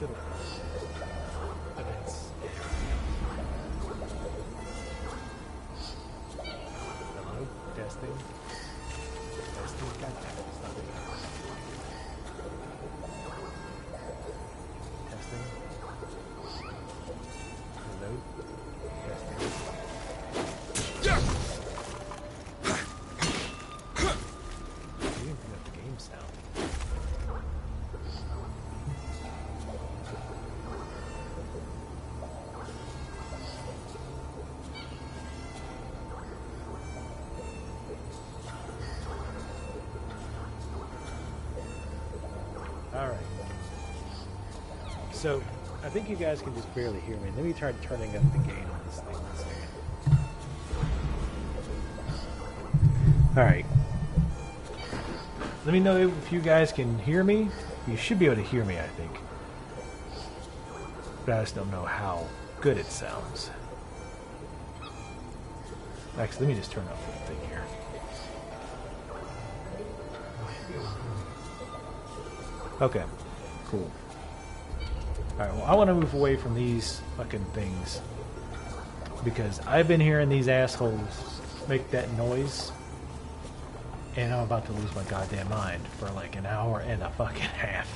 little events. Hello? Testing. Testing. God damn it. Stop it. Testing. Hello? Testing. You didn't pick up the game sound. Alright. So, I think you guys can just barely hear me. Let me try turning up the gain on this thing. One second. Alright. Let me know if you guys can hear me. You should be able to hear me, I think. But I just don't know how good it sounds. Actually, let me just turn off the thing here. Okay, cool. Alright, well, I want to move away from these fucking things. Because I've been hearing these assholes make that noise. And I'm about to lose my goddamn mind for like an hour and a fucking half.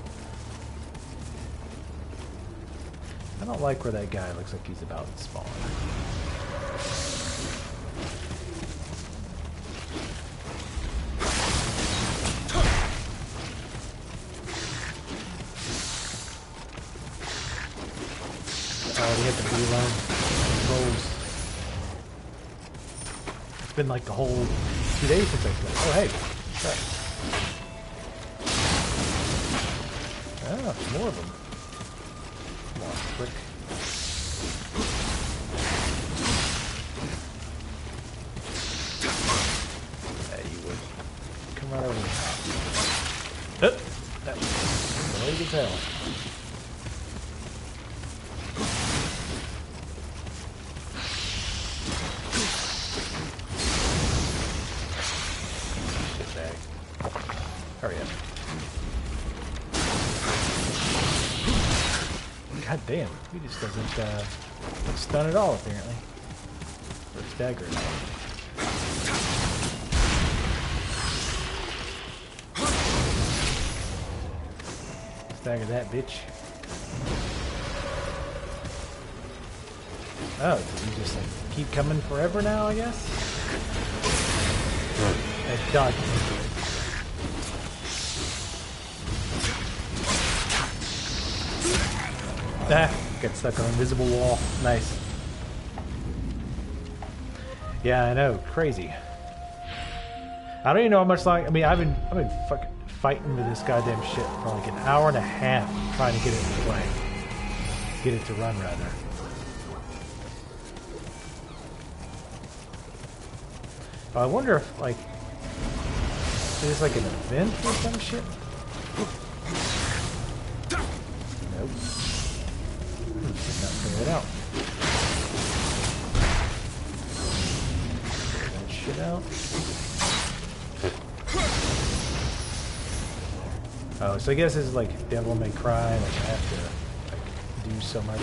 I don't like where that guy looks like he's about to spawn. Oh, he hit the reload controls. It's been like the whole 2 days since I played. Oh, hey. What's up? Ah, more of them. Come on, quick. Yeah, you would. Come right over here. Oh, that was annoying as hell. Hurry up. God damn, he just doesn't stun at all apparently. Or stagger at all. Stagger that bitch. Oh, did he just like keep coming forever now, I guess? That dodge. Ah, got stuck on an invisible wall. Nice. Yeah, I know. Crazy. I don't even know how much long. I mean, I've been fucking fighting with this goddamn shit for like an hour and a half trying to get it to play. Get it to run, rather. I wonder if, like, there's like an event or some shit? Nope. Did not figure it out. Figure that shit out. Oh, so I guess it's like Devil May Cry, like I have to like do so much.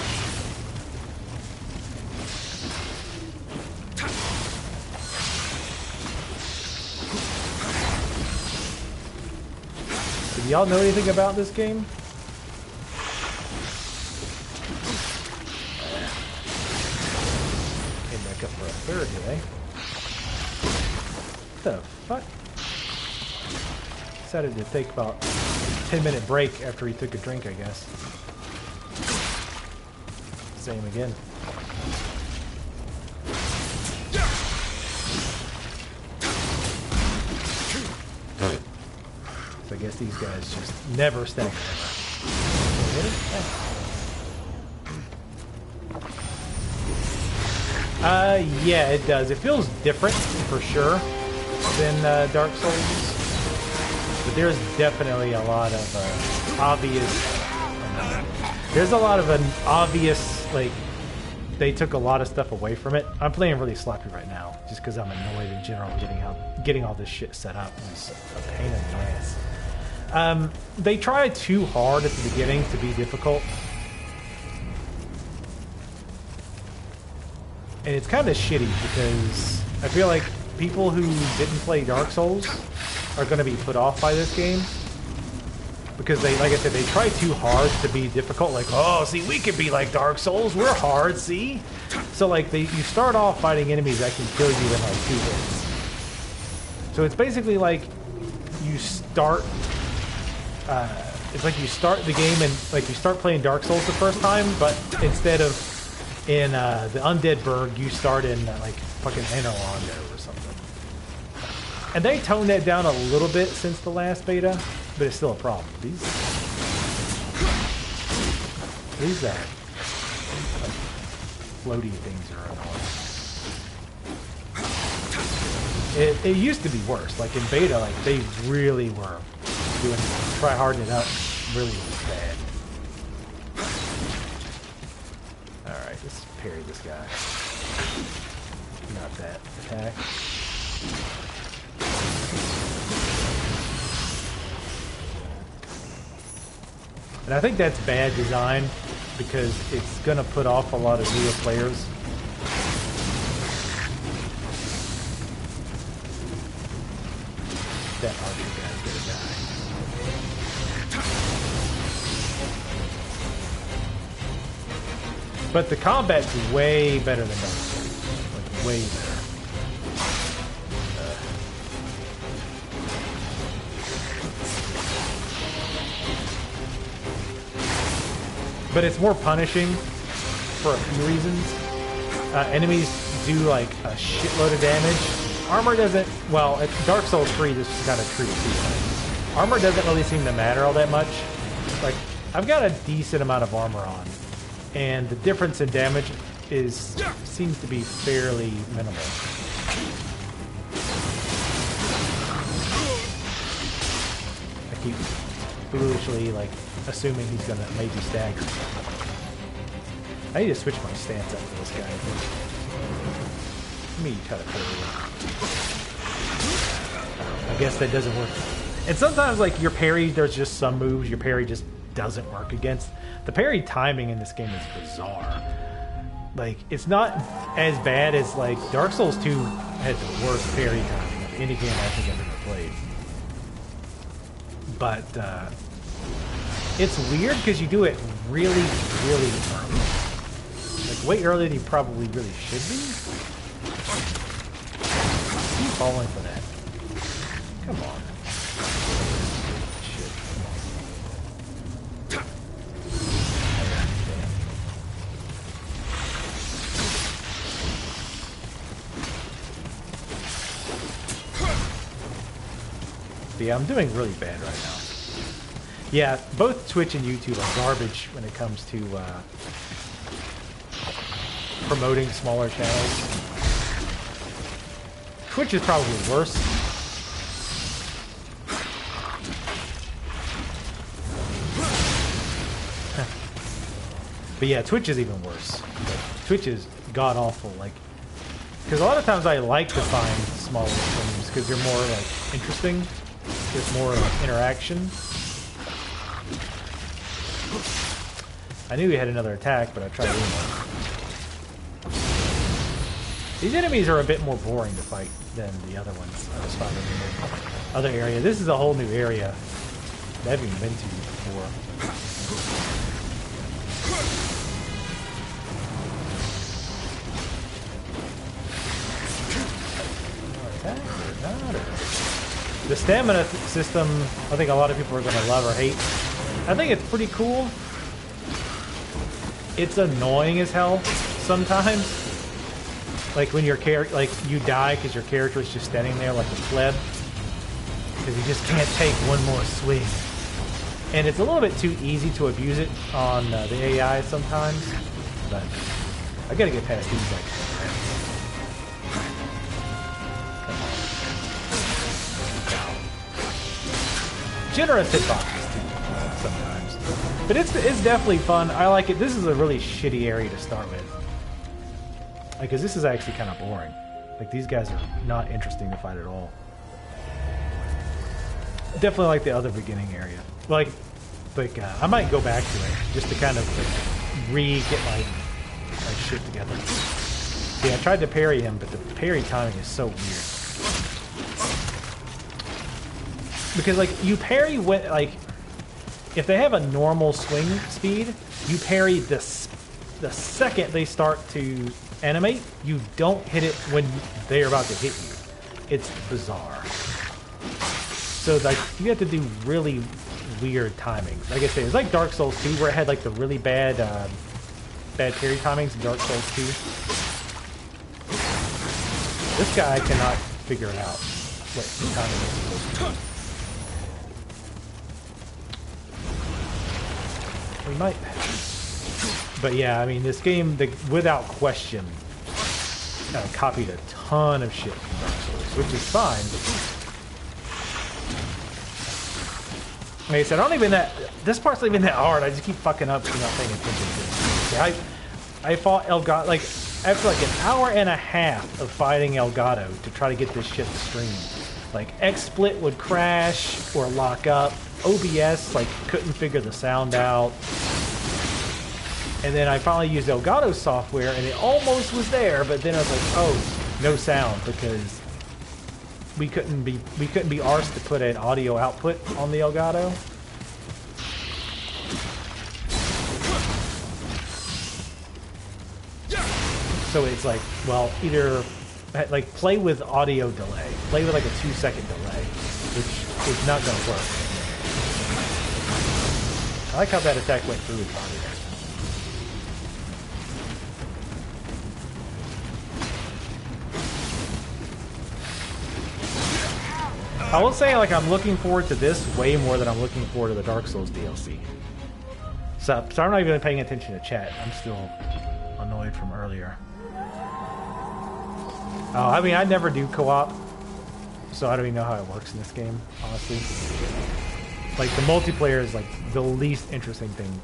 Do y'all know anything about this game? Came back up for a third today. What the fuck? Decided to take about a 10-minute break after he took a drink, I guess. Same again. So I guess these guys just never stack. Yeah, it does. It feels different for sure than Dark Souls. But there's definitely a lot of obvious... There's a lot of an obvious, like, they took a lot of stuff away from it. I'm playing really sloppy right now, just because I'm annoyed in general getting all this shit set up. It's a pain in the ass. They tried too hard at the beginning to be difficult, And it's kind of shitty because I feel like people who didn't play Dark Souls are going to be put off by this game. Because they, like I said, they try too hard to be difficult. Like, oh, see, we can be like Dark Souls. We're hard, see? So, like, you start off fighting enemies that can kill you in, like, 2 hits. So it's basically like you start... it's like you start the game and, like, you start playing Dark Souls the first time, but instead of in the Undead Burg, you start in, like, fucking Anarlondo or something. And they toned that down a little bit since the last beta. But it's still a problem. These like, floaty things are annoying. It used to be worse. Like in beta, like they really were doing try harding it up really bad. Alright, let's parry this guy. Not that attack. And I think that's bad design because it's going to put off a lot of newer players. That archer guy's gonna die. But the combat's way better than Dark Souls. Like, way better. But it's more punishing for a few reasons. Enemies do like a shitload of damage. Armor doesn't, well, at Dark Souls 3 this is kind of true too. Armor doesn't really seem to matter all that much. Like, I've got a decent amount of armor on, and the difference in damage seems to be fairly minimal. I keep foolishly, like, assuming he's gonna maybe stagger. I need to switch my stance up for this guy. Let me try to parry him. I guess that doesn't work. And sometimes, like, your parry, there's just some moves your parry just doesn't work against. The parry timing in this game is bizarre. Like, it's not as bad as, like, Dark Souls 2 had the worst parry timing of any game I think I've ever played. But, it's weird because you do it really, really early. Like, way earlier than you probably really should be. Keep falling for that. Come on. Shit, come on. But yeah, I'm doing really bad right now. Yeah, both Twitch and YouTube are garbage when it comes to promoting smaller channels. Twitch is probably worse. But yeah, Twitch is even worse. Like, Twitch is god-awful. Like, because a lot of times I like to find smaller streams because they're more, like, interesting. There's more interaction. I knew he had another attack, but I tried doing that. These enemies are a bit more boring to fight than the other ones I was fighting in the other area. This is a whole new area that I haven't even been to before. The stamina system, I think a lot of people are going to love or hate. I think it's pretty cool. It's annoying as hell sometimes. Like when your like you die because your character is just standing there like a pleb. Because you just can't take one more swing. And it's a little bit too easy to abuse it on the AI sometimes. But I gotta get past these like. Generous hitboxes too, sometimes. But it's definitely fun. I like it. This is a really shitty area to start with. Like, cause this is actually kind of boring. Like, these guys are not interesting to fight at all. Definitely like the other beginning area. Like I might go back to it just to kind of like, get my shit together. See, I tried to parry him, but the parry timing is so weird. Because, like, you parry with, like, if they have a normal swing speed, you parry the second they start to animate. You don't hit it when they're about to hit you. It's bizarre. So, like, you have to do really weird timings. Like I say, it's like Dark Souls 2, where it had, like, the really bad, bad parry timings in Dark Souls 2. This guy cannot figure it out. What timing is supposed to be. We might. But yeah, I mean, this game, without question, copied a ton of shit from Dark Souls, which is fine. Like I said, this part's not even that hard. I just keep fucking up because I'm not paying attention to it. I fought Elgato, like, after like an hour and a half of fighting Elgato to try to get this shit to stream. Like, XSplit would crash or lock up. OBS, like, couldn't figure the sound out. And then I finally used Elgato software, and it almost was there, but then I was like, oh, no sound, because we couldn't be arsed to put an audio output on the Elgato. So it's like, well, either like play with audio delay, play with like a 2-second delay, which is not going to work. I like how that attack went through his body there. I will say, like, I'm looking forward to this way more than I'm looking forward to the Dark Souls DLC. So I'm not even paying attention to chat. I'm still annoyed from earlier. Oh, I mean, I never do co-op, so I don't even know how it works in this game, honestly. Like, the multiplayer is, like, the least interesting thing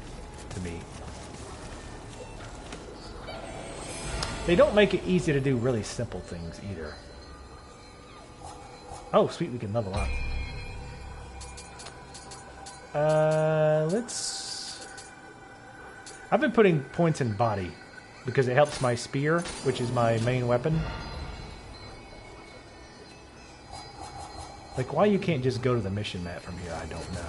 to me. They don't make it easy to do really simple things, either. Oh, sweet, we can level up. I've been putting points in body, because it helps my spear, which is my main weapon. Like, why you can't just go to the mission map from here, I don't know.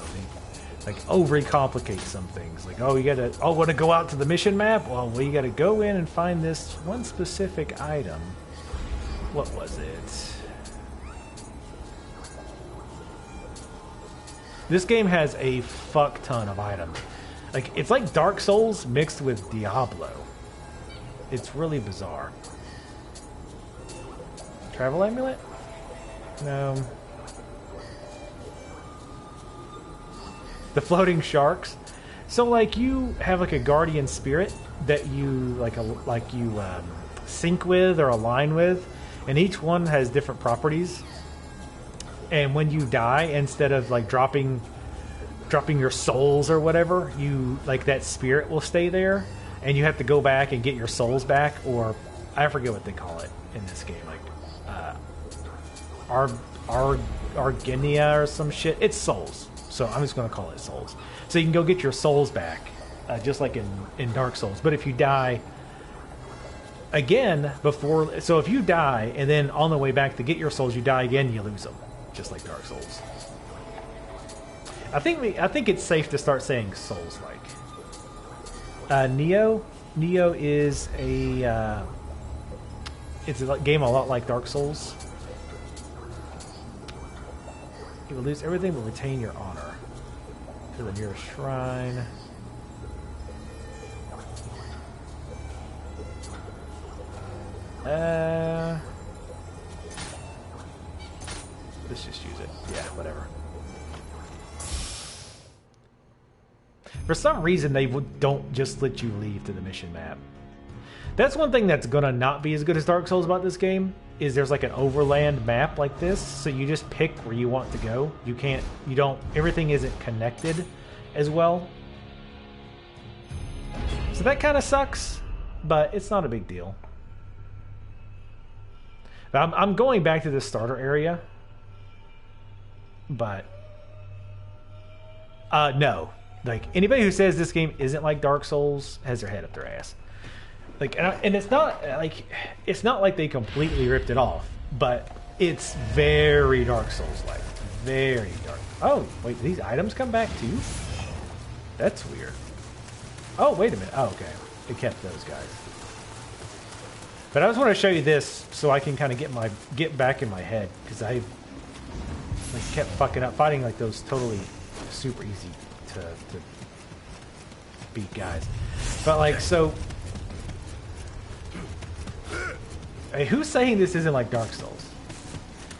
They, like, overly complicate some things. Like, oh, you gotta, oh, want to go out to the mission map? Well, you gotta go in and find this one specific item. What was it? This game has a fuck ton of items. Like, it's like Dark Souls mixed with Diablo. It's really bizarre. Travel amulet? No. The floating sharks. So, like, you have like a guardian spirit that you sync with or align with, and each one has different properties. And when you die, instead of like dropping your souls or whatever, you, like, that spirit will stay there, and you have to go back and get your souls back, or I forget what they call it in this game, like Argenia or some shit. It's souls. So I'm just going to call it souls. So you can go get your souls back, just like in Dark Souls. But if you die again before... So if you die, and then on the way back to get your souls, you die again, you lose them. Just like Dark Souls. I think it's safe to start saying Souls-like. Nioh is a... it's a game a lot like Dark Souls. You will lose everything but retain your honor. To the nearest shrine. Let's just use it. Yeah, whatever. For some reason, they don't just let you leave to the mission map. That's one thing that's gonna not be as good as Dark Souls about this game, is there's like an overland map like this, so you just pick where you want to go. Everything isn't connected as well. So that kind of sucks, but it's not a big deal. I'm going back to the starter area, but no. Like, anybody who says this game isn't like Dark Souls has their head up their ass. Like, and it's not like they completely ripped it off, but it's very Dark Souls-like, very dark. Oh, wait, do these items come back too? That's weird. Oh, wait a minute. Oh, okay, it kept those guys. But I just want to show you this so I can kind of get back in my head, because I like kept fucking up fighting like those totally super easy to beat guys. But like, so hey, who's saying this isn't like Dark Souls?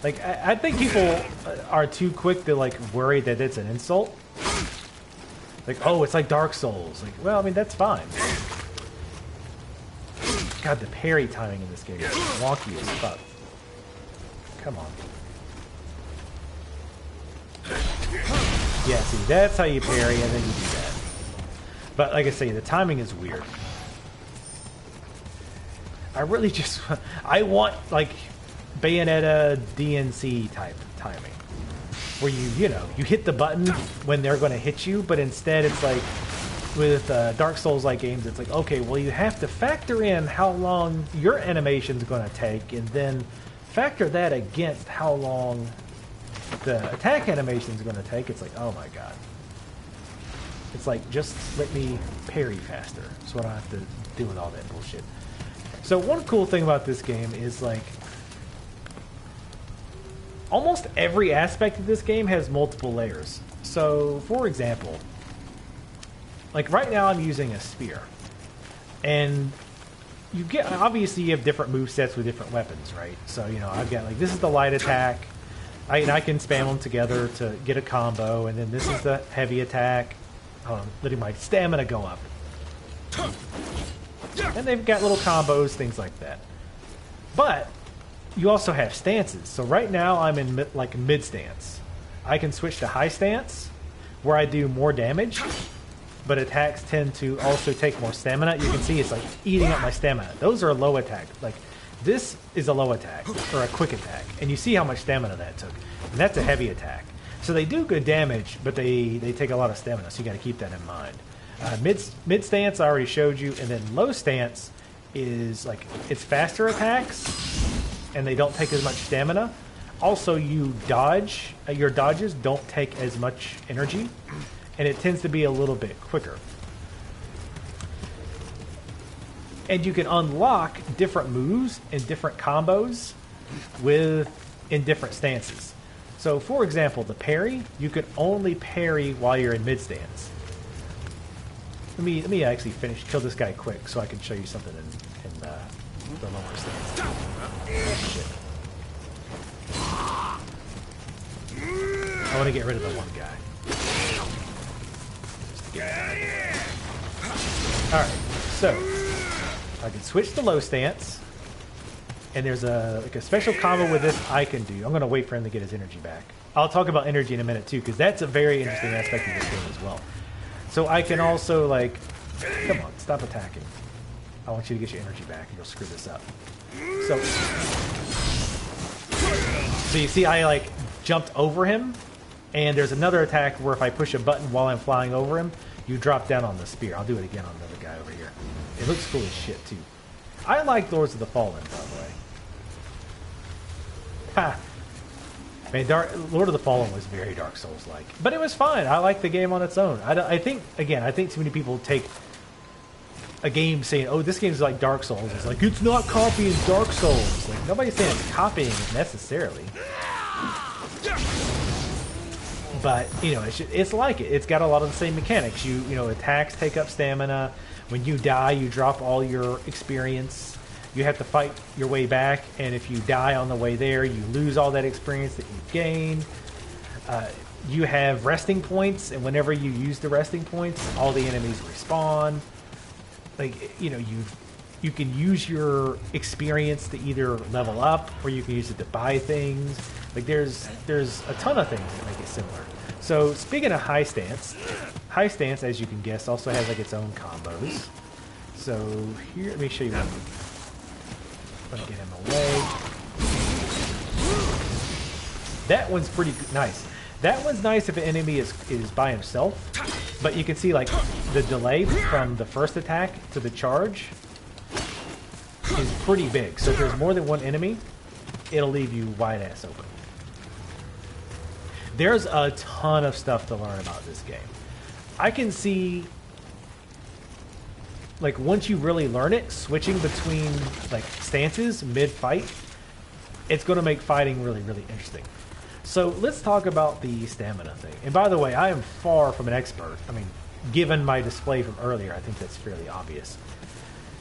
Like, I think people are too quick to like worry that it's an insult. Like, oh, it's like Dark Souls. Like, well, I mean, that's fine. God, the parry timing in this game is wonky as fuck. Come on. Yeah, see, that's how you parry, and then you do that. But like I say, the timing is weird. I really just... I want, like, Bayonetta DNC type timing. Where you know, you hit the button when they're going to hit you, but instead it's like... With Dark Souls-like games, it's like, okay, well, you have to factor in how long your animation's going to take, and then factor that against how long the attack animation's going to take. It's like, oh my god. It's like, just let me parry faster, so I don't have to deal with all that bullshit. So one cool thing about this game is, like, almost every aspect of this game has multiple layers. So, for example... Like, right now I'm using a spear. And you get, obviously you have different movesets with different weapons, right? So, you know, I've got, like, this is the light attack. I can spam them together to get a combo, and then this is the heavy attack. Letting my stamina go up. And they've got little combos, things like that. But, you also have stances. So right now I'm in, like, mid stance. I can switch to high stance, where I do more damage. But attacks tend to also take more stamina. You can see it's like eating up my stamina. Those are low attack. Like, this is a low attack, or a quick attack. And you see how much stamina that took. And that's a heavy attack. So they do good damage, but they take a lot of stamina, so you got to keep that in mind. Mid stance, I already showed you. And then low stance is, like, it's faster attacks, and they don't take as much stamina. Also, you dodge. Your dodges don't take as much energy. And it tends to be a little bit quicker. And you can unlock different moves and different combos in different stances. So, for example, the parry, you can only parry while you're in mid stance. Let me actually kill this guy quick, so I can show you something in the lower stance. Oh, shit. I want to get rid of the one guy. Alright, so I can switch to low stance, and there's a special combo with this I can do. I'm going to wait for him to get his energy back. I'll talk about energy in a minute too, because that's a very interesting aspect of this game as well. So I can also, like, come on, stop attacking. I want you to get your energy back, and you'll screw this up. So you see I, like, jumped over him, and there's another attack where if I push a button while I'm flying over him, you drop down on the spear. I'll do it again on another guy over here. It looks cool as shit, too. I like Lords of the Fallen, by the way. Ha! Man, Lord of the Fallen was very Dark Souls-like. But it was fine. I like the game on its own. I think too many people take a game saying, oh, this game's like Dark Souls. It's like, it's not copying Dark Souls. Like, nobody's saying it's copying it necessarily. But, you know, it's like it. It's got a lot of the same mechanics. You know, attacks take up stamina. When you die, you drop all your experience. You have to fight your way back, and if you die on the way there, you lose all that experience that you've gained. You have resting points, and whenever you use the resting points, all the enemies respawn. Like, you know, you can use your experience to either level up, or you can use it to buy things. Like, there's a ton of things that make it similar. So, speaking of high stance, as you can guess, also has like its own combos. So here, let me show you one. Let me get him away. That one's pretty nice. That one's nice if an enemy is by himself, but you can see like the delay from the first attack to the charge is pretty big. So if there's more than one enemy, it'll leave you wide ass open. There's a ton of stuff to learn about this game. I can see, like, once you really learn it, switching between like stances mid-fight, it's going to make fighting really, really interesting. So let's talk about the stamina thing. And by the way, I am far from an expert. I mean, given my display from earlier, I think that's fairly obvious.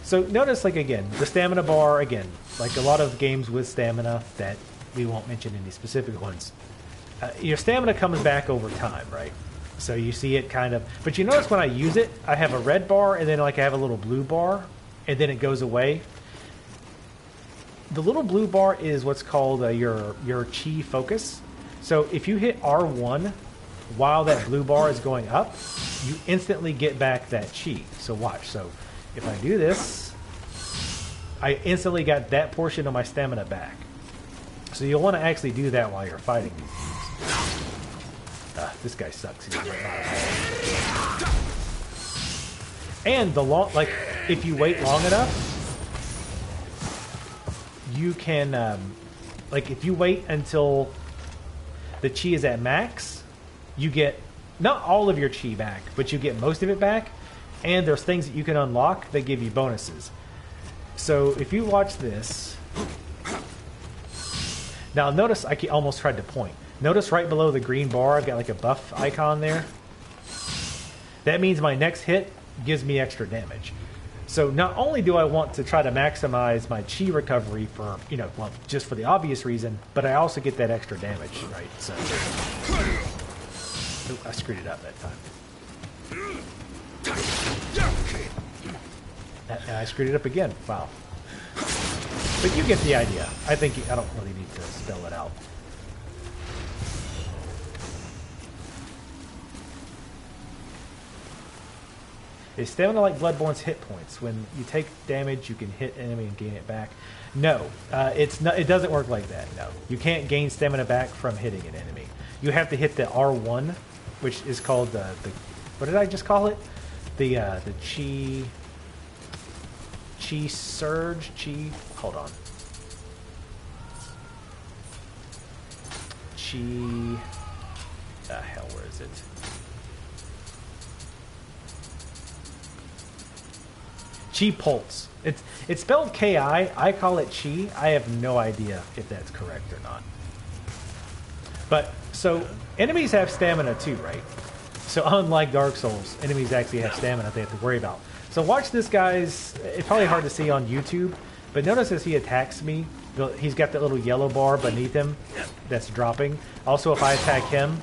So notice, like, again, the stamina bar, again, like a lot of games with stamina that we won't mention any specific ones, your stamina comes back over time, right? So you see it kind of, but you notice when I use it, I have a red bar and then like I have a little blue bar and then it goes away. The little blue bar is what's called your chi focus. So if you hit R1 while that blue bar is going up, you instantly get back that chi. So watch. So if I do this, I instantly got that portion of my stamina back. So you'll want to actually do that while you're fighting these things. This guy sucks. He's right now. And the long, like, if you wait long enough, you can, like, if you wait until the chi is at max, you get not all of your chi back, but you get most of it back. And there's things that you can unlock that give you bonuses. So if you watch this, now notice I almost tried to point. Notice right below the green bar, I've got like a buff icon there. That means my next hit gives me extra damage. So not only do I want to try to maximize my chi recovery for, you know, well, just for the obvious reason, but I also get that extra damage, right? So, ooh, I screwed it up that time. And I screwed it up again. Wow. But you get the idea. I think I don't really need to spell it out. Is stamina like Bloodborne's hit points? When you take damage, you can hit enemy and gain it back. No, it's not. It doesn't work like that. No, you can't gain stamina back from hitting an enemy. You have to hit the R1, which is called the what did I just call it? The chi surge. Hold on. The hell, where is it? Chi pulse. It's spelled K-I. I call it chi. I have no idea if that's correct or not. But so enemies have stamina too, right? So unlike Dark Souls, enemies actually have stamina they have to worry about. So watch this guy's. It's probably hard to see on YouTube, but notice as he attacks me, he's got that little yellow bar beneath him that's dropping. Also, if I attack him,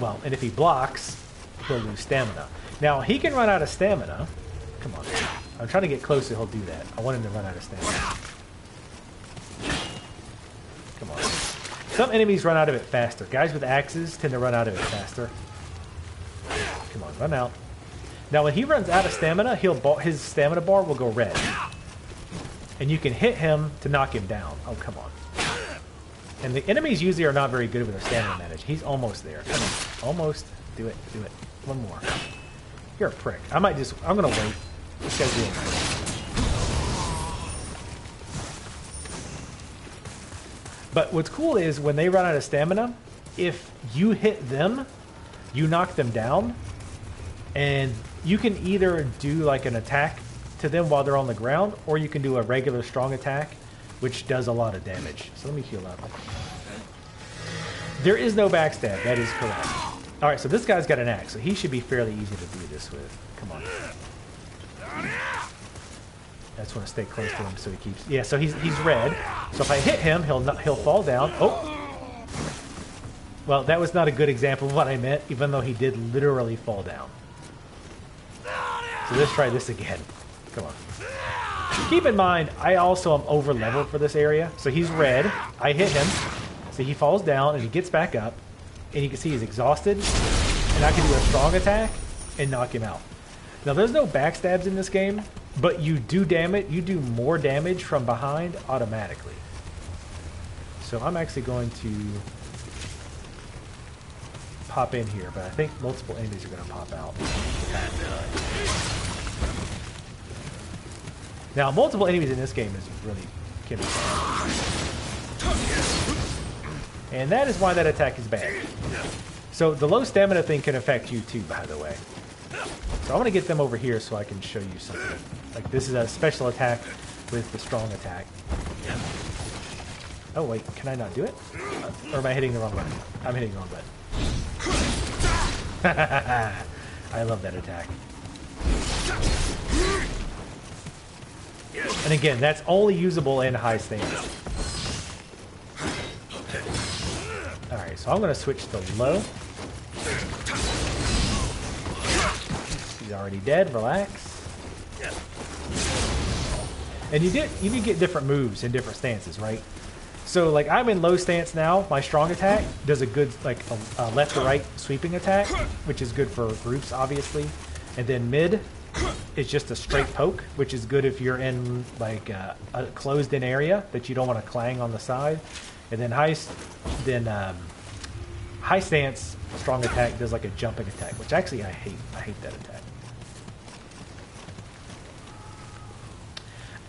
well, and if he blocks, he'll lose stamina. Now he can run out of stamina. Come on. I'm trying to get close so he'll do that. I want him to run out of stamina. Come on. Some enemies run out of it faster. Guys with axes tend to run out of it faster. Come on, run out. Now when he runs out of stamina, his stamina bar will go red. And you can hit him to knock him down. Oh, come on. And the enemies usually are not very good with their stamina management. He's almost there. Come on. Almost. Do it. Do it. One more. You're a prick. I'm going to wait. This guy's doing it. But what's cool is when they run out of stamina, if you hit them, you knock them down, and you can either do like an attack to them while they're on the ground, or you can do a regular strong attack, which does a lot of damage. So let me heal up. There is no backstab. That is correct. All right, so this guy's got an axe, so he should be fairly easy to do this with. Come on. I just want to stay close to him so he keeps... Yeah, so he's red. So if I hit him, he'll fall down. Oh! Well, that was not a good example of what I meant, even though he did literally fall down. So let's try this again. Come on. Keep in mind, I also am over-leveled for this area. So he's red. I hit him. So he falls down, and he gets back up. And you can see he's exhausted. And I can do a strong attack and knock him out. Now, there's no backstabs in this game, but you do more damage from behind automatically. So I'm actually going to pop in here, but I think multiple enemies are going to pop out. Now, multiple enemies in this game is really can be bad. And that is why that attack is bad. So the low stamina thing can affect you too, by the way. So I want to get them over here so I can show you something. Like this is a special attack with the strong attack. Oh wait, can I not do it? Or am I hitting the wrong button? I'm hitting the wrong button. I love that attack. And again, that's only usable in high stance. Alright, so I'm going to switch to low. He's already dead, relax. And you can get different moves in different stances, right? So like I'm in low stance now, my strong attack does a good like a left to right sweeping attack, which is good for groups obviously. And then mid is just a straight poke, which is good if you're in like a closed in area that you don't want to clang on the side. And then high stance strong attack does like a jumping attack, which actually I hate. I hate that attack.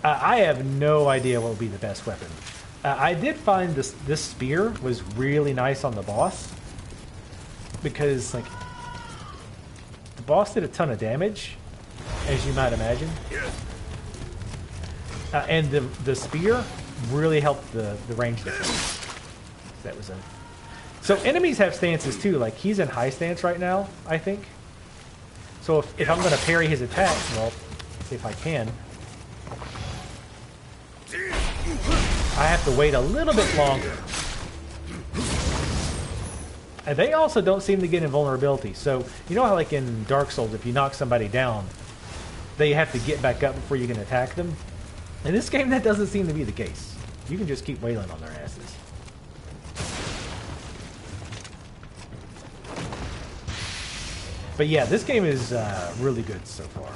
I have no idea what would be the best weapon. I did find this spear was really nice on the boss because like the boss did a ton of damage, as you might imagine, and the spear really helped the range difference. That was a so enemies have stances too. Like he's in high stance right now, I think. So if I'm going to parry his attack, well, if I can. I have to wait a little bit longer. And they also don't seem to get invulnerability. So, you know how like in Dark Souls, if you knock somebody down, they have to get back up before you can attack them? In this game, that doesn't seem to be the case. You can just keep wailing on their asses. But yeah, this game is really good so far.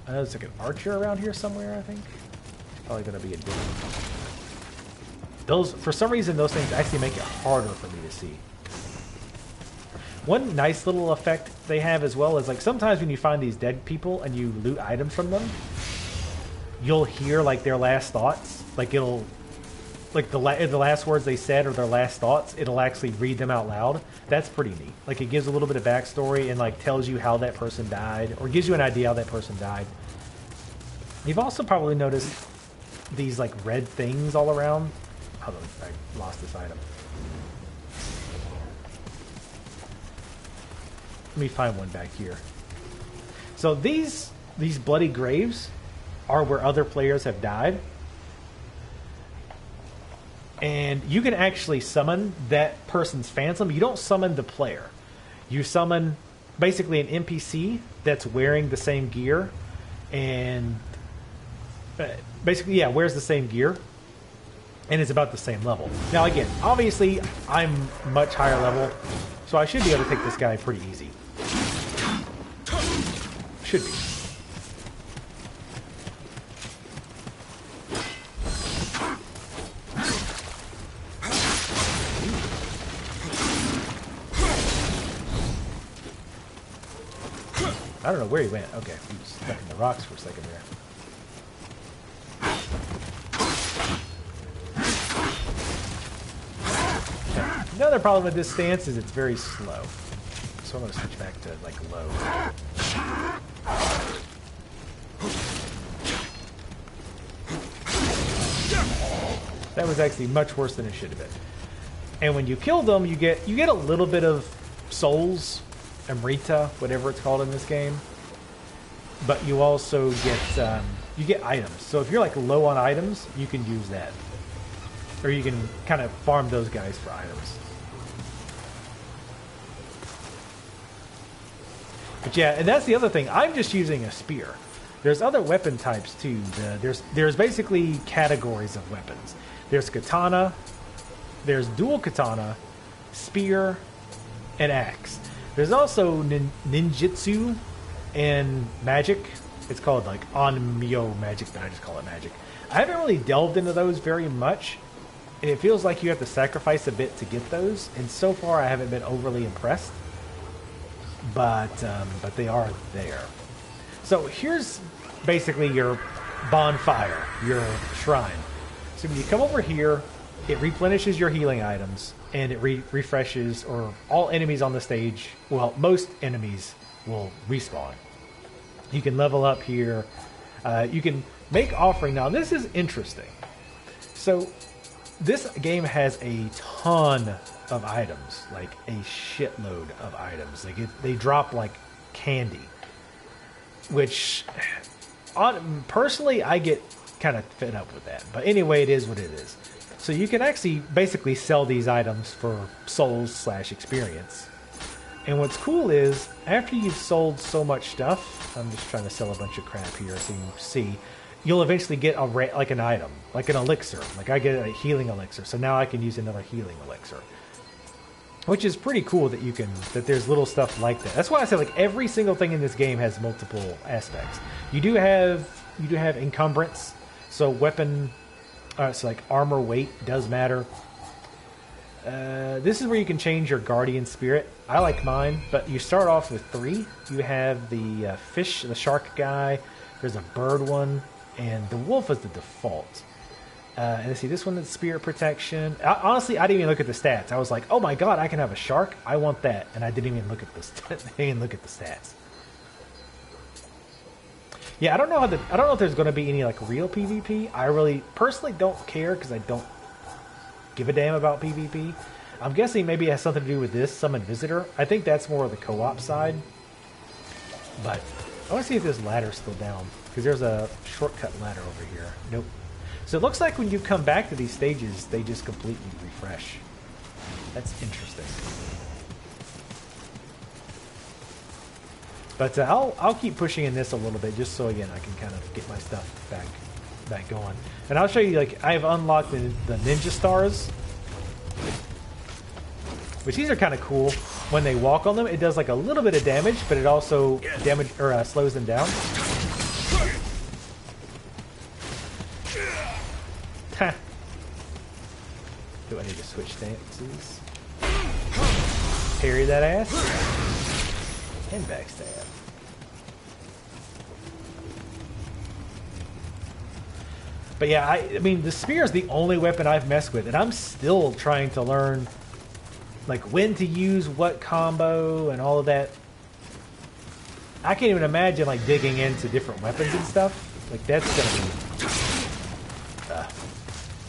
There's like an archer around here somewhere, I think. Probably going to be a dude. Those, for some reason, those things actually make it harder for me to see. One nice little effect they have as well is like sometimes when you find these dead people and you loot items from them, you'll hear like their last thoughts. Like it'll, like the last words they said or their last thoughts, it'll actually read them out loud. That's pretty neat. Like it gives a little bit of backstory and like tells you how that person died or gives you an idea how that person died. You've also probably noticed these like red things all around. Hold on, I lost this item. Let me find one back here. So these bloody graves are where other players have died. And you can actually summon that person's phantom. You don't summon the player. You summon basically an NPC that's wearing the same gear and basically, yeah, wears the same gear and is about the same level. Now again, obviously I'm much higher level, so I should be able to take this guy pretty easy. Should be. I don't know where he went. Okay, he was stuck in the rocks for a second there. Another problem with this stance is it's very slow. So I'm going to switch back to like low. That was actually much worse than it should have been. And when you kill them, you get a little bit of souls, Amrita, whatever it's called in this game. But you also get items. So if you're like low on items, you can use that. Or you can kind of farm those guys for items. But yeah, and that's the other thing. I'm just using a spear. There's other weapon types too. There's basically categories of weapons. There's katana, there's dual katana, spear, and axe. There's also ninjutsu and magic. It's called like Nioh magic, but I just call it magic. I haven't really delved into those very much, and it feels like you have to sacrifice a bit to get those. And so far, I haven't been overly impressed. but they are there. So here's basically your bonfire, your shrine. So when you come over here, it replenishes your healing items, and it refreshes, or all enemies on the stage, well, most enemies will respawn. You can level up here. You can make offering. Now, this is interesting. So this game has a ton of items, like a shitload of items. Like they drop like candy, which personally I get kind of fed up with that. But anyway, it is what it is. So you can actually basically sell these items for souls/experience. And what's cool is, after you've sold so much stuff, I'm just trying to sell a bunch of crap here so you can see, you'll eventually get like an item, like an elixir. Like I get a healing elixir, so now I can use another healing elixir. Which is pretty cool that there's little stuff like that. That's why I said like every single thing in this game has multiple aspects. You do have encumbrance, so weapon, so like armor weight does matter. This is where you can change your guardian spirit. I like mine, but you start off with 3. You have the fish, the shark guy. There's a bird one, and the wolf is the default. And let's see, this one is spirit protection. Honestly, I didn't even look at the stats. I was like, oh my god, I can have a shark. I want that, and I didn't even look at the stats. Yeah, I don't know if there's going to be any like real PvP. I really personally don't care because I don't give a damn about PvP. I'm guessing maybe it has something to do with this summon visitor. I think that's more of the co-op side. But I want to see if this ladder's still down, because there's a shortcut ladder over here. Nope. So it looks like when you come back to these stages, they just completely refresh. That's interesting. But I'll keep pushing in this a little bit, just so again I can kind of get my stuff back going. And I'll show you, like, I've unlocked the ninja stars, which these are kind of cool. When they walk on them, it does like a little bit of damage, but it also slows them down. Ha! Do I need to switch stances? Parry that ass. And backstab. But yeah, I mean, the spear is the only weapon I've messed with, and I'm still trying to learn, like, when to use what combo and all of that. I can't even imagine, like, digging into different weapons and stuff. Like, that's gonna be...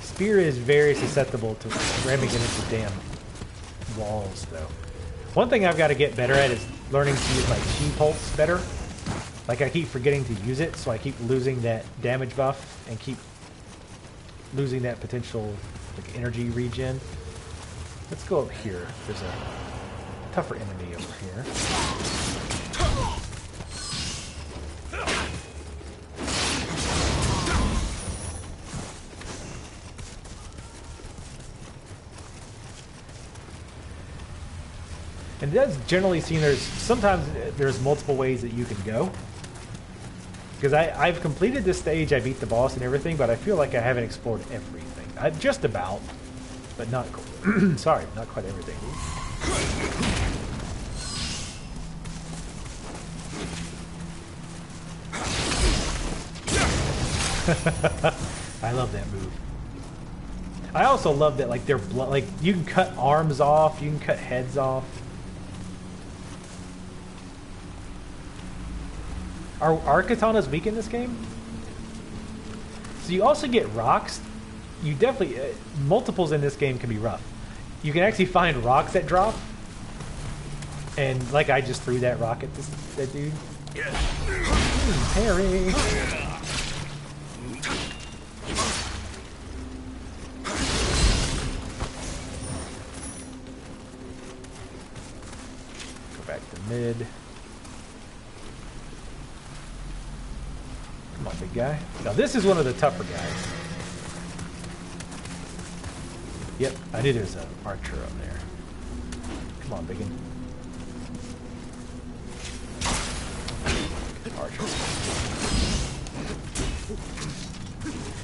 Spear is very susceptible to ramming into damn walls, though. One thing I've got to get better at is learning to use my chi pulse better. Like, I keep forgetting to use it, so I keep losing that damage buff and keep losing that potential, like, energy regen. Let's go up here. There's a tougher enemy over here. And that's generally seen, sometimes there's multiple ways that you can go. Because I've completed this stage, I beat the boss and everything, but I feel like I haven't explored everything. Just about, but not, sorry, not quite everything. I love that move. I also love that, like, their blood, like, you can cut arms off, you can cut heads off. Are katanas weak in this game? So you also get rocks. You definitely... multiples in this game can be rough. You can actually find rocks that drop. And, like, I just threw that rock at that dude. Parry! Go back to mid. Come on, big guy. Now, this is one of the tougher guys. Yep, I knew there's an archer up there. Come on, biggin. Archer.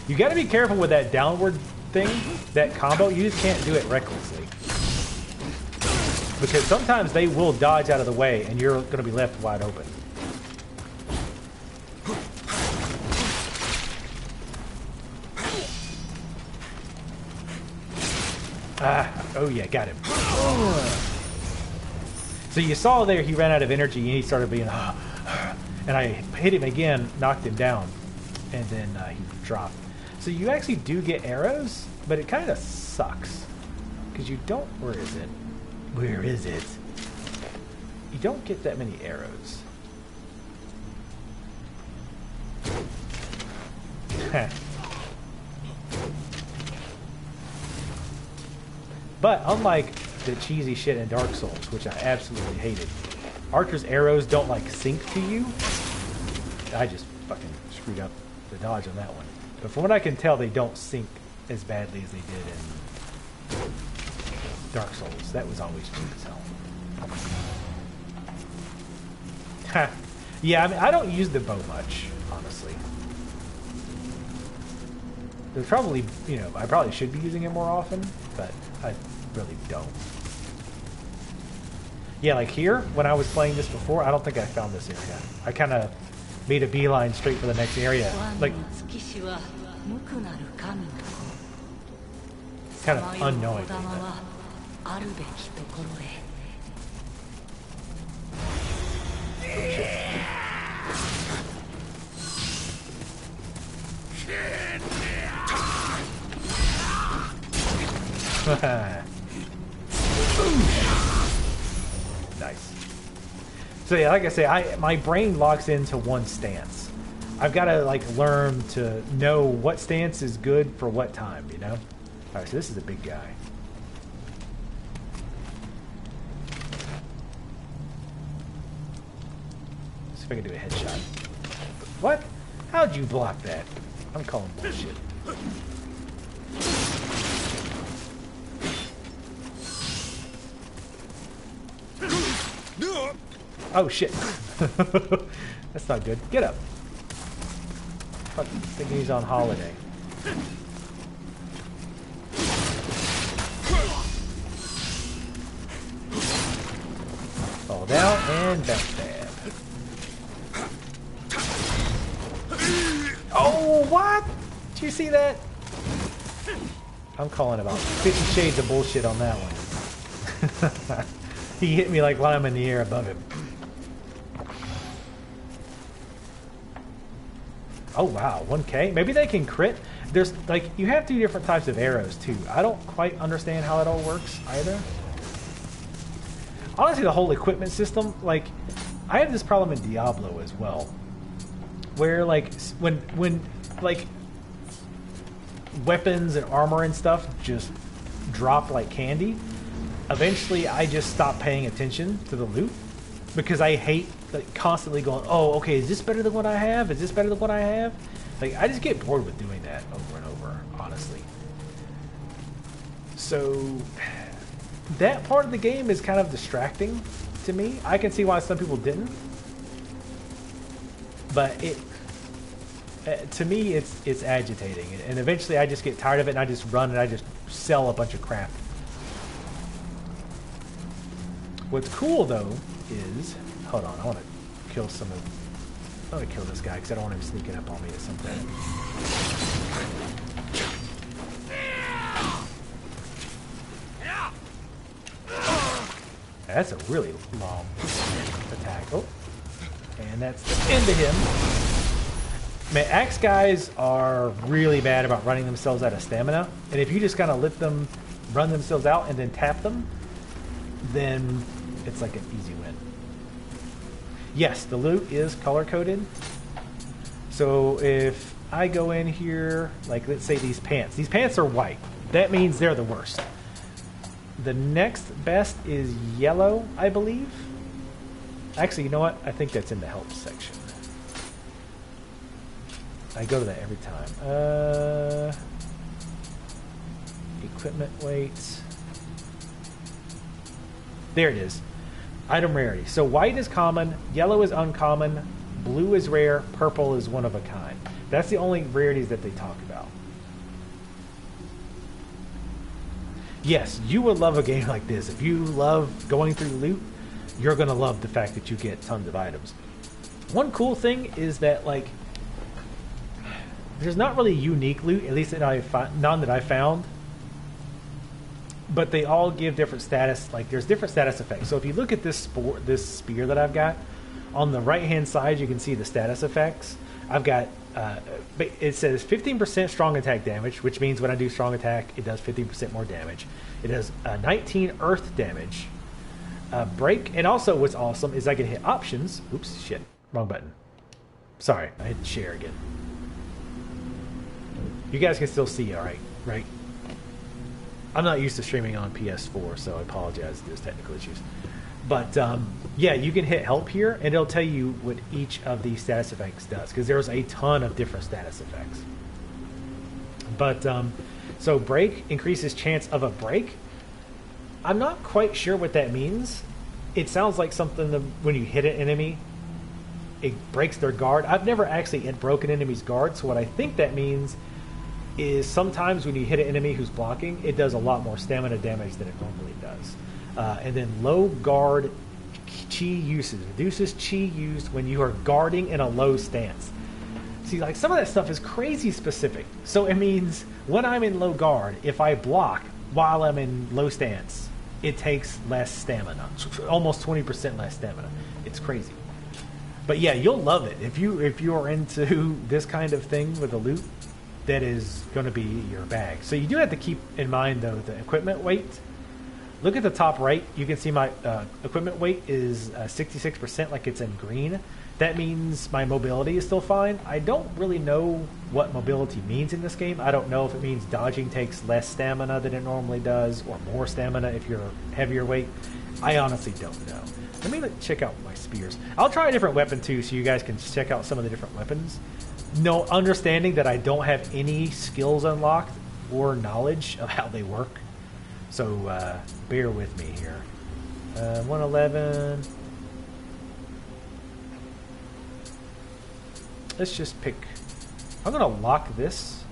You gotta be careful with that downward thing, that combo. You just can't do it recklessly. Because sometimes they will dodge out of the way and you're going to be left wide open. Oh yeah, got him. So you saw there he ran out of energy and he started being, and I hit him again, knocked him down, and then he dropped. So you actually do get arrows, but it kind of sucks. Because you don't, where is it? Where is it? You don't get that many arrows. But unlike the cheesy shit in Dark Souls, which I absolutely hated, Archer's arrows don't like sync to you. I just fucking screwed up the dodge on that one. But from what I can tell, they don't sync as badly as they did in Dark Souls. That was always cheap as hell. Yeah, I mean, I don't use the bow much, honestly. There's probably, you know, I probably should be using it more often, but I really don't. Yeah, like here, when I was playing this before, I don't think I found this area. I kind of made a beeline straight for the next area. Like, kind of unknowingly. Oh, shit. Nice. So yeah, like I say, my brain locks into one stance. I've got to like learn to know what stance is good for what time, you know? Alright, so this is a big guy. See if I can do a headshot. What? How'd you block that? I'm calling bullshit. Oh shit. That's not good. Get up. Fuck, thinking he's on holiday. Fall down and backstab. Oh, what? Did you see that? I'm calling about 50 shades of bullshit on that one. He hit me like while I'm in the air above him. Oh wow, 1K? Maybe they can crit? There's, like, you have two different types of arrows too. I don't quite understand how it all works either. Honestly, the whole equipment system, like, I have this problem in Diablo as well. Where, like, when like, weapons and armor and stuff just drop like candy, eventually I just stop paying attention to the loot. Because I hate like constantly going, oh, okay, is this better than what I have? Is this better than what I have? Like, I just get bored with doing that over and over, honestly. So, that part of the game is kind of distracting to me. I can see why some people didn't. But it, to me, it's agitating. And eventually I just get tired of it and I just run and I just sell a bunch of crap. What's cool, though, is, hold on, I want to kill I want to kill this guy because I don't want him sneaking up on me at some point. That's a really long attack. Oh, and that's the end of him. Man, axe guys are really bad about running themselves out of stamina, and if you just kind of let them run themselves out and then tap them, then it's like an easy win. Yes, the loot is color-coded. So if I go in here, like let's say these pants are white. That means they're the worst. The next best is yellow, I believe. Actually, you know what? I think that's in the help section. I go to that every time. Equipment weights. There it is. Item rarity. So white is common, yellow is uncommon, blue is rare, purple is one of a kind. That's the only rarities that they talk about. Yes, you would love a game like this. If you love going through loot, you're going to love the fact that you get tons of items. One cool thing is that, like, there's not really unique loot, at least that none that I found. But they all give different status. Like, there's different status effects. So if you look at this spear that I've got, on the right-hand side, you can see the status effects. I've got, it says 15% strong attack damage, which means when I do strong attack, it does 15% more damage. It does 19 earth damage. Break, and also what's awesome is I can hit options. Oops, shit, wrong button. Sorry, I hit share again. You guys can still see, all right? Right? I'm not used to streaming on PS4, so I apologize. There's technical issues. But, yeah, you can hit help here, and it'll tell you what each of these status effects does, because there's a ton of different status effects. But, so break increases chance of a break. I'm not quite sure what that means. It sounds like something that when you hit an enemy, it breaks their guard. I've never actually broken an enemy's guard, so what I think that means is sometimes when you hit an enemy who's blocking, it does a lot more stamina damage than it normally does. And then low guard chi usage reduces chi used when you are guarding in a low stance. See, like, some of that stuff is crazy specific. So it means when I'm in low guard, if I block while I'm in low stance, it takes less stamina, almost 20% less stamina. It's crazy. But yeah, you'll love it if you are into this kind of thing with the loot. That is going to be your bag. So you do have to keep in mind, though, the equipment weight. Look at the top right. You can see my equipment weight is 66%, like it's in green. That means my mobility is still fine. I don't really know what mobility means in this game. I don't know if it means dodging takes less stamina than it normally does, or more stamina if you're heavier weight. I honestly don't know. Let me check out my spears. I'll try a different weapon, too, so you guys can check out some of the different weapons. No, understanding that I don't have any skills unlocked or knowledge of how they work. So bear with me here. 111. Let's just pick. I'm going to lock this.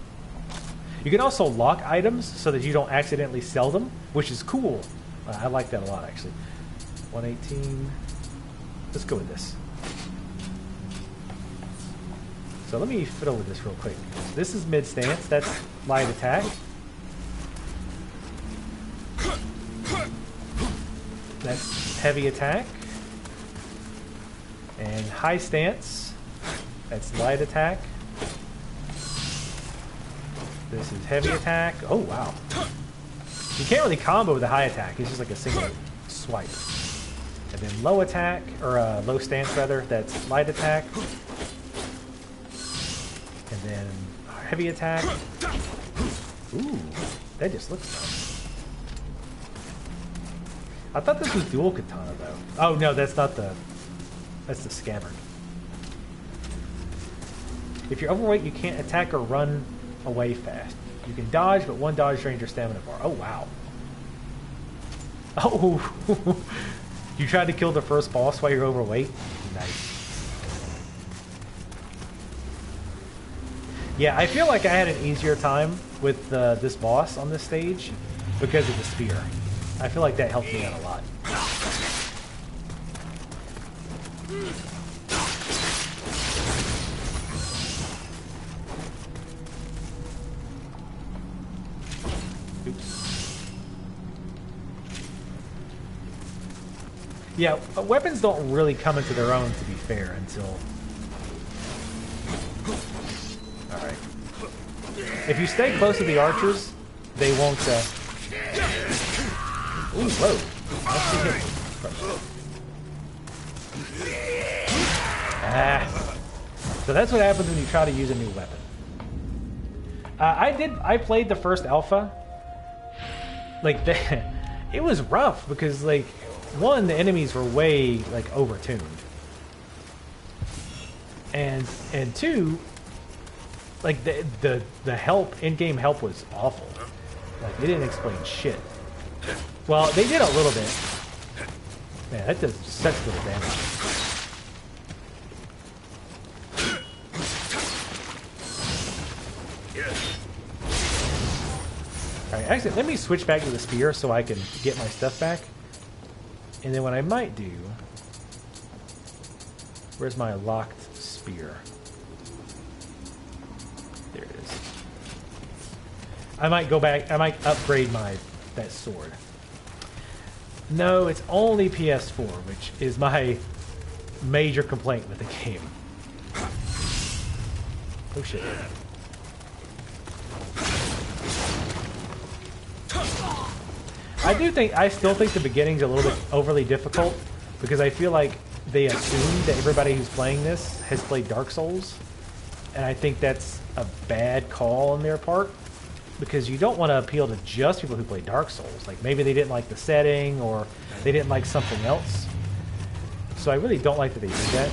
You can also lock items so that you don't accidentally sell them, which is cool. I like that a lot, actually. 118. Let's go with this. So let me fiddle with this real quick. This is mid stance. That's light attack. That's heavy attack. And high stance. That's light attack. This is heavy attack. Oh, wow. You can't really combo with the high attack. It's just like a single swipe. And then low attack, or low stance rather, that's light attack. And then heavy attack. Ooh, that just looks nice. I thought this was dual katana though. Oh no, that's not the. That's the scabbard. If you're overweight, you can't attack or run away fast. You can dodge, but one dodge drains your stamina bar. Oh wow. Oh, you tried to kill the first boss while you're overweight? Nice. Yeah, I feel like I had an easier time with this boss on this stage because of the spear. I feel like that helped me out a lot. Oops. Yeah, weapons don't really come into their own, to be fair, until... Alright. If you stay close to the archers, they won't, Ooh, whoa. Ah. So that's what happens when you try to use a new weapon. I played the first alpha. Like, it was rough because, like, one, the enemies were way, like, overtuned. And two, like, the help, in-game help was awful. Like, they didn't explain shit. Well, they did a little bit. Man, that does such little damage. Alright, Actually, let me switch back to the spear so I can get my stuff back. And then what I might do... Where's my locked spear? There it is. I might go back... I might upgrade that sword. No, it's only PS4, which is my major complaint with the game. Oh shit. I still think the beginning's a little bit overly difficult because I feel like they assume that everybody who's playing this has played Dark Souls, and I think that's a bad call on their part because you don't want to appeal to just people who play Dark Souls. Like maybe they didn't like the setting or they didn't like something else. So I really don't like that they did that.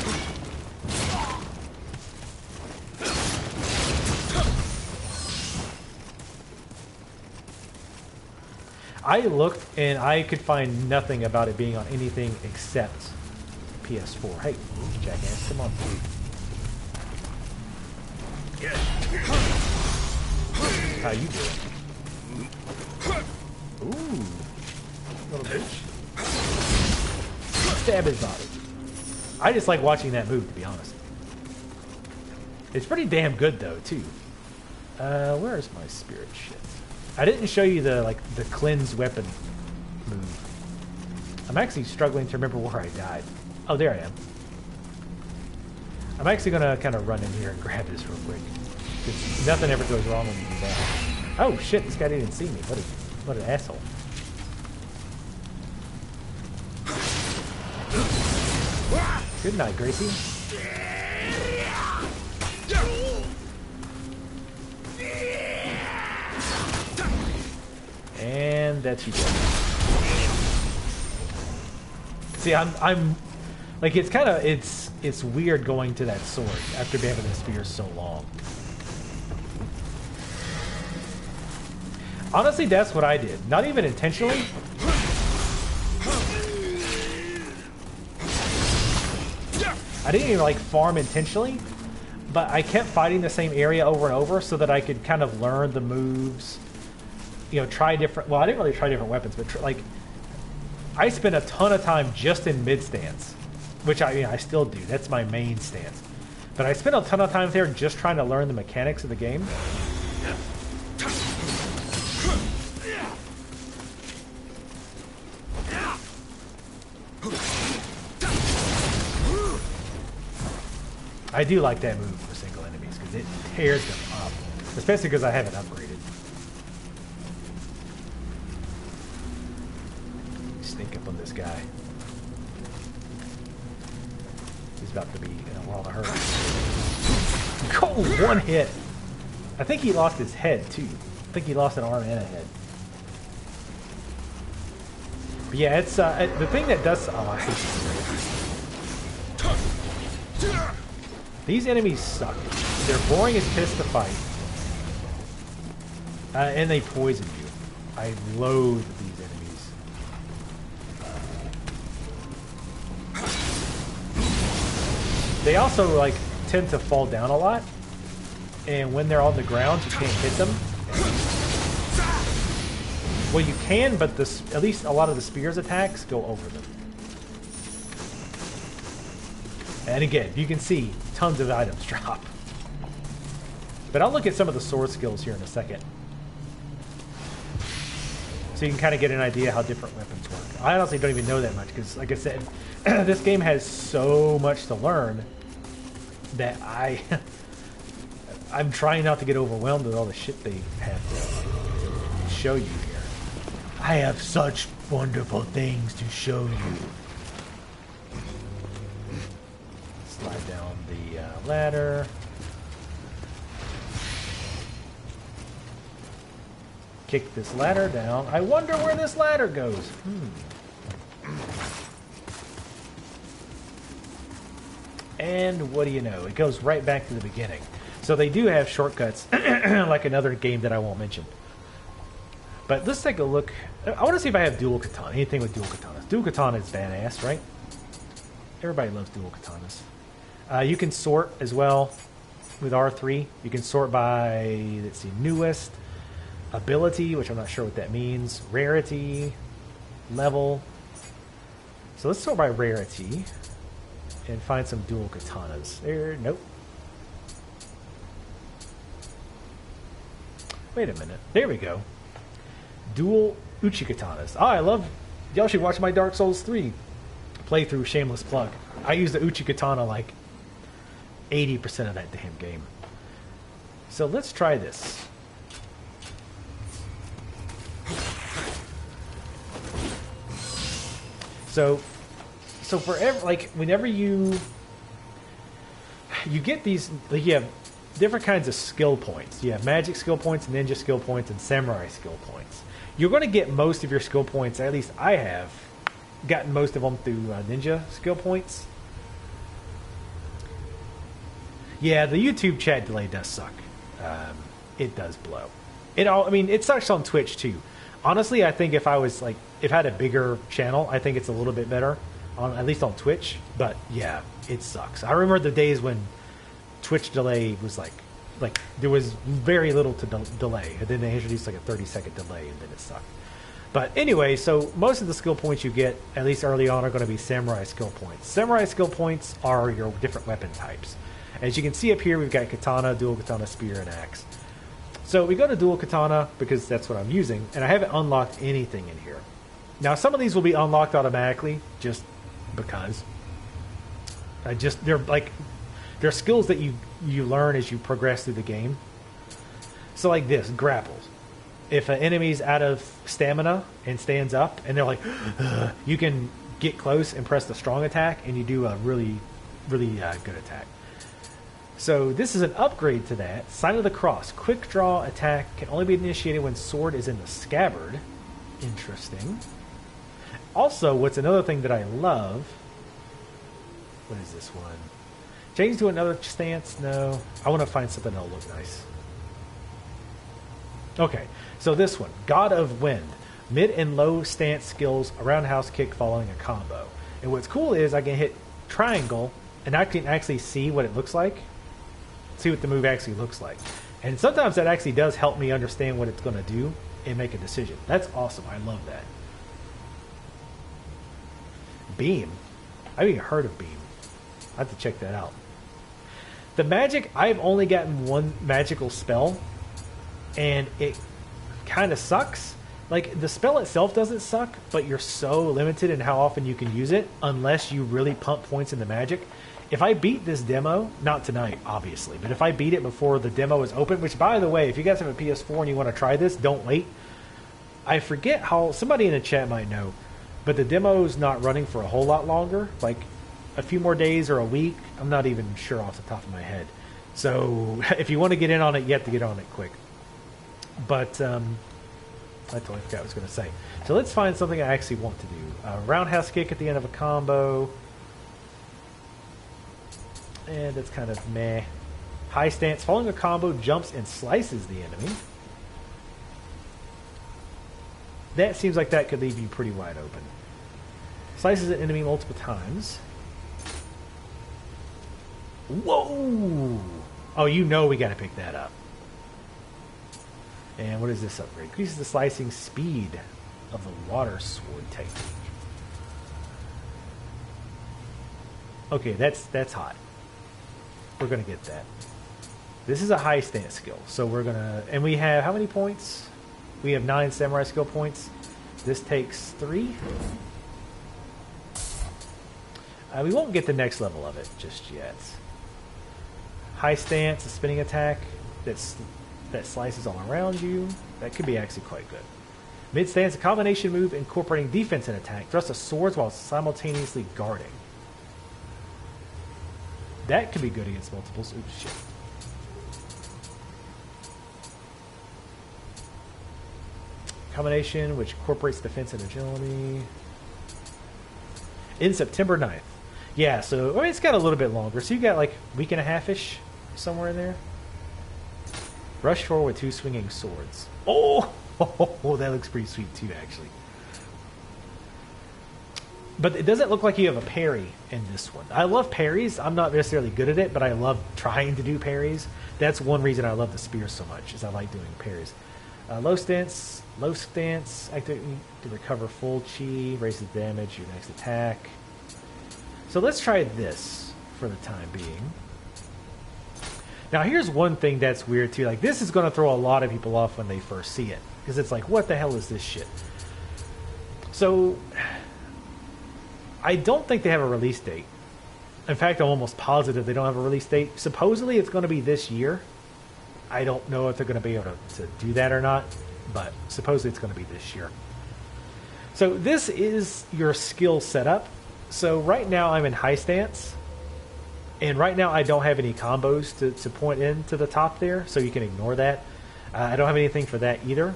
I looked and I could find nothing about it being on anything except PS4. Hey, jackass, come on, dude. How you doing? Ooh, little bitch. Stab his body. I just like watching that move, to be honest. It's pretty damn good though, too. Where is my spirit shit? I didn't show you the cleanse weapon move. I'm actually struggling to remember where I died. Oh, there I am. I'm actually gonna kind of run in here and grab this real quick. Because nothing ever goes wrong when you do that. Oh shit, this guy didn't see me. What an asshole. Good night, Gracie. And that's you. See, I'm like it's weird going to that sword after being having the spear so long. Honestly, that's what I did. Not even intentionally. I didn't even like farm intentionally, but I kept fighting the same area over and over so that I could kind of learn the moves. You know, try different... Well, I didn't really try different weapons, but like... I spent a ton of time just in mid stance, which I still do. That's my main stance. But I spent a ton of time there just trying to learn the mechanics of the game. I do like that move for single enemies because it tears them up, especially because I haven't upgraded. Sneak up on this guy. He's about to be in a world of hurt. Oh, one hit. I think he lost his head too. I think he lost an arm and a head. But yeah, it's the thing that does. Oh, I hate this. These enemies suck. They're boring as piss to fight, and they poison you. I loathe these enemies. They also like tend to fall down a lot, and when they're on the ground, you can't hit them. Well, you can, but at least a lot of the spear's attacks go over them. And again, you can see tons of items drop. But I'll look at some of the sword skills here in a second. So you can kind of get an idea how different weapons work. I honestly don't even know that much because, like I said, this game has so much to learn that I'm trying not to get overwhelmed with all the shit they have to show you here. I have such wonderful things to show you. Slide down the ladder. Kick this ladder down. I wonder where this ladder goes. And what do you know? It goes right back to the beginning. So they do have shortcuts, like another game that I won't mention. But let's take a look. I want to see if I have dual katana. Anything with dual katanas. Dual katana is badass, right? Everybody loves dual katanas. You can sort as well with R3. You can sort by, let's see, newest, ability, which I'm not sure what that means, rarity, level. So let's sort by rarity and find some dual katanas. There, nope. Wait a minute. There we go. Dual uchi katanas. Oh, I love... Y'all should watch my Dark Souls 3 playthrough, shameless plug. I use the uchi katana like 80% of that damn game. So let's try this. So for like whenever you get these, like, you have different kinds of skill points. You have magic skill points, ninja skill points, and samurai skill points. You're going to get most of your skill points, at least I have gotten most of them through ninja skill points. Yeah, the YouTube chat delay does suck. It does blow. I mean, it sucks on Twitch too. Honestly, I think if I had a bigger channel, I think it's a little bit better, at least on Twitch. But yeah, it sucks. I remember the days when Twitch delay was like there was very little to delay, and then they introduced like a 30-second delay, and then it sucked. But anyway, so most of the skill points you get, at least early on, are going to be samurai skill points. Samurai skill points are your different weapon types. As you can see up here, we've got katana, dual katana, spear, and axe. So we go to dual katana because that's what I'm using, and I haven't unlocked anything in here. Now, some of these will be unlocked automatically, just because. They're skills that you learn as you progress through the game. So like this, grapple. If an enemy's out of stamina and stands up, and they're like, you can get close and press the strong attack, and you do a really, really good attack. So this is an upgrade to that. Sign of the Cross. Quick draw attack can only be initiated when sword is in the scabbard. Interesting. Also, what's another thing that I love... What is this one? Change to another stance? No. I want to find something that'll look nice. Okay, so this one. God of Wind. Mid and low stance skills, a roundhouse kick following a combo. And what's cool is I can hit triangle, and I can actually see what it looks like. See what the move actually looks like. And sometimes that actually does help me understand what it's going to do and make a decision. That's awesome. I love that. Beam. I haven't even heard of Beam. I have to check that out. The magic, I've only gotten one magical spell, and it kind of sucks. Like, the spell itself doesn't suck, but you're so limited in how often you can use it unless you really pump points into magic. If I beat this demo, not tonight, obviously, but if I beat it before the demo is open, which, by the way, if you guys have a PS4 and you want to try this, don't wait. I forget how, somebody in the chat might know, but the demo's not running for a whole lot longer, like a few more days or a week. I'm not even sure off the top of my head. So if you want to get in on it, you have to get on it quick. But I totally forgot what I was going to say. So let's find something I actually want to do. A roundhouse kick at the end of a combo. And that's kind of meh. High stance. Following a combo, jumps and slices the enemy. That seems like that could leave you pretty wide open. Slices an enemy multiple times. Whoa! Oh, you know we got to pick that up. And what is this upgrade? Increases the slicing speed of the water sword technique. Okay, that's hot. We're going to get that. This is a high stance skill. So we're going to... And we have... How many points? We have 9 samurai skill points. This takes 3. We won't get the next level of it just yet. High stance, a spinning attack that slices all around you. That could be actually quite good. Mid stance, a combination move incorporating defense and attack. Thrust of swords while simultaneously guarding. That could be good against multiples. Oops, shit. Combination which incorporates defense and agility. In September 9th. Yeah, so I mean, it's got a little bit longer. So you got like a week and a half-ish somewhere in there. Rush forward with 2 swinging swords. Oh, that looks pretty sweet too, actually. But it doesn't look like you have a parry in this one. I love parries. I'm not necessarily good at it, but I love trying to do parries. That's one reason I love the spear so much, is I like doing parries. Low stance, activate to recover full chi, raises damage, your next attack. So let's try this for the time being. Now here's one thing that's weird too. Like this is going to throw a lot of people off when they first see it. Because it's like, what the hell is this shit? So, I don't think they have a release date. In fact, I'm almost positive they don't have a release date. Supposedly it's going to be this year. I don't know if they're going to be able to do that or not. But supposedly it's going to be this year. So this is your skill setup. So right now I'm in high stance. And right now I don't have any combos to point in to the top there. So you can ignore that. I don't have anything for that either.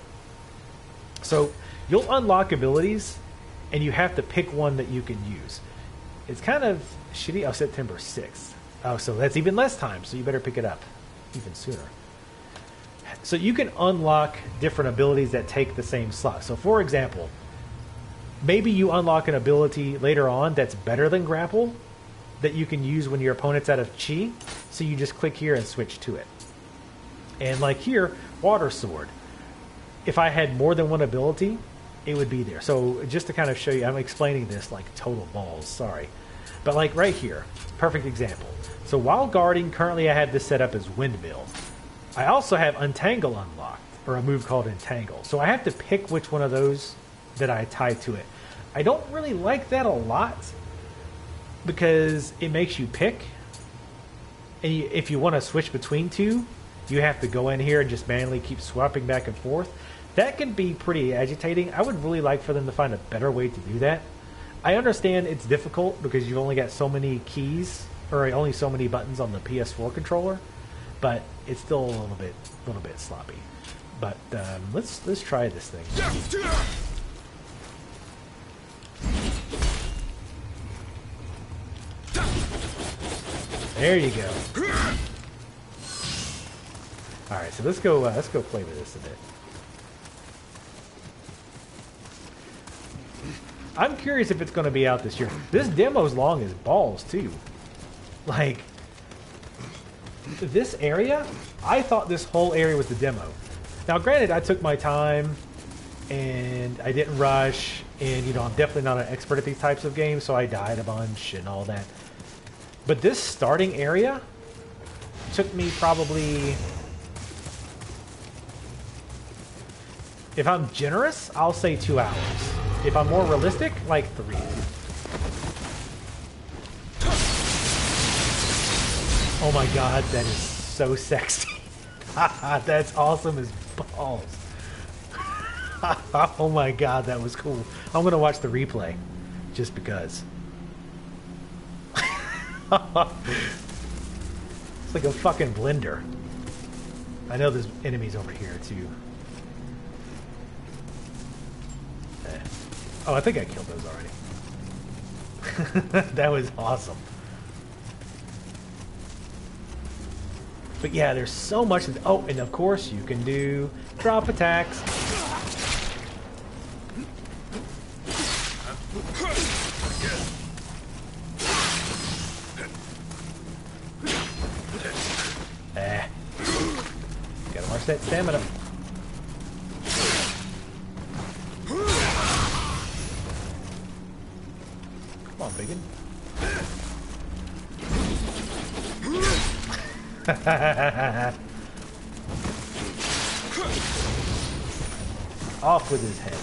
So you'll unlock abilities and you have to pick one that you can use. It's kind of shitty. Oh, September 6th. Oh, so that's even less time. So you better pick it up even sooner. So you can unlock different abilities that take the same slot. So for example, maybe you unlock an ability later on that's better than grapple that you can use when your opponent's out of chi. So you just click here and switch to it. And like here, water sword. If I had more than one ability, it would be there. So just to kind of show you, I'm explaining this like total balls, sorry. But like right here, perfect example. So while guarding, currently I have this set up as windmill. I also have untangle unlocked, or a move called entangle. So I have to pick which one of those that I tie to it. I don't really like that a lot because it makes you pick. And if you want to switch between two, you have to go in here and just manually keep swapping back and forth. That can be pretty agitating. I would really like for them to find a better way to do that. I understand it's difficult because you've only got so many keys, or only so many buttons on the PS4 controller, but it's still a little bit sloppy. But let's try this thing. There you go. All right, so let's go play with this a bit. I'm curious if it's going to be out this year. This demo's long as balls too. Like this area, I thought this whole area was the demo. Now, granted, I took my time and I didn't rush, and you know, I'm definitely not an expert at these types of games, so I died a bunch and all that. But this starting area took me probably, if I'm generous, I'll say 2 hours. If I'm more realistic, like 3. Oh my god, that is so sexy. That's awesome as balls. Oh my god, that was cool. I'm gonna watch the replay, just because. It's like a fucking blender. I know there's enemies over here too. Oh, I think I killed those already. That was awesome. But yeah, there's so much. Oh, and of course you can do drop attacks. Gotta watch that stamina. Come on, biggin. Off with his head.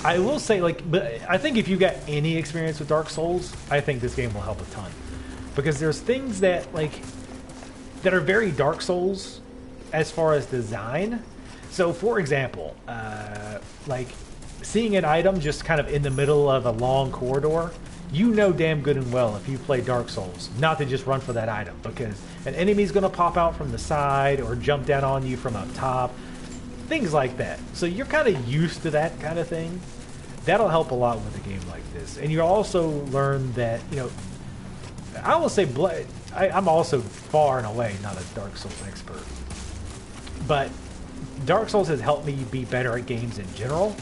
I will say, like, but I think if you got any experience with Dark Souls, I think this game will help a ton. Because there's things that, like, that are very Dark Souls as far as design. So, for example, like, seeing an item just kind of in the middle of a long corridor, you know damn good and well if you play Dark Souls not to just run for that item, because an enemy's going to pop out from the side or jump down on you from up top. Things like that. So you're kind of used to that kind of thing. That'll help a lot with a game like this. And you'll also learn that, you know, I will say I'm also far and away not a Dark Souls expert. But Dark Souls has helped me be better at games in general.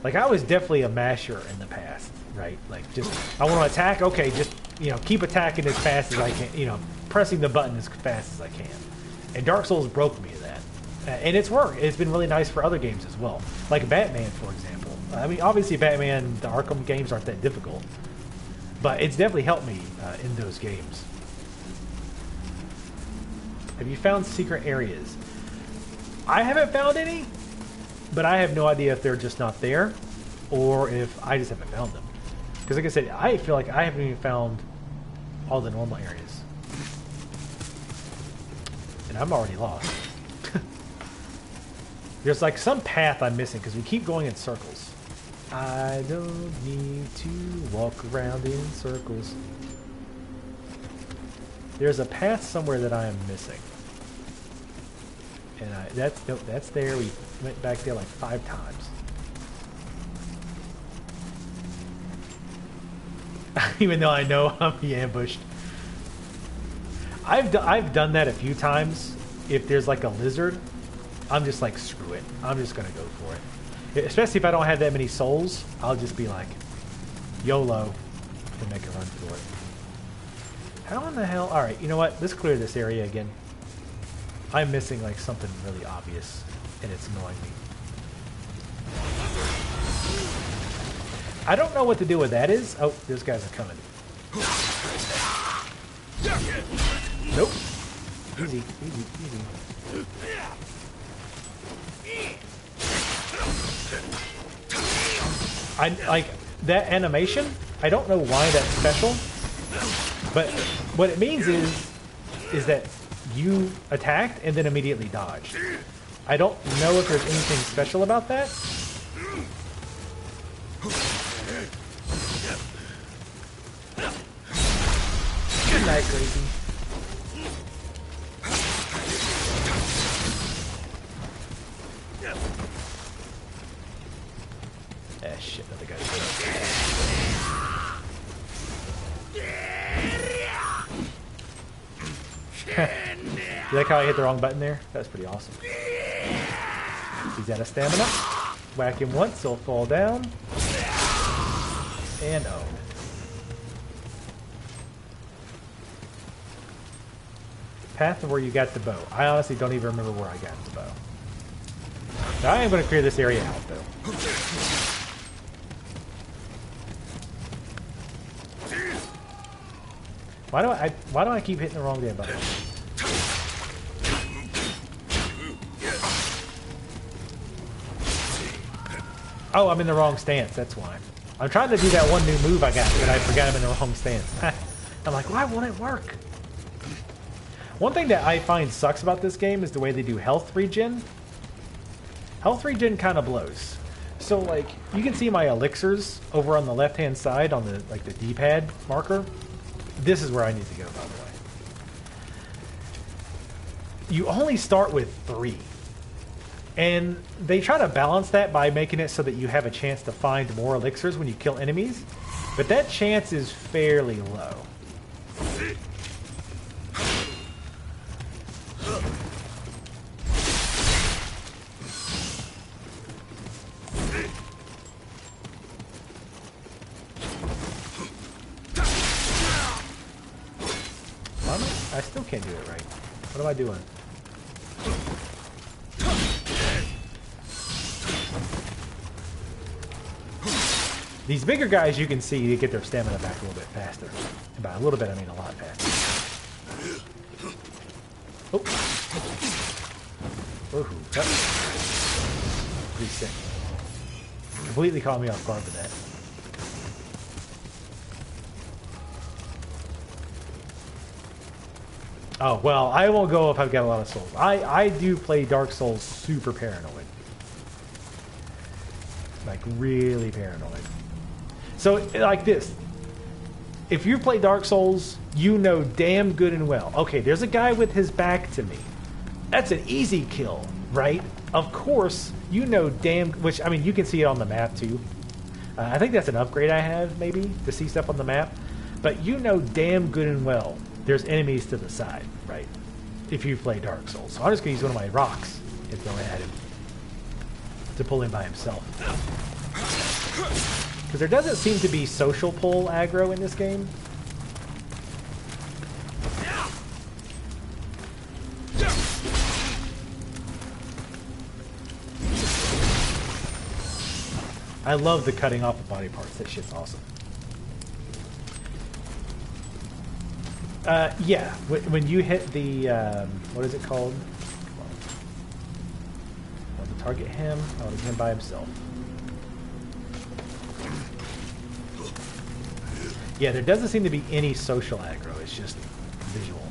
Like, I was definitely a masher in the past, right? Like, just, I want to attack, okay, just, you know, keep attacking as fast as I can, you know, pressing the button as fast as I can. And Dark Souls broke me of that. And it's worked. It's been really nice for other games as well. Like Batman, for example. I mean, obviously Batman, the Arkham games aren't that difficult. But it's definitely helped me in those games. Have you found secret areas? I haven't found any, but I have no idea if they're just not there or if I just haven't found them. Because like I said, I feel like I haven't even found all the normal areas. And I'm already lost. There's like some path I'm missing because we keep going in circles. I don't need to walk around in circles. There's a path somewhere that I am missing. And that's there. We went back there like 5 times. Even though I know I'm being ambushed. I've done that a few times. If there's like a lizard, I'm just like, screw it. I'm just going to go for it. Especially if I don't have that many souls, I'll just be like, YOLO, and make a run for it. How in the hell? Alright, you know what? Let's clear this area again. I'm missing like something really obvious, and it's annoying me. I don't know what to do with that is. Oh, those guys are coming. Nope. Easy, easy, easy. I like that animation. I don't know why that's special, but what it means is that you attacked and then immediately dodged. I don't know if there's anything special about that. Good night, Gracie. Ah, shit, another guy's You like how I hit the wrong button there? That's pretty awesome. He's out of stamina. Whack him once, he'll fall down. And oh. Path of where you got the bow. I honestly don't even remember where I got the bow. Now, I am going to clear this area out, though. Why do I keep hitting the wrong damn button? Oh, I'm in the wrong stance. That's why. I'm trying to do that one new move I got, but I forgot I'm in the wrong stance. I'm like, why won't it work? One thing that I find sucks about this game is the way they do health regen. Health regen kind of blows. So, like, you can see my elixirs over on the left-hand side on the the D-pad marker. This is where I need to go, by the way. You only start with 3. And they try to balance that by making it so that you have a chance to find more elixirs when you kill enemies. But that chance is fairly low. I still can't do it right. What am I doing? These bigger guys, you can see, they get their stamina back a little bit faster. And by a little bit, I mean a lot faster. Oh. Ooh, that's pretty sick. Completely caught me off guard with that. Oh, well, I won't go if I've got a lot of souls. I do play Dark Souls super paranoid. Like, really paranoid. So, like this. If you play Dark Souls, you know damn good and well. Okay, there's a guy with his back to me. That's an easy kill, right? Of course, you know damn... Which, I mean, you can see it on the map, too. I think that's an upgrade I have, maybe, to see stuff on the map. But you know damn good and well there's enemies to the side, right? If you play Dark Souls. So I'm just going to use one of my rocks and throw it at him to pull him by himself. Because there doesn't seem to be social pull aggro in this game. I love the cutting off of body parts. That shit's awesome. Yeah, when you hit the, what is it called? Come on. I want to target him. I want to get him by himself. Yeah, there doesn't seem to be any social aggro. It's just visual.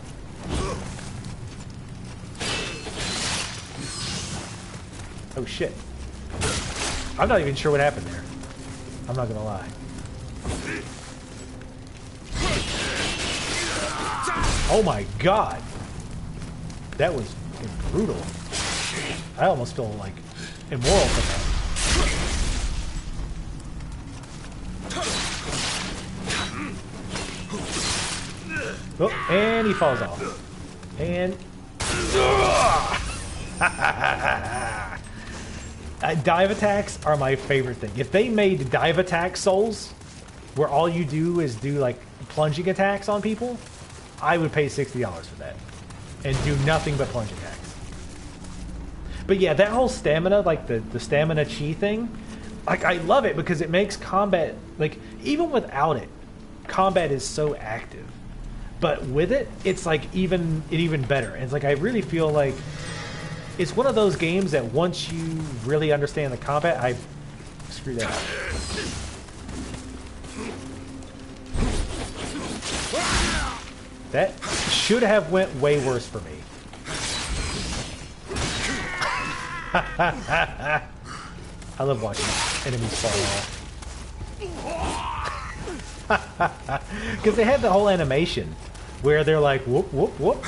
Oh shit. I'm not even sure what happened there. I'm not gonna lie. Oh my god! That was brutal. I almost feel like immoral for that. Oh, and he falls off. And... dive attacks are my favorite thing. If they made dive attack souls, where all you do is do like plunging attacks on people, I would pay $60 for that. And do nothing but plunge attacks. But yeah, that whole stamina, like the stamina chi thing, like I love it because it makes combat, like even without it, combat is so active. But with it, it's like even better. And it's like I really feel like it's one of those games that once you really understand the combat, I screw that up. That should have went way worse for me. I love watching enemies fall off. Because they had the whole animation where they're like, whoop, whoop, whoop.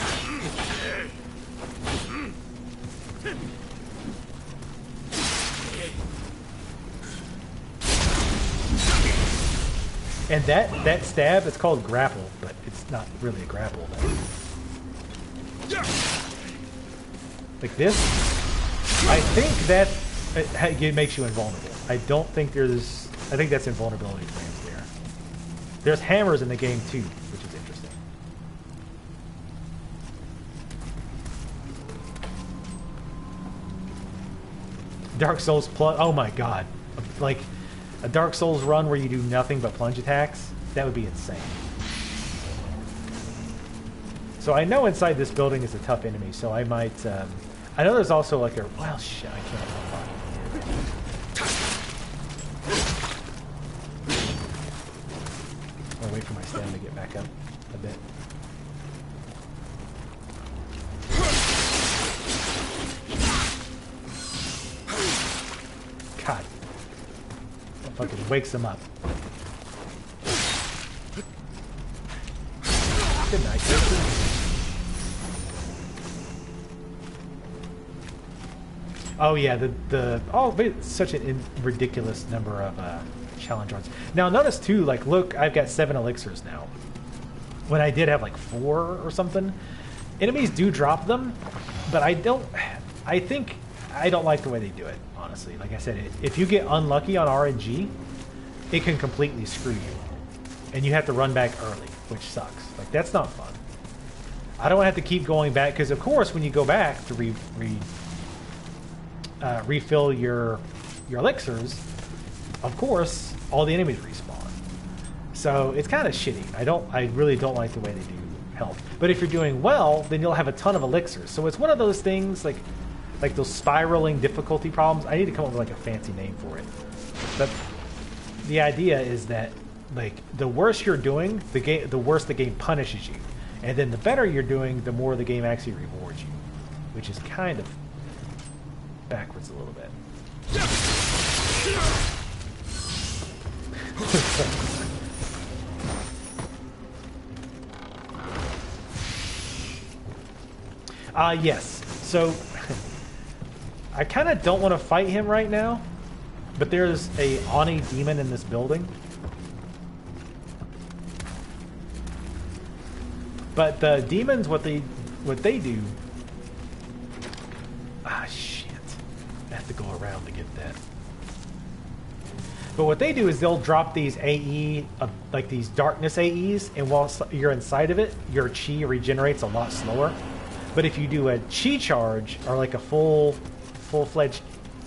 And that stab, it's called grapple, but it's not really a grapple. Like this, I think that it makes you invulnerable. I don't think there's... I think that's invulnerability frames there. There's hammers in the game too, which is interesting. Dark Souls plus... Oh my god. Like... A Dark Souls run where you do nothing but plunge attacks? That would be insane. So I know inside this building is a tough enemy, so I might... I know there's also like a... Well, shit, I can't unlock it. I'll wait for my stamina to get back up a bit. God. Fucking wakes him up. Good night, Jason. Oh yeah, it's such a ridiculous number of challenge runs. Now notice too, like look, I've got 7 elixirs now. When I did have like 4 or something. Enemies do drop them, but I don't like the way they do it, honestly. Like I said, if you get unlucky on RNG, it can completely screw you. And you have to run back early, which sucks. Like, that's not fun. I don't have to keep going back, because of course, when you go back to refill your elixirs, of course, all the enemies respawn. So, it's kind of shitty. I really don't like the way they do health. But if you're doing well, then you'll have a ton of elixirs. So it's one of those things, like those spiraling difficulty problems. I need to come up with like a fancy name for it. But the idea is that like the worse you're doing, the worse the game punishes you, and then the better you're doing, the more the game actually rewards you, which is kind of backwards a little bit. Yes. So I kind of don't want to fight him right now, but there's a Oni demon in this building. But the demons, what they do... Ah, shit. I have to go around to get that. But what they do is they'll drop these AE, like these darkness AEs, and while you're inside of it, your chi regenerates a lot slower. But if you do a chi charge, or like a full-fledged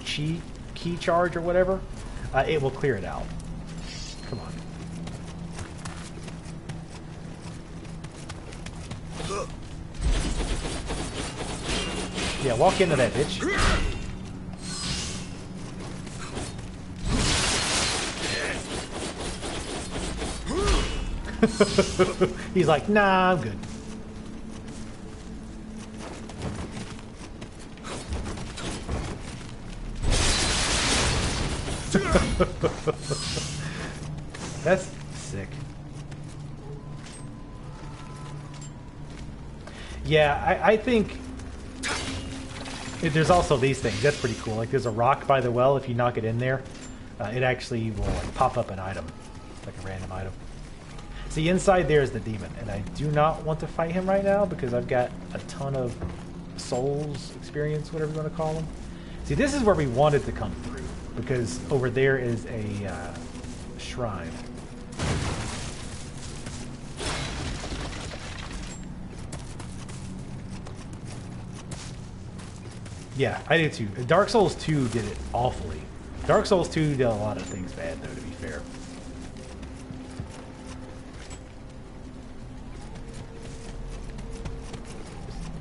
chi key charge or whatever, it will clear it out. Come on. Yeah, walk into that, bitch. He's like, nah, I'm good. That's sick. Yeah, I think there's also these things. That's pretty cool. Like there's a rock by the well. If you knock it in there, it actually will like, pop up an item, like a random item. See, inside there is the demon, and I do not want to fight him right now because I've got a ton of souls experience, whatever you want to call them. See, this is where we wanted to come through, because over there is a shrine. Yeah, I do too. Dark Souls 2 did it awfully. Dark Souls 2 did a lot of things bad, though, to be fair.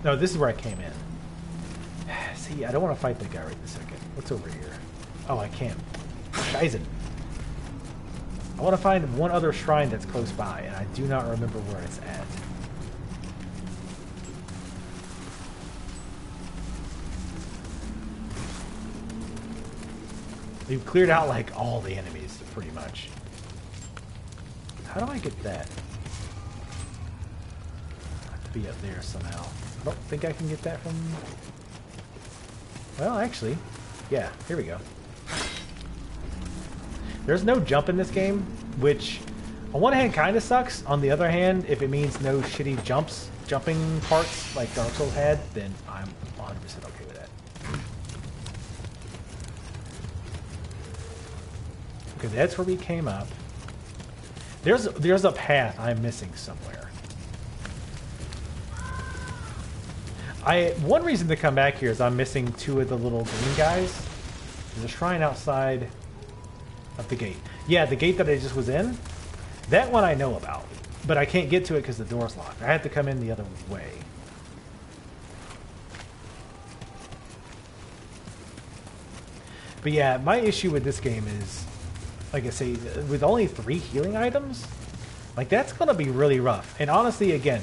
No, this is where I came in. See, I don't want to fight that guy right this second. What's over here? Oh, I can't. Scheißen. I want to find one other shrine that's close by, and I do not remember where it's at. We've cleared out, like, all the enemies, pretty much. How do I get that? I have to be up there somehow. I don't think I can get that from... Well, actually, yeah, here we go. There's no jump in this game, which on one hand kind of sucks. On the other hand, if it means no shitty jumping parts like Dark Souls had, then I'm 100% okay with that. Okay, that's where we came up. There's a path I'm missing somewhere. One reason to come back here is I'm missing two of the little green guys. There's a shrine outside of the gate. Yeah, the gate that I just was in, that one I know about, but I can't get to it because the door's locked. I have to come in the other way. But yeah, my issue with this game is, like I say, with only 3 healing items, like that's gonna be really rough. And honestly, again,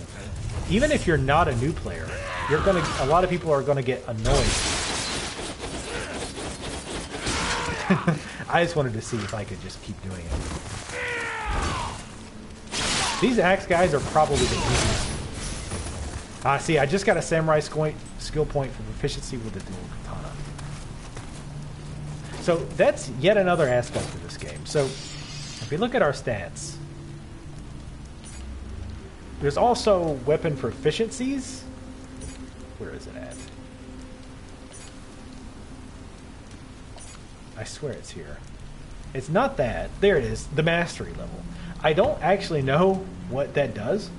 even if you're not a new player, a lot of people are gonna get annoyed. I just wanted to see if I could just keep doing it. These axe guys are probably the easiest. See, I just got a samurai skill point for proficiency with the dual katana. So that's yet another aspect of this game. So if we look at our stats, there's also weapon proficiencies. Where is it at? I swear it's here. It's not that. There it is, the mastery level. I don't actually know what that does,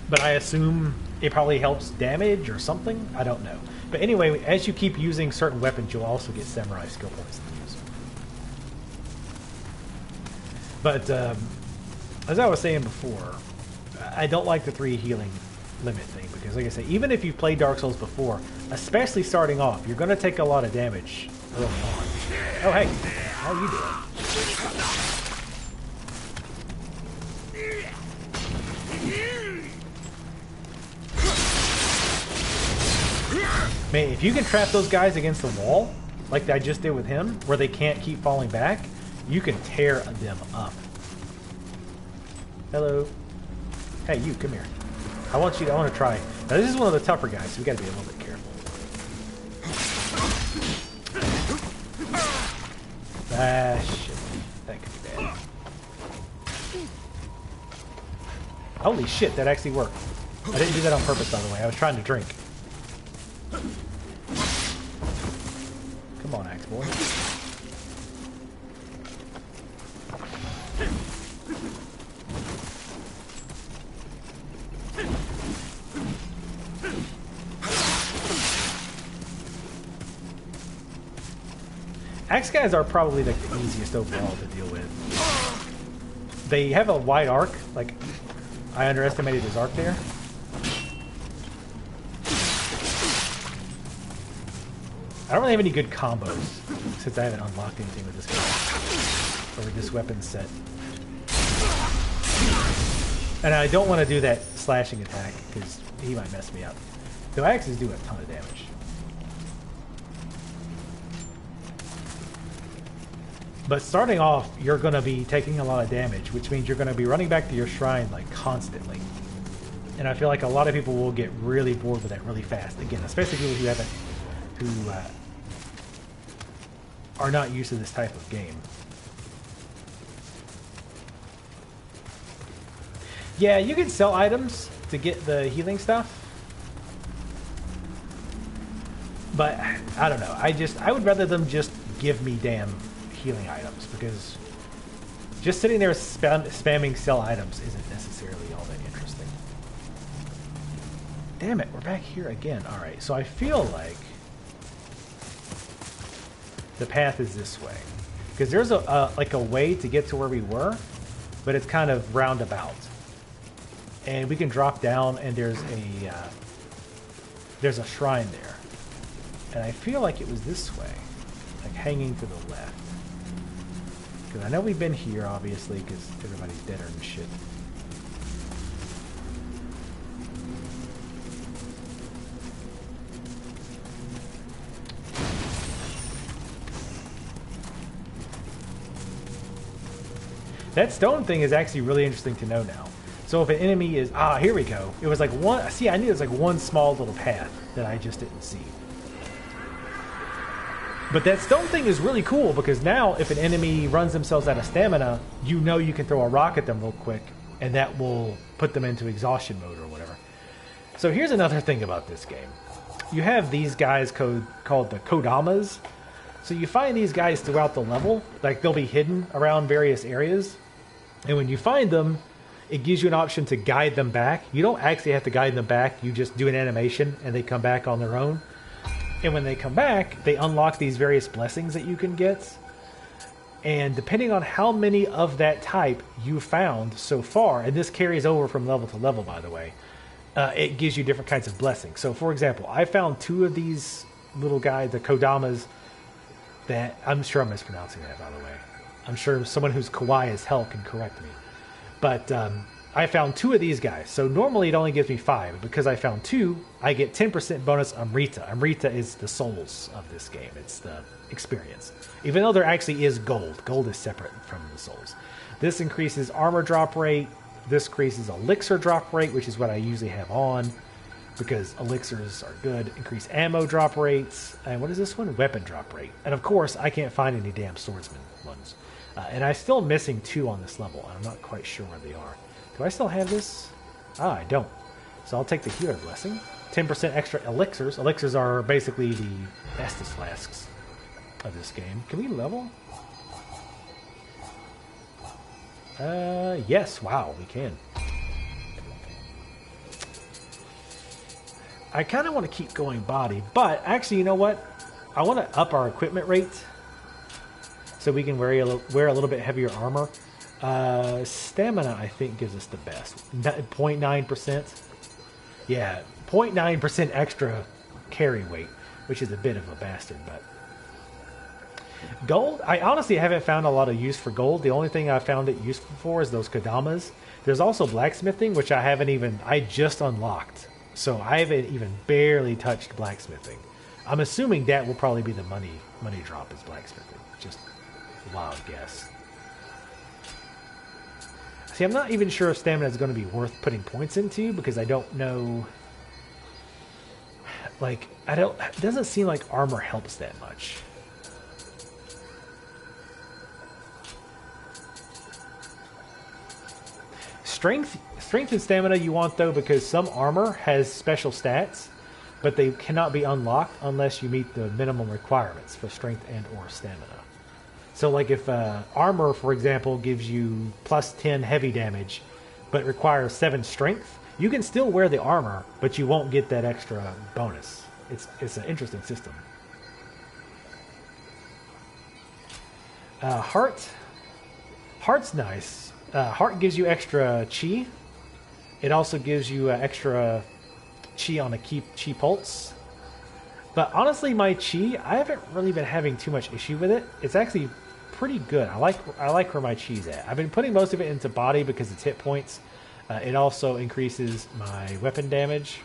but I assume it probably helps damage or something. I don't know. But anyway, as you keep using certain weapons, you'll also get samurai skill points to use. But as I was saying before, I don't like the 3 healing limit thing because, like I say, even if you've played Dark Souls before, especially starting off, you're going to take a lot of damage early on. Oh, hey. How are you doing? Man, if you can trap those guys against the wall, like I just did with him, where they can't keep falling back, you can tear them up. Hello. Hey, you, come here. I want to try. Now, this is one of the tougher guys, so we got to be a little bit careful. Ah, shit. That could be bad. Holy shit, that actually worked. I didn't do that on purpose, by the way. I was trying to drink. Come on, axe boy. Axe guys are probably like the easiest overall to deal with. They have a wide arc. Like, I underestimated his arc there. I don't really have any good combos since I haven't unlocked anything with this guy or with this weapon set. And I don't want to do that slashing attack because he might mess me up. Though axes do a ton of damage. But starting off, you're going to be taking a lot of damage, which means you're going to be running back to your shrine like constantly. And I feel like a lot of people will get really bored with that really fast. Again, especially people who haven't, who are not used to this type of game. Yeah, you can sell items to get the healing stuff. But I don't know. I would rather them just give me damn healing items, because just sitting there spamming sell items isn't necessarily all that interesting. Damn it, we're back here again. Alright, so I feel like the path is this way. Because there's like a way to get to where we were, but it's kind of roundabout. And we can drop down and there's a shrine there. And I feel like it was this way, like hanging to the left. Because I know we've been here, obviously, because everybody's deader and shit. That stone thing is actually really interesting to know now. So if an enemy is... Ah, here we go. It was like one... See, I knew it was like one small little path that I just didn't see. But that stone thing is really cool, because now if an enemy runs themselves out of stamina, you know you can throw a rock at them real quick, and that will put them into exhaustion mode or whatever. So here's another thing about this game. You have these guys called the Kodamas. So you find these guys throughout the level. Like, they'll be hidden around various areas. And when you find them, it gives you an option to guide them back. You don't actually have to guide them back. You just do an animation, and they come back on their own. And when they come back, they unlock these various blessings that you can get. And depending on how many of that type you found so far, and this carries over from level to level, by the way, it gives you different kinds of blessings. So, for example, I found 2 of these little guys, the Kodamas, that... I'm sure I'm mispronouncing that, by the way. I'm sure someone who's kawaii as hell can correct me. But I found 2 of these guys. So normally it only gives me 5. Because I found 2, I get 10% bonus Amrita. Amrita is the souls of this game. It's the experience. Even though there actually is gold. Gold is separate from the souls. This increases armor drop rate. This increases elixir drop rate, which is what I usually have on, because elixirs are good. Increase ammo drop rates. And what is this one? Weapon drop rate. And of course, I can't find any damn swordsman ones. And I'm still missing 2 on this level. I'm not quite sure where they are. Do I still have this? Ah, I don't. So I'll take the healer blessing. 10% extra elixirs. Elixirs are basically the Estus flasks of this game. Can we level? Yes. Wow, we can. I kind of want to keep going body, but actually, you know what? I want to up our equipment rate so we can wear a little bit heavier armor. Stamina, I think, gives us the best. 0.9%. Yeah, 0.9% extra carry weight, which is a bit of a bastard, but... Gold, I honestly haven't found a lot of use for gold. The only thing I found it useful for is those Kodamas. There's also blacksmithing, which I just unlocked. So I haven't even barely touched blacksmithing. I'm assuming that will probably be the money drop is blacksmithing. Just a wild guess. See, I'm not even sure if stamina is going to be worth putting points into, because I don't know... Like, it doesn't seem like armor helps that much. Strength and stamina you want, though, because some armor has special stats, but they cannot be unlocked unless you meet the minimum requirements for strength and or stamina. So, like, if armor, for example, gives you plus 10 heavy damage, but requires 7 strength, you can still wear the armor, but you won't get that extra bonus. It's an interesting system. Heart. Heart's nice. Heart gives you extra chi. It also gives you extra chi on a chi pulse. But honestly, my chi, I haven't really been having too much issue with it. It's actually pretty good. I like where my chi's at. I've been putting most of it into body because it's hit points. It also increases my weapon damage.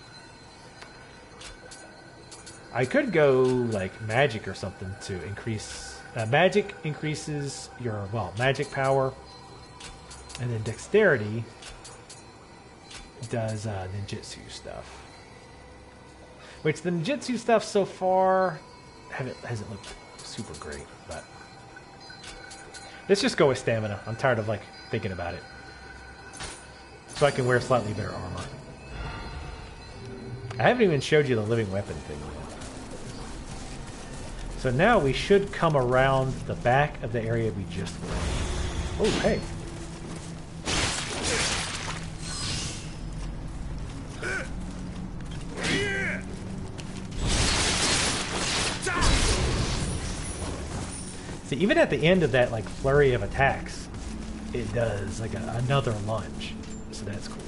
I could go like magic or something to increase. Magic increases your magic power, and then dexterity does ninjutsu stuff. Which the ninjutsu stuff so far hasn't looked super great, but let's just go with stamina. I'm tired of like thinking about it. So I can wear slightly better armor. I haven't even showed you the living weapon thing yet. So now we should come around the back of the area we just were. Oh, hey. See, even at the end of that like flurry of attacks, it does like another lunge. So that's cool.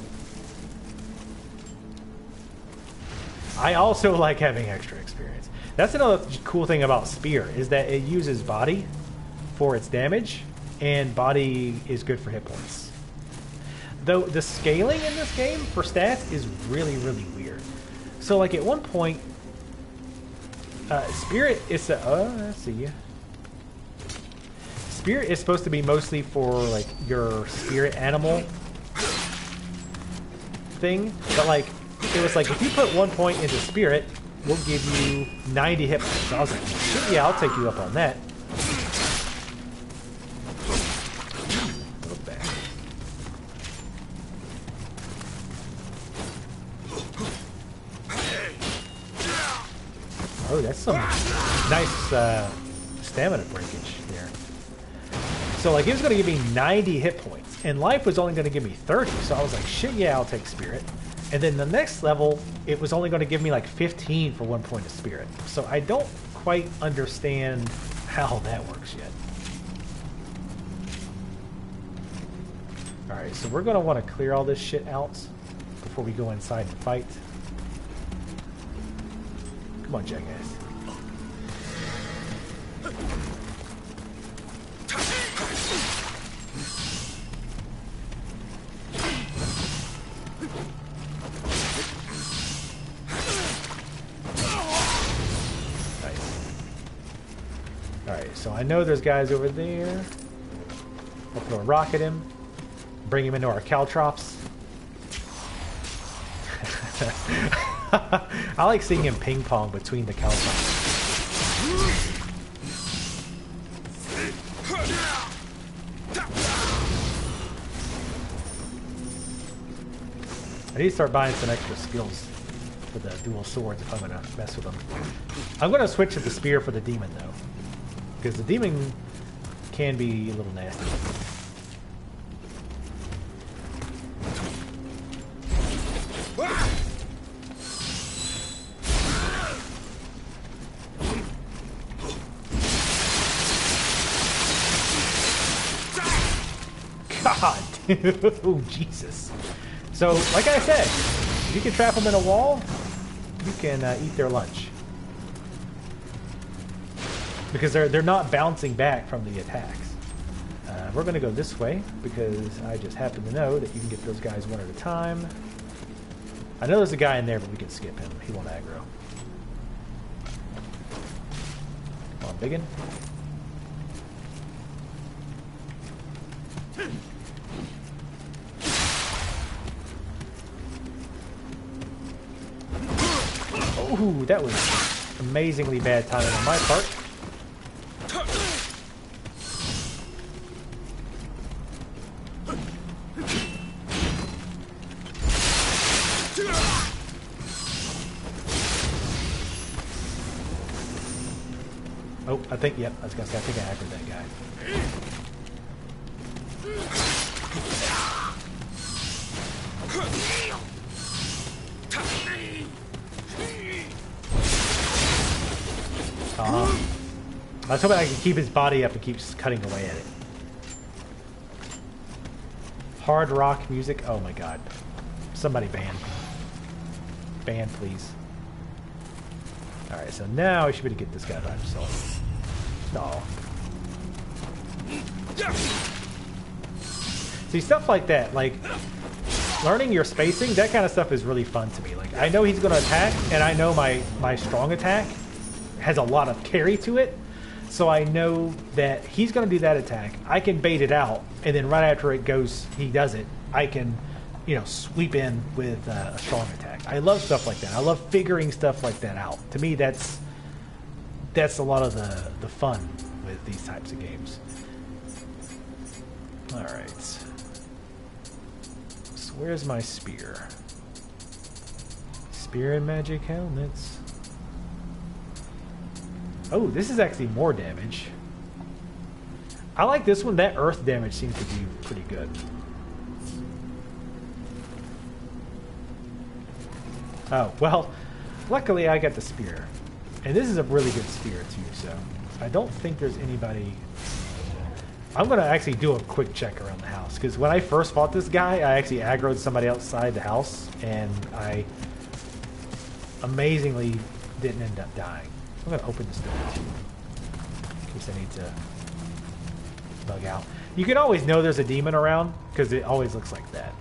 I also like having extra experience. That's another cool thing about Spear, is that it uses body for its damage, and body is good for hit points. Though the scaling in this game for stats is really, really weird. So like at one point, Spirit is let's see. Spirit is supposed to be mostly for like your spirit animal thing, but like it was like if you put 1 point into Spirit, we'll give you 90 hit points. So I was like, shit, yeah, I'll take you up on that. Look back. Oh, that's some nice stamina breakage there. So like it was going to give me 90 hit points, and life was only going to give me 30. So I was like, shit, yeah, I'll take Spirit. And then the next level, it was only going to give me like 15 for 1 point of Spirit. So I don't quite understand how that works yet. Alright, so we're going to want to clear all this shit out before we go inside and fight. Come on, jackass. So I know there's guys over there. I'll throw a rock at him. Bring him into our caltrops. I like seeing him ping pong between the caltrops. I need to start buying some extra skills for the dual swords if I'm going to mess with them. I'm going to switch to the spear for the demon though. Because the demon can be a little nasty. God, dude. Oh, Jesus. So, like I said, if you can trap them in a wall, you can eat their lunch. Because they're not bouncing back from the attacks. We're going to go this way because I just happen to know that you can get those guys one at a time. I know there's a guy in there, but we can skip him. He won't aggro. Come on, biggin. Oh, that was amazingly bad timing on my part. Oh, I think, yep, I was going to say, I think I aggroed that guy. I was hoping I could keep his body up and keep cutting away at it. Hard rock music. Oh my god. Somebody ban. Ban, please. Alright, so now I should be able to get this guy by himself. No. See, stuff like that, like learning your spacing, that kind of stuff is really fun to me. Like, I know he's going to attack, and I know my strong attack has a lot of carry to it, so I know that he's going to do that attack. I can bait it out, and then right after it goes, he does it, I can, you know, sweep in with a strong attack. I love stuff like that. I love figuring stuff like that out. To me, that's a lot of the fun with these types of games. All right. So where's my spear? Spear and magic helmets. Oh, this is actually more damage. I like this one. That earth damage seems to be pretty good. Oh, well, luckily I got the spear. And this is a really good spear, too, so I don't think there's anybody... I'm going to actually do a quick check around the house, because when I first fought this guy, I actually aggroed somebody outside the house, and I amazingly didn't end up dying. I'm going to open this door, too, in case I need to bug out. You can always know there's a demon around, because it always looks like that.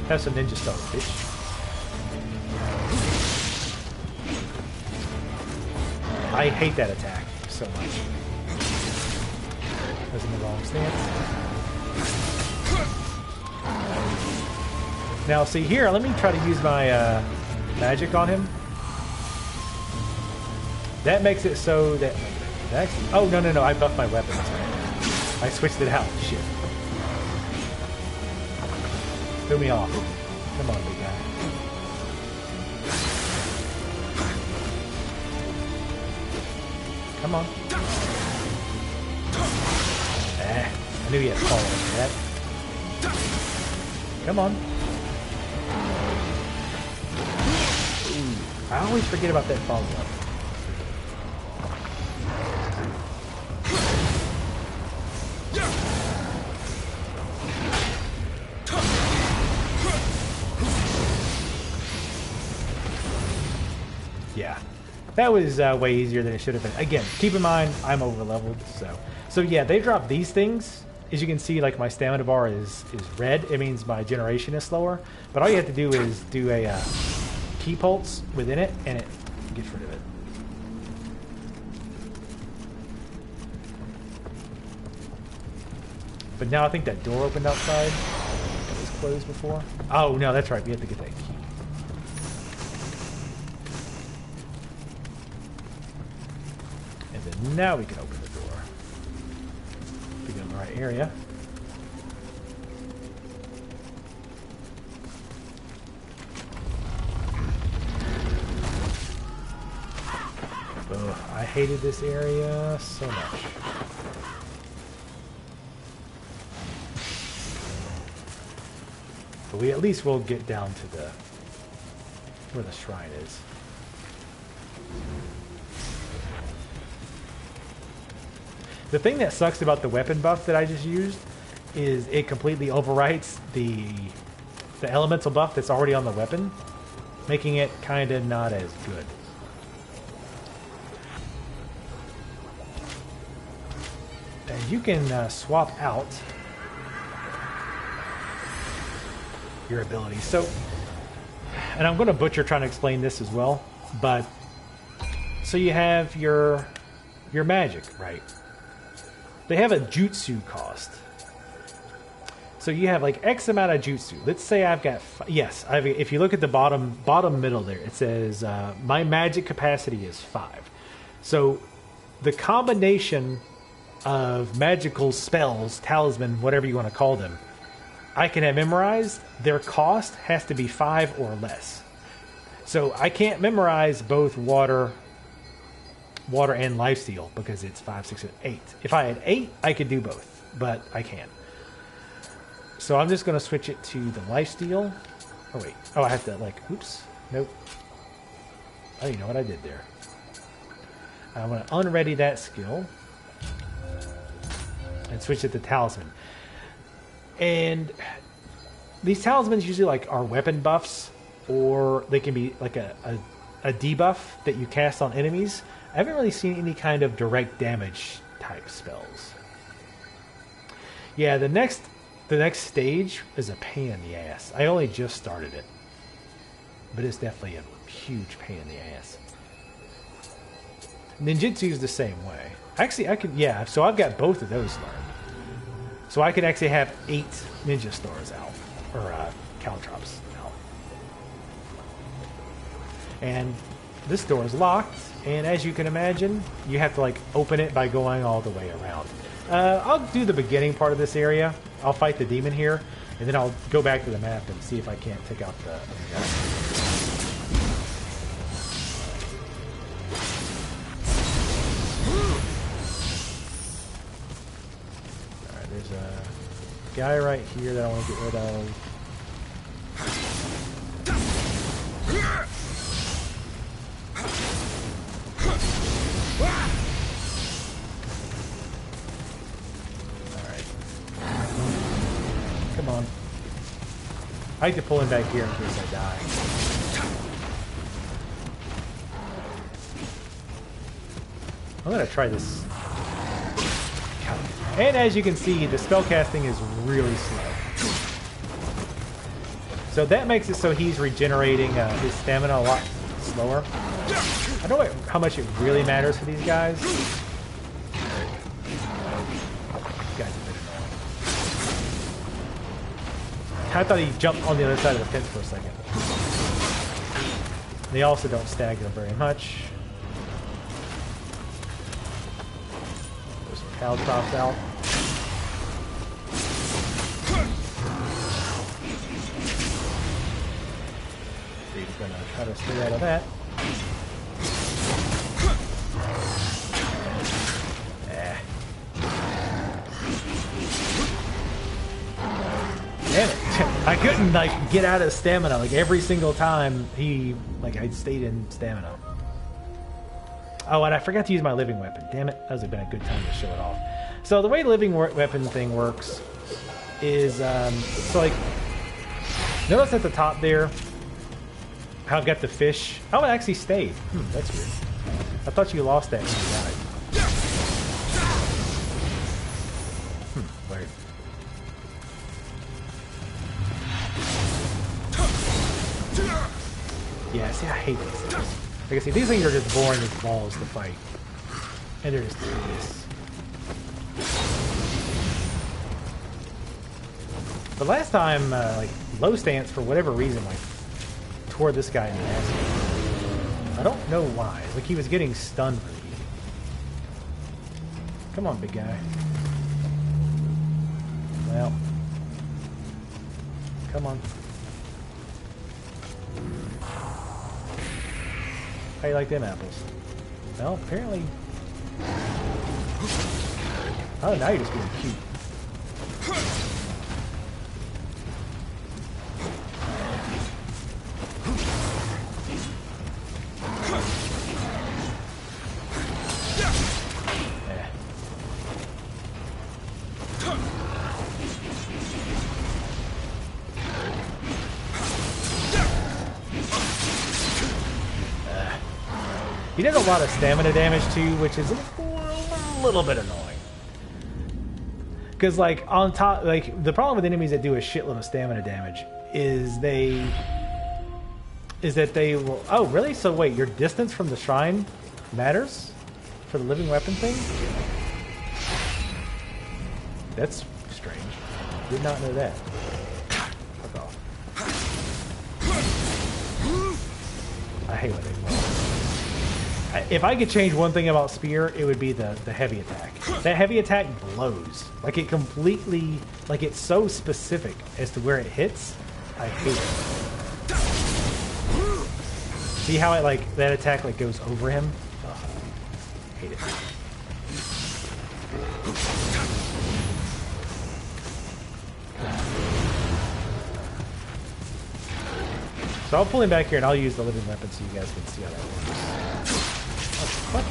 Have some ninja stars, bitch. I hate that attack so much. I was in the wrong stance. Now, see here, let me try to use my magic on him. That makes it so that... Actually, oh, no, I buffed my weapons. I switched it out. Shit. Threw me off. Come on, big guy. Come on. I knew he had follow for that. Come on. Ooh, I always forget about that follow-up. Yeah, that was way easier than it should have been. Again, keep in mind, I'm over-leveled, so yeah, they dropped these things. As you can see, like, my stamina bar is red. It means my generation is slower. But all you have to do is do a key pulse within it, and it gets rid of it. But now I think that door opened outside. It was closed before. Oh, no, that's right. We have to get that key. Now we can open the door. Be in the right area. Ugh, I hated this area so much. But we at least will get down to the where the shrine is. The thing that sucks about the weapon buff that I just used is it completely overwrites the elemental buff that's already on the weapon, making it kind of not as good. And you can swap out your abilities. So, and I'm going to butcher trying to explain this as well, but so you have your magic, right? They have a jutsu cost. So you have like X amount of jutsu. Let's say I've got, yes, if you look at the bottom middle there, it says my magic capacity is 5. So the combination of magical spells, talisman, whatever you want to call them, I can have memorized. Their cost has to be 5 or less. So I can't memorize both water and lifesteal because it's 5, 6, and 8. If I had 8, I could do both, but I can't. So I'm just going to switch it to the lifesteal. Oh wait, oh I have to like, oops, nope. Oh, you know what I did there? I'm going to unready that skill and switch it to talisman. And these talismans usually like are weapon buffs, or they can be like a debuff that you cast on enemies. I haven't really seen any kind of direct damage type spells. Yeah, the next stage is a pain in the ass. I only just started it, but it's definitely a huge pain in the ass. Ninjutsu is the same way. Actually, I could, yeah, so I've got both of those learned. So I could actually have 8 ninja stars out, or caltrops out. And this door is locked, and as you can imagine, you have to like open it by going all the way around. I'll do the beginning part of this area. I'll fight the demon here, and then I'll go back to the map and see if I can't take out the guy. There's a guy right here that I want to get rid of. Alright. Come on. I like to pull him back here in case I die. I'm going to try this. And as you can see, the spellcasting is really slow. So that makes it so he's regenerating his stamina a lot slower. I don't know how much it really matters for these guys. These guys are a bit annoying. I thought he jumped on the other side of the fence for a second. They also don't stagger very much. Cow drops out. He's gonna try to stay out of that. Damn it! I couldn't like get out of stamina like every single time I stayed in stamina. Oh, and I forgot to use my living weapon. Damn it. That would have been a good time to show it off. So the way the living weapon thing works is, so like, notice at the top there, how I've got the fish. Oh, it actually stayed. That's weird. I thought you lost that when you died. Weird. Yeah, see, I hate these things. Like I see, these things are just boring as balls to fight. And they're just tedious. The last time, like, low stance, for whatever reason, like, tore this guy in the ass. I don't know why. Like, he was getting stunned really easy. Come on, big guy. Well. Come on. How you like them apples? Well, apparently... Oh, now you're just being cute. He does a lot of stamina damage too, which is a little bit annoying. Because like on top, like the problem with enemies that do a shitload of stamina damage is that they will. Oh, really? So wait, your distance from the shrine matters for the living weapon thing? That's strange. Did not know that. Fuck off. I hate when they blow. If I could change one thing about Spear, it would be the heavy attack. That heavy attack blows. Like it completely, like it's so specific as to where it hits. I hate it. See how it like, that attack like goes over him? Ugh, hate it. So I'll pull him back here and I'll use the living weapon so you guys can see how that works. Oh, fuck.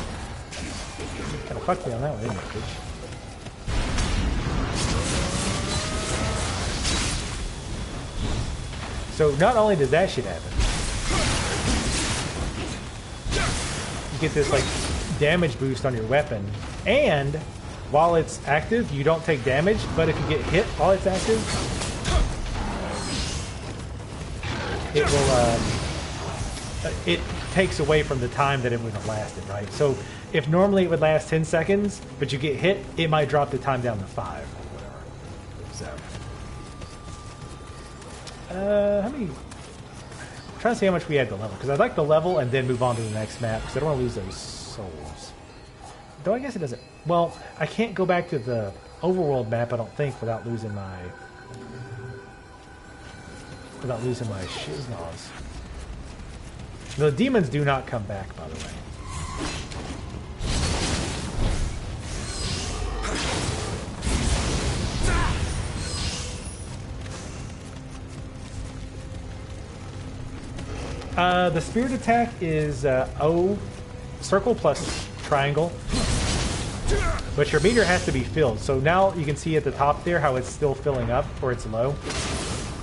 Kind of fucked me on that one, didn't it, bitch? So not only does that shit happen, you get this like damage boost on your weapon, and while it's active, you don't take damage, but if you get hit while it's active, it will, it takes away from the time that it would have lasted, right? So if normally it would last 10 seconds, but you get hit, it might drop the time down to 5 or whatever. So, how many? I'm trying to see how much we had to level, because I'd like to level and then move on to the next map, because I don't want to lose those souls. Though I guess it doesn't. Well, I can't go back to the overworld map, I don't think, without losing my shiznaws. The demons do not come back, by the way. The spirit attack is O, circle plus triangle, but your meter has to be filled. So now you can see at the top there how it's still filling up, or it's low.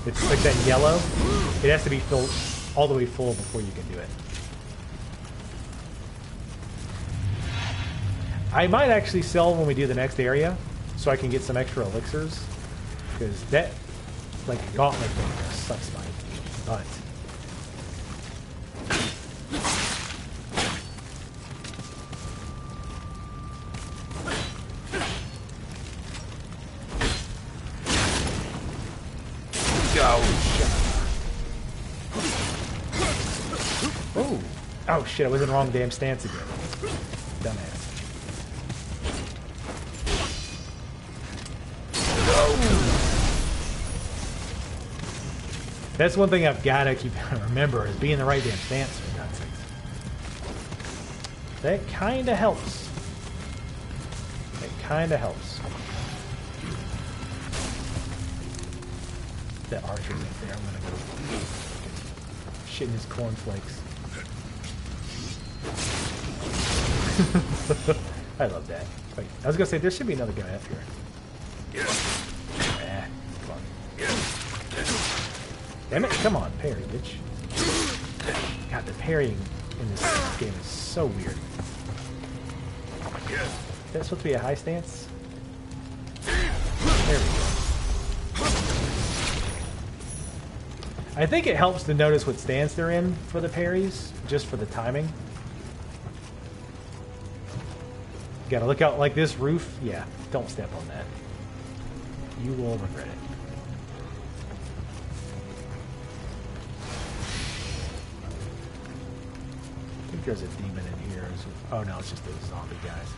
It's like that yellow. It has to be filled all the way full before you can do it. I might actually sell when we do the next area, so I can get some extra elixirs, because that, like, gauntlet thing sucks my butt. Oh shit, I was in the wrong damn stance again. Dumbass. That's one thing I've got to keep remember is being in the right damn stance for God's sakes. That kinda helps. That kinda helps. That archer right there, I'm gonna go shit in his cornflakes. I love that. Wait, I was gonna say there should be another guy up here. Come on. Damn it! Come on, parry, bitch. God, the parrying in this game is so weird. That's supposed to be a high stance. There we go. I think it helps to notice what stance they're in for the parries, just for the timing. You gotta look out like this roof. Yeah, don't step on that. You will regret it. I think there's a demon in here. Oh no, it's just those zombie guys.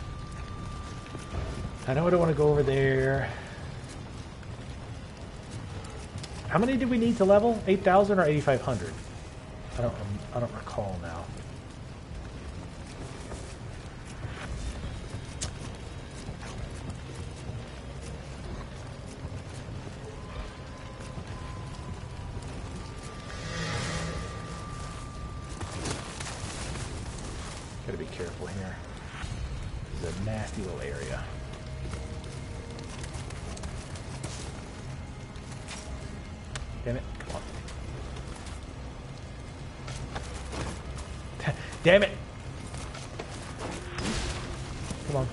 I know I don't want to go over there. How many did we need to level? 8,000 or 8,500? I don't recall now. Gotta be careful here. This is a nasty little area. Damn it, come on. Damn it! Come on.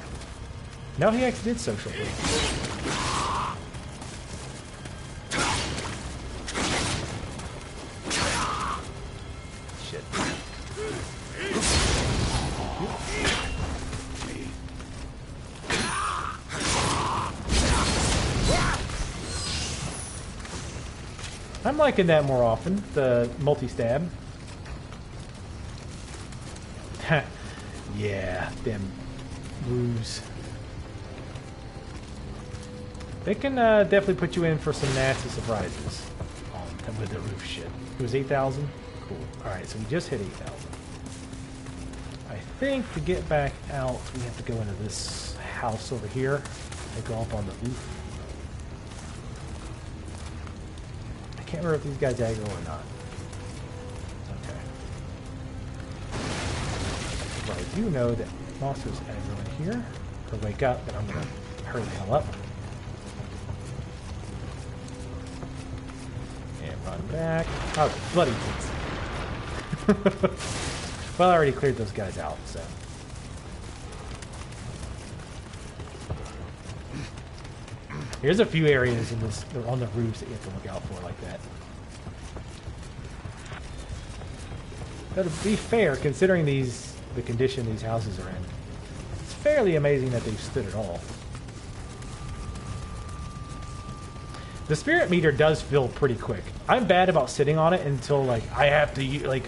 No, he actually did social. Shit. I'm liking that more often, the multi-stab. Yeah, them roofs. They can definitely put you in for some nasty surprises with the roof shit. It was 8,000? Cool. Alright, so we just hit 8,000. I think to get back out, we have to go into this house over here and go up on the roof. I can't remember if these guys aggro or not. do know that monsters aggro in here. Or wake up, but I'm gonna hurry the hell up. And run back. Oh, bloody things. Well, I already cleared those guys out, so. Here's a few areas in this on the roofs that you have to look out for like that. But to be fair, considering the condition these houses are in, it's fairly amazing that they've stood at all. The spirit meter does fill pretty quick. I'm bad about sitting on it until like I have to like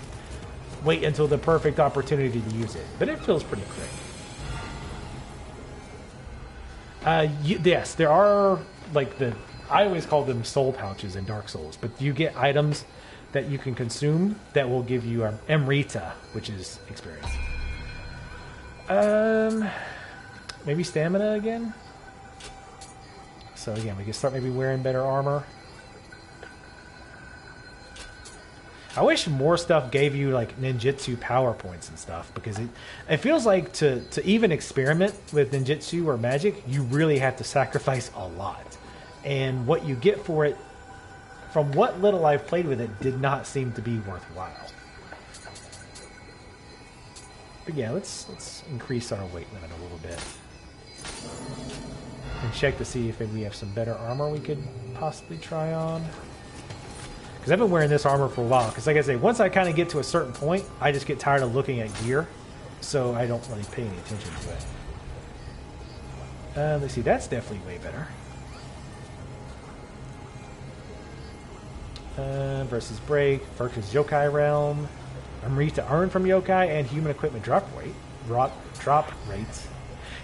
wait until the perfect opportunity to use it, but it fills pretty quick. Yes, there are like I always call them soul pouches in Dark Souls, but you get items that you can consume that will give you Amrita, which is experience. Maybe stamina again. So again, we can start maybe wearing better armor. I wish more stuff gave you like ninjutsu power points and stuff, because it feels like to even experiment with ninjutsu or magic, you really have to sacrifice a lot. And what you get for it, from what little I've played with it, did not seem to be worthwhile. But yeah, let's increase our weight limit a little bit. And check to see if we have some better armor we could possibly try on. Because I've been wearing this armor for a while. Because like I say, once I kind of get to a certain point, I just get tired of looking at gear. So I don't really pay any attention to it. Let's see, that's definitely way better. Versus break, versus yokai realm. Amrita earn from yokai and human equipment drop rates.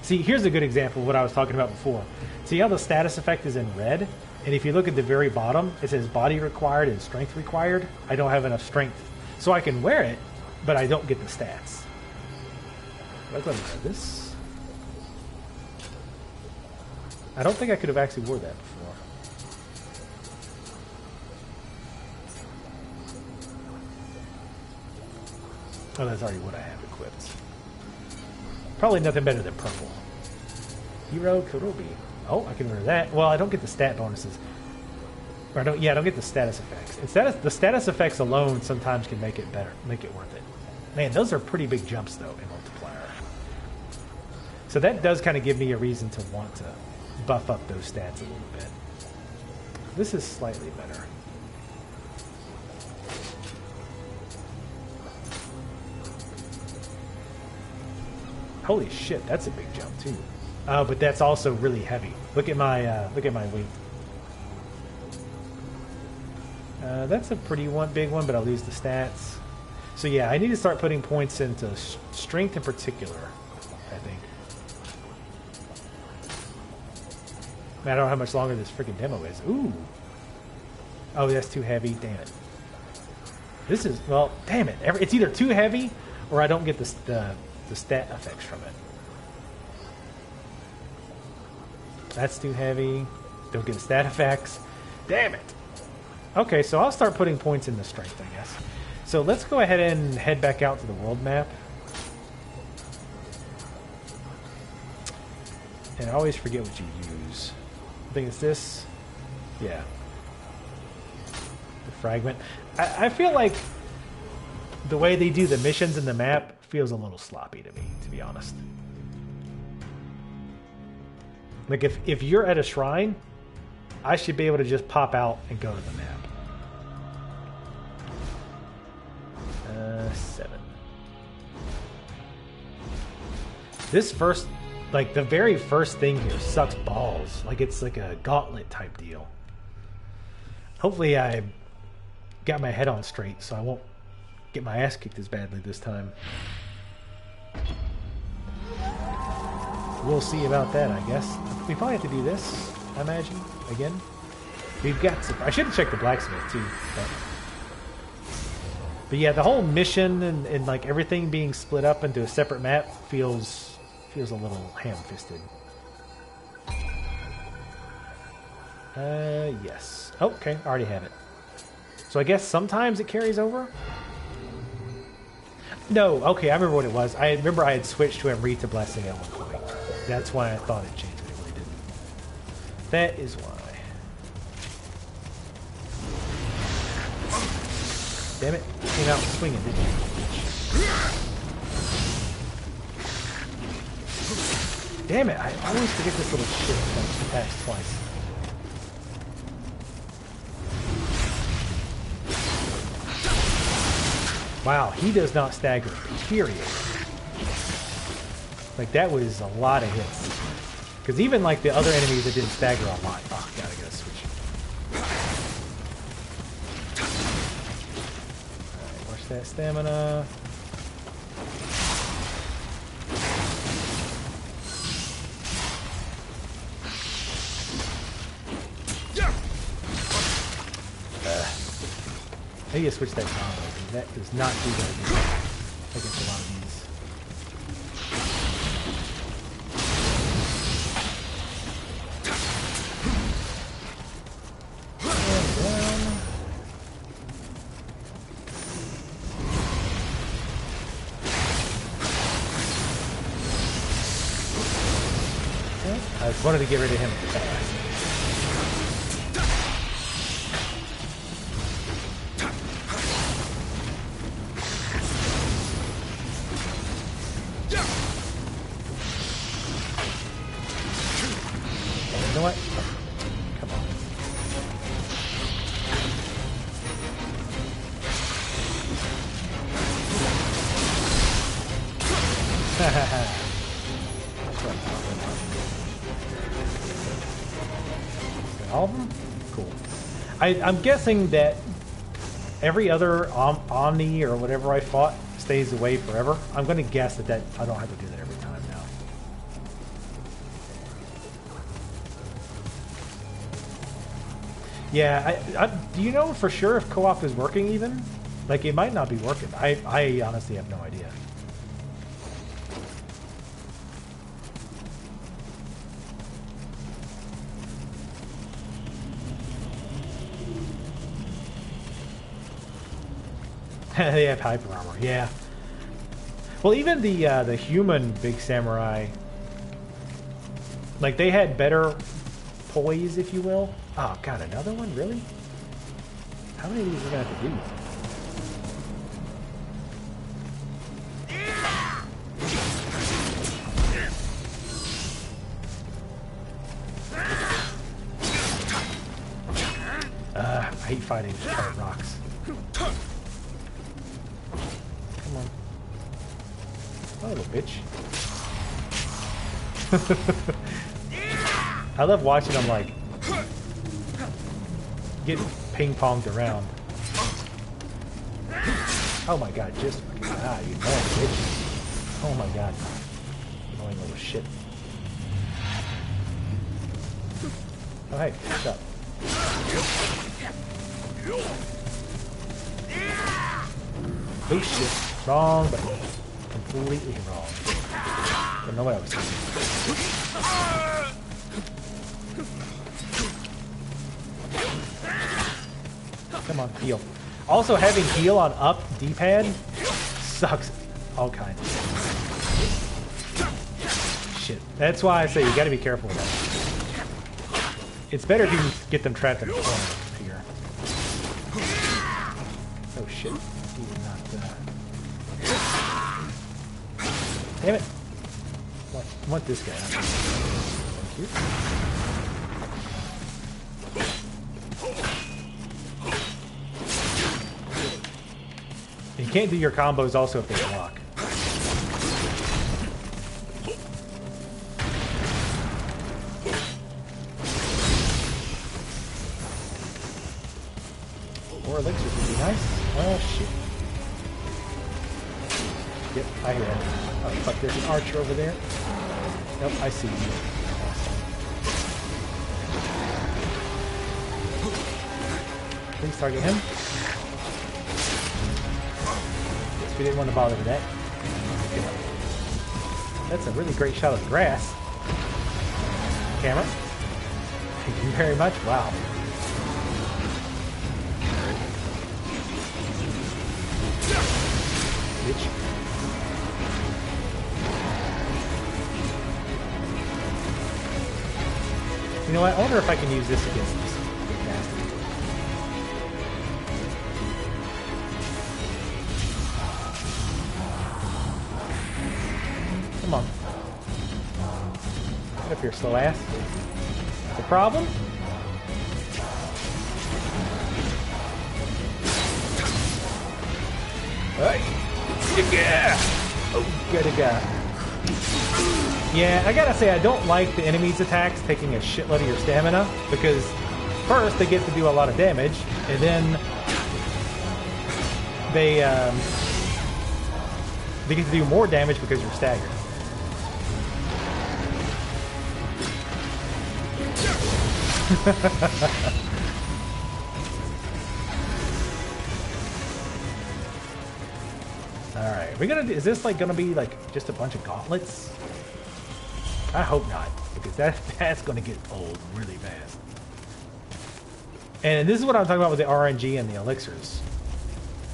See, here's a good example of what I was talking about before. See how the status effect is in red? And if you look at the very bottom, it says body required and strength required. I don't have enough strength. So I can wear it, but I don't get the stats. Let's go ahead and wear this. I don't think I could have actually wore that before. Oh, that's already what I have equipped. Probably nothing better than purple. Hero Kurobi. Oh, I can wear that. Well, I don't get the stat bonuses. Or I don't get the status effects. And the status effects alone sometimes can make it better, make it worth it. Man, those are pretty big jumps, though, in multiplier. So that does kind of give me a reason to want to buff up those stats a little bit. This is slightly better. Holy shit, that's a big jump, too. But that's also really heavy. Look at my weight. That's a pretty big one, but I'll lose the stats. So yeah, I need to start putting points into strength in particular, I think. Man, I don't know how much longer this freaking demo is. Ooh. Oh, that's too heavy. Damn it. This is, well, damn it. It's either too heavy or I don't get the stat effects from it. That's too heavy. Don't get the stat effects. Damn it. Okay, so I'll start putting points in the strength, I guess. So let's go ahead and head back out to the world map. And I always forget what you use. I think it's this. Yeah. The fragment. I feel like the way they do the missions in the map feels a little sloppy to me, to be honest. Like, if you're at a shrine, I should be able to just pop out and go to the map. 7. This first, like, the very first thing here sucks balls. Like, it's like a gauntlet type deal. Hopefully I got my head on straight so I won't get my ass kicked as badly this time. We'll see about that, I guess. We probably have to do this, I imagine, again. We've got some, I should have checked the blacksmith too. But yeah, the whole mission and like everything being split up into a separate map feels a little ham-fisted. Yes. Oh, okay, I already have it. So I guess sometimes it carries over? No, okay, I remember what it was. I remember I had switched to Amrita Blessing at one point. That's why I thought it changed, but it really didn't. That is why. Damn it. Came out swinging, didn't you? Damn it, I always forget this little shit from attacks twice. Wow, he does not stagger, period. Like, that was a lot of hits. Because even, like, the other enemies that didn't stagger a lot. Oh, God, I gotta switch. Alright, watch that stamina. I need to switch that combo. That does not do that against a lot of these. And down. Okay. I just wanted to get rid of him fast. You know what? Come on. All of them? Cool. I'm guessing that every other Omni or whatever I fought stays away forever. I'm going to guess that I don't have to do that every time now. Yeah, do you know for sure if co-op is working even? Like, it might not be working. I honestly have no idea. They have hyper armor, yeah. Well, even the human big samurai, like, they had better poise, if you will. Oh god, another one? Really? How many of these are we gonna have to do? I hate fighting giant rocks. Come on. Oh, little bitch. I love watching them, like, get ping-ponged around. Oh my god, just fucking die, you annoying bitch. Oh my god. Annoying little shit. Oh hey, what's up? Oh shit. Wrong, but completely wrong. Don't know what I was thinking. Come on, heal. Also, having heal on up D-pad sucks all kinds. Shit. That's why I say you gotta be careful with that. It's better if you can get them trapped in a corner here. Oh shit. He did not, damn it. I want this guy. Thank you. You can't do your combos also if they block. More elixirs would be nice. Oh shit. Yep, I hear it. Oh fuck, there's an archer over there. Nope, I see you. Please target him. We didn't want to bother with that. That's a really great shot of the grass. Camera. Thank you very much. Wow. Bitch. know what? I wonder if I can use this against this bastard. Come on. Get up here, slow ass. The problem? Hey! Yeah! Oh, gotta go. Yeah, I gotta say, I don't like the enemy's attacks taking a shitload of your stamina, because first, they get to do a lot of damage, and then they get to do more damage because you're staggered. Alright, we're gonna do, is this like gonna be like just a bunch of gauntlets? I hope not, because that's gonna get old really fast. And this is what I'm talking about with the RNG and the elixirs.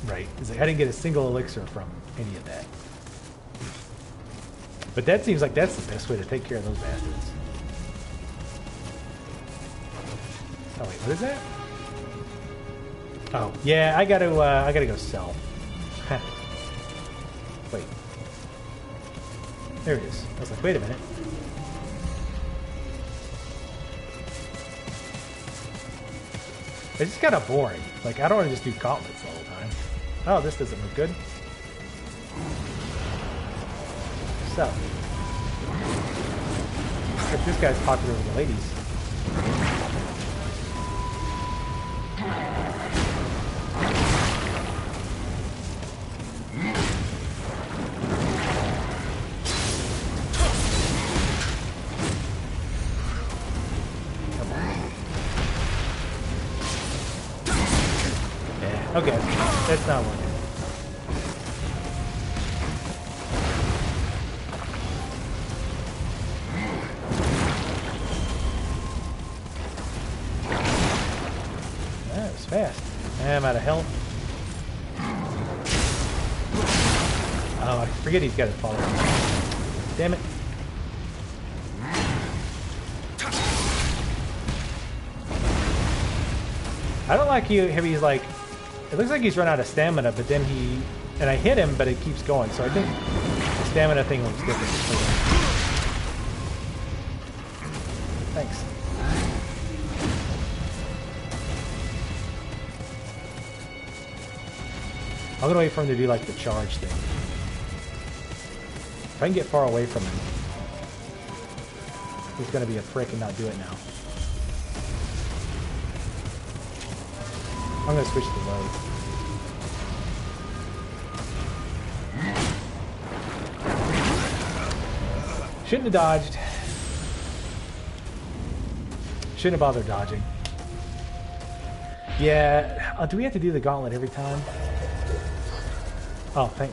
Right. It's like I didn't get a single elixir from any of that. But that seems like that's the best way to take care of those bastards. Oh wait, what is that? Oh, yeah, I gotta go sell. Wait. There it is. I was like, wait a minute. It's just kind of boring. Like, I don't want to just do gauntlets the whole time. Oh, this doesn't look good. So. If this guy's popular with the ladies. Okay, that's not working. That was fast. I'm out of health. Oh, I forget he's got his follower. Damn it. I don't like you how he's like, it looks like he's run out of stamina, but then and I hit him, but it keeps going, so I think the stamina thing looks different. Thanks. I'm gonna wait for him to do like the charge thing. If I can get far away from him, he's gonna be a prick and not do it now. I'm gonna switch to low. Shouldn't have dodged. Shouldn't have bothered dodging. Yeah, do we have to do the gauntlet every time? Oh, wait,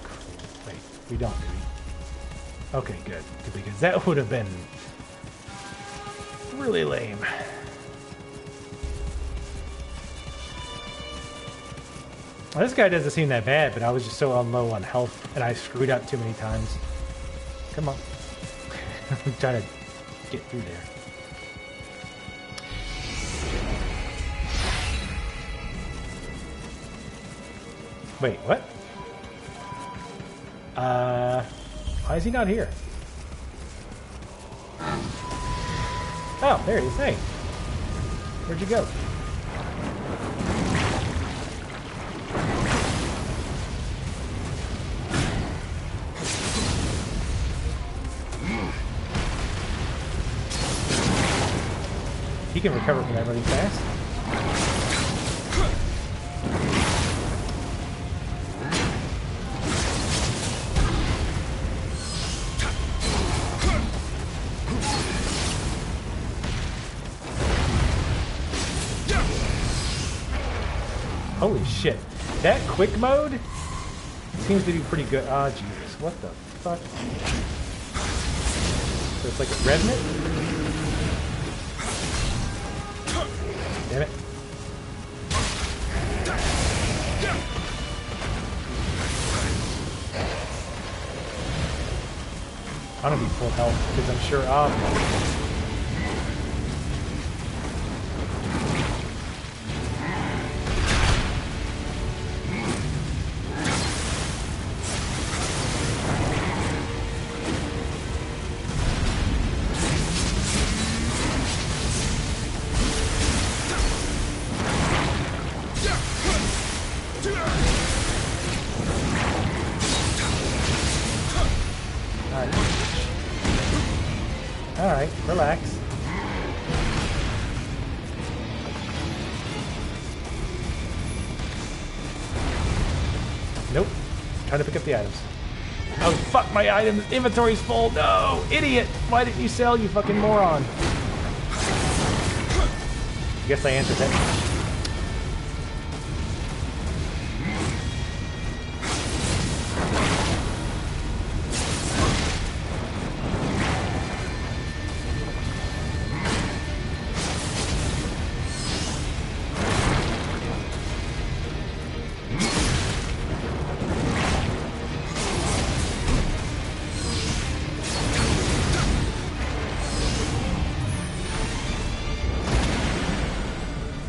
we don't, do we? Okay, good. Because that would have been really lame. Well, this guy doesn't seem that bad, but I was just so low on health, and I screwed up too many times. Come on. I'm trying to get through there. Wait, what? Why is he not here? Oh, there he is. Hey. Where'd you go? He can recover from that really fast. Holy shit. That quick mode seems to be pretty good. Ah, Jesus. What the fuck? So it's like a revenant? Damn it. I'm gonna be full health because I'm sure. Oh, Alright, relax. Nope. Trying to pick up the items. Oh, fuck, my items. Inventory's full. No! Idiot! Why didn't you sell, you fucking moron? Guess I answered that.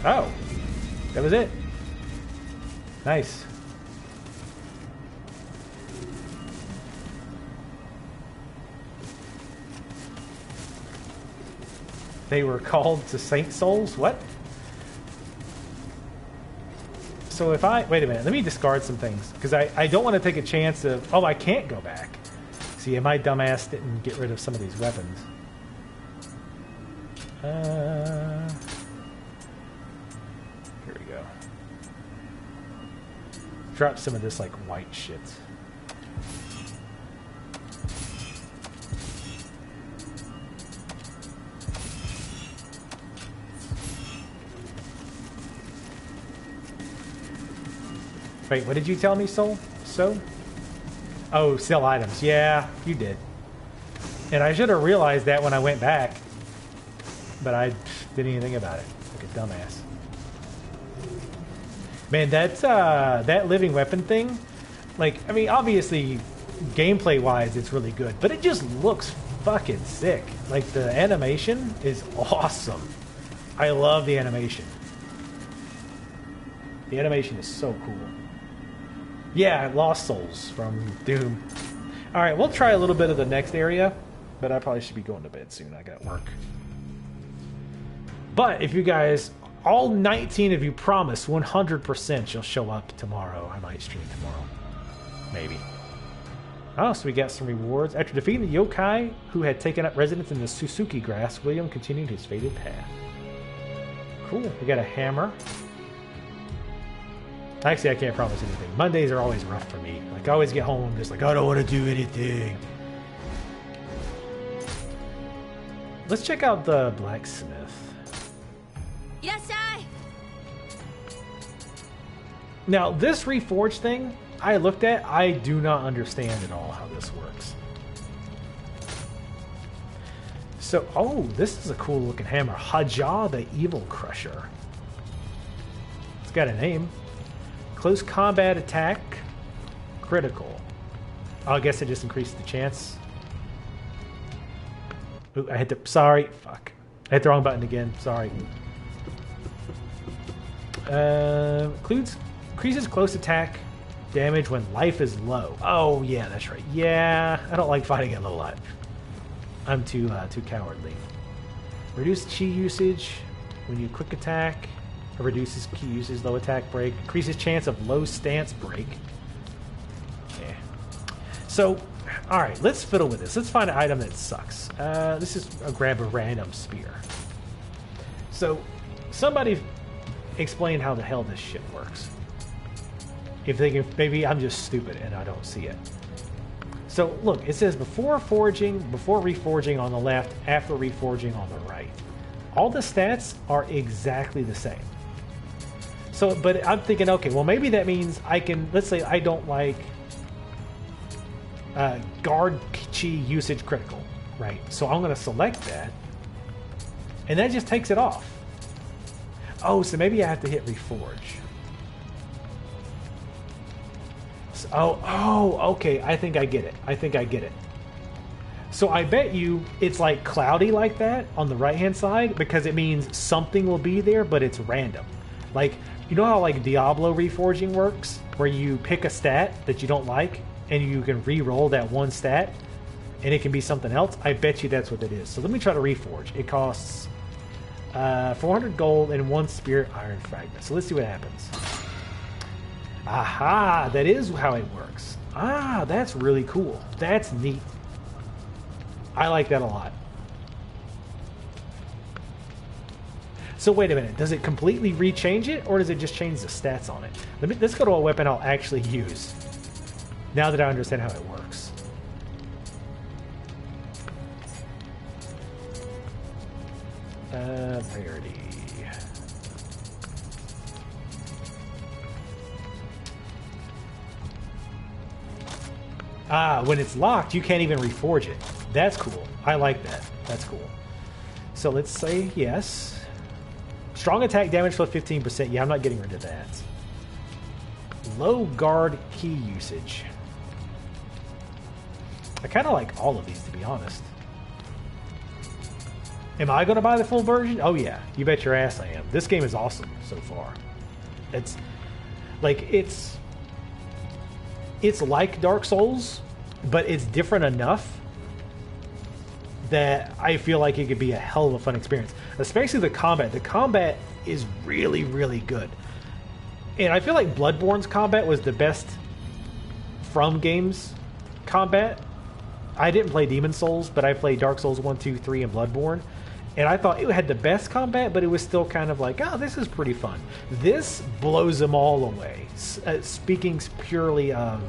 Oh, that was it. Nice. They were called to Saint Souls? What? So if I... Wait a minute. Let me discard some things. Because I don't want to take a chance of... Oh, I can't go back. See, my dumbass didn't get rid of some of these weapons. Here we go. Drop some of this, like, white shit. Wait, what did you tell me, Soul? So? Oh, sell items. Yeah, you did. And I should have realized that when I went back. But I didn't even think about it. Like a dumbass. Man, that's, that living weapon thing, like, I mean, obviously, gameplay-wise, it's really good. But it just looks fucking sick. Like, the animation is awesome. I love the animation. The animation is so cool. Yeah, Lost Souls from Doom. Alright, we'll try a little bit of the next area, but I probably should be going to bed soon. I got work. But if you guys, all 19 of you promise 100% you'll show up tomorrow, I might stream tomorrow. Maybe. Oh, so we got some rewards. After defeating the yokai who had taken up residence in the Suzuki grass, William continued his fated path. Cool. We got a hammer. Actually, I can't promise anything. Mondays are always rough for me. Like, I always get home just like, I don't want to do anything. Let's check out the blacksmith. Now, this reforged thing I looked at, I do not understand at all how this works. So, oh, this is a cool looking hammer. Haja the Evil Crusher. It's got a name. Close combat attack. Critical. Oh, I guess it just increased the chance. Ooh, I hit the... Sorry. Fuck. I hit the wrong button again. Sorry. Increases close attack damage when life is low. Oh, yeah, that's right. Yeah, I don't like fighting at low life. I'm too cowardly. Reduce chi usage when you quick attack. Or reduces ki usage, low attack break. Increases chance of low stance break. Yeah. So, alright, let's fiddle with this. Let's find an item that sucks. This is grab a random spear. So, somebody explain how the hell this shit works. If they can, maybe I'm just stupid and I don't see it. So look, it says before reforging on the left, after reforging on the right. All the stats are exactly the same. So, but I'm thinking, okay, well maybe that means I can, let's say I don't like guard chi usage critical, right? So I'm going to select that, and that just takes it off. Oh, so maybe I have to hit reforge. Oh, okay. I think I get it. So I bet you it's like cloudy like that on the right-hand side because it means something will be there, but it's random. Like, you know how like Diablo reforging works, where you pick a stat that you don't like and you can re-roll that one stat and it can be something else? I bet you that's what it is. So let me try to reforge. It costs 400 gold and 1 spirit iron fragment. So let's see what happens. Aha, that is how it works. Ah, that's really cool. That's neat. I like that a lot. So wait a minute, does it completely rechange it, or does it just change the stats on it? Let's go to a weapon I'll actually use, now that I understand how it works. Rarity. Ah, when it's locked, you can't even reforge it. That's cool. I like that. That's cool. So let's say yes. Strong attack damage plus 15%. Yeah, I'm not getting rid of that. Low guard key usage. I kind of like all of these, to be honest. Am I going to buy the full version? Oh yeah, you bet your ass I am. This game is awesome so far. It's like Dark Souls, but it's different enough that I feel like it could be a hell of a fun experience. Especially the combat. The combat is really, really good. And I feel like Bloodborne's combat was the best From Games combat. I didn't play Demon Souls, but I played Dark Souls 1, 2, 3, and Bloodborne. And I thought it had the best combat, but it was still kind of like, oh, this is pretty fun. This blows them all away. Speaking purely of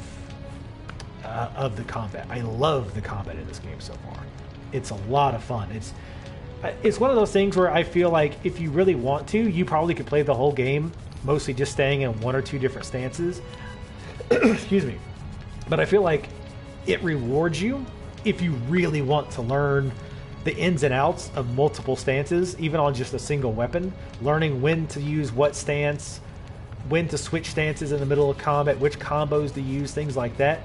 the combat. I love the combat in this game so far. It's a lot of fun. It's one of those things where I feel like if you really want to, you probably could play the whole game, mostly just staying in one or two different stances. Excuse me. But I feel like it rewards you if you really want to learn the ins and outs of multiple stances, even on just a single weapon. Learning when to use what stance, when to switch stances in the middle of combat, which combos to use, things like that.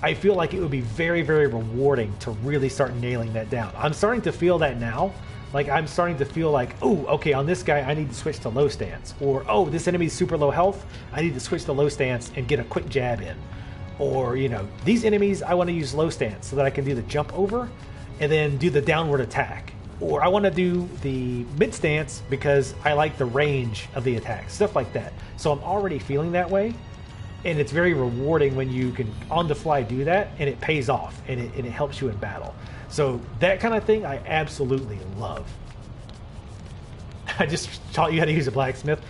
I feel like it would be very, very rewarding to really start nailing that down. I'm starting to feel that now. Like, I'm starting to feel like, oh, okay, on this guy, I need to switch to low stance. Or, oh, this enemy's super low health, I need to switch to low stance and get a quick jab in. Or, you know, these enemies, I want to use low stance so that I can do the jump over and then do the downward attack. Or I want to do the mid stance because I like the range of the attack. Stuff like that. So I'm already feeling that way. And it's very rewarding when you can on the fly do that, and it pays off, and it helps you in battle. So that kind of thing I absolutely love. I just taught you how to use a blacksmith.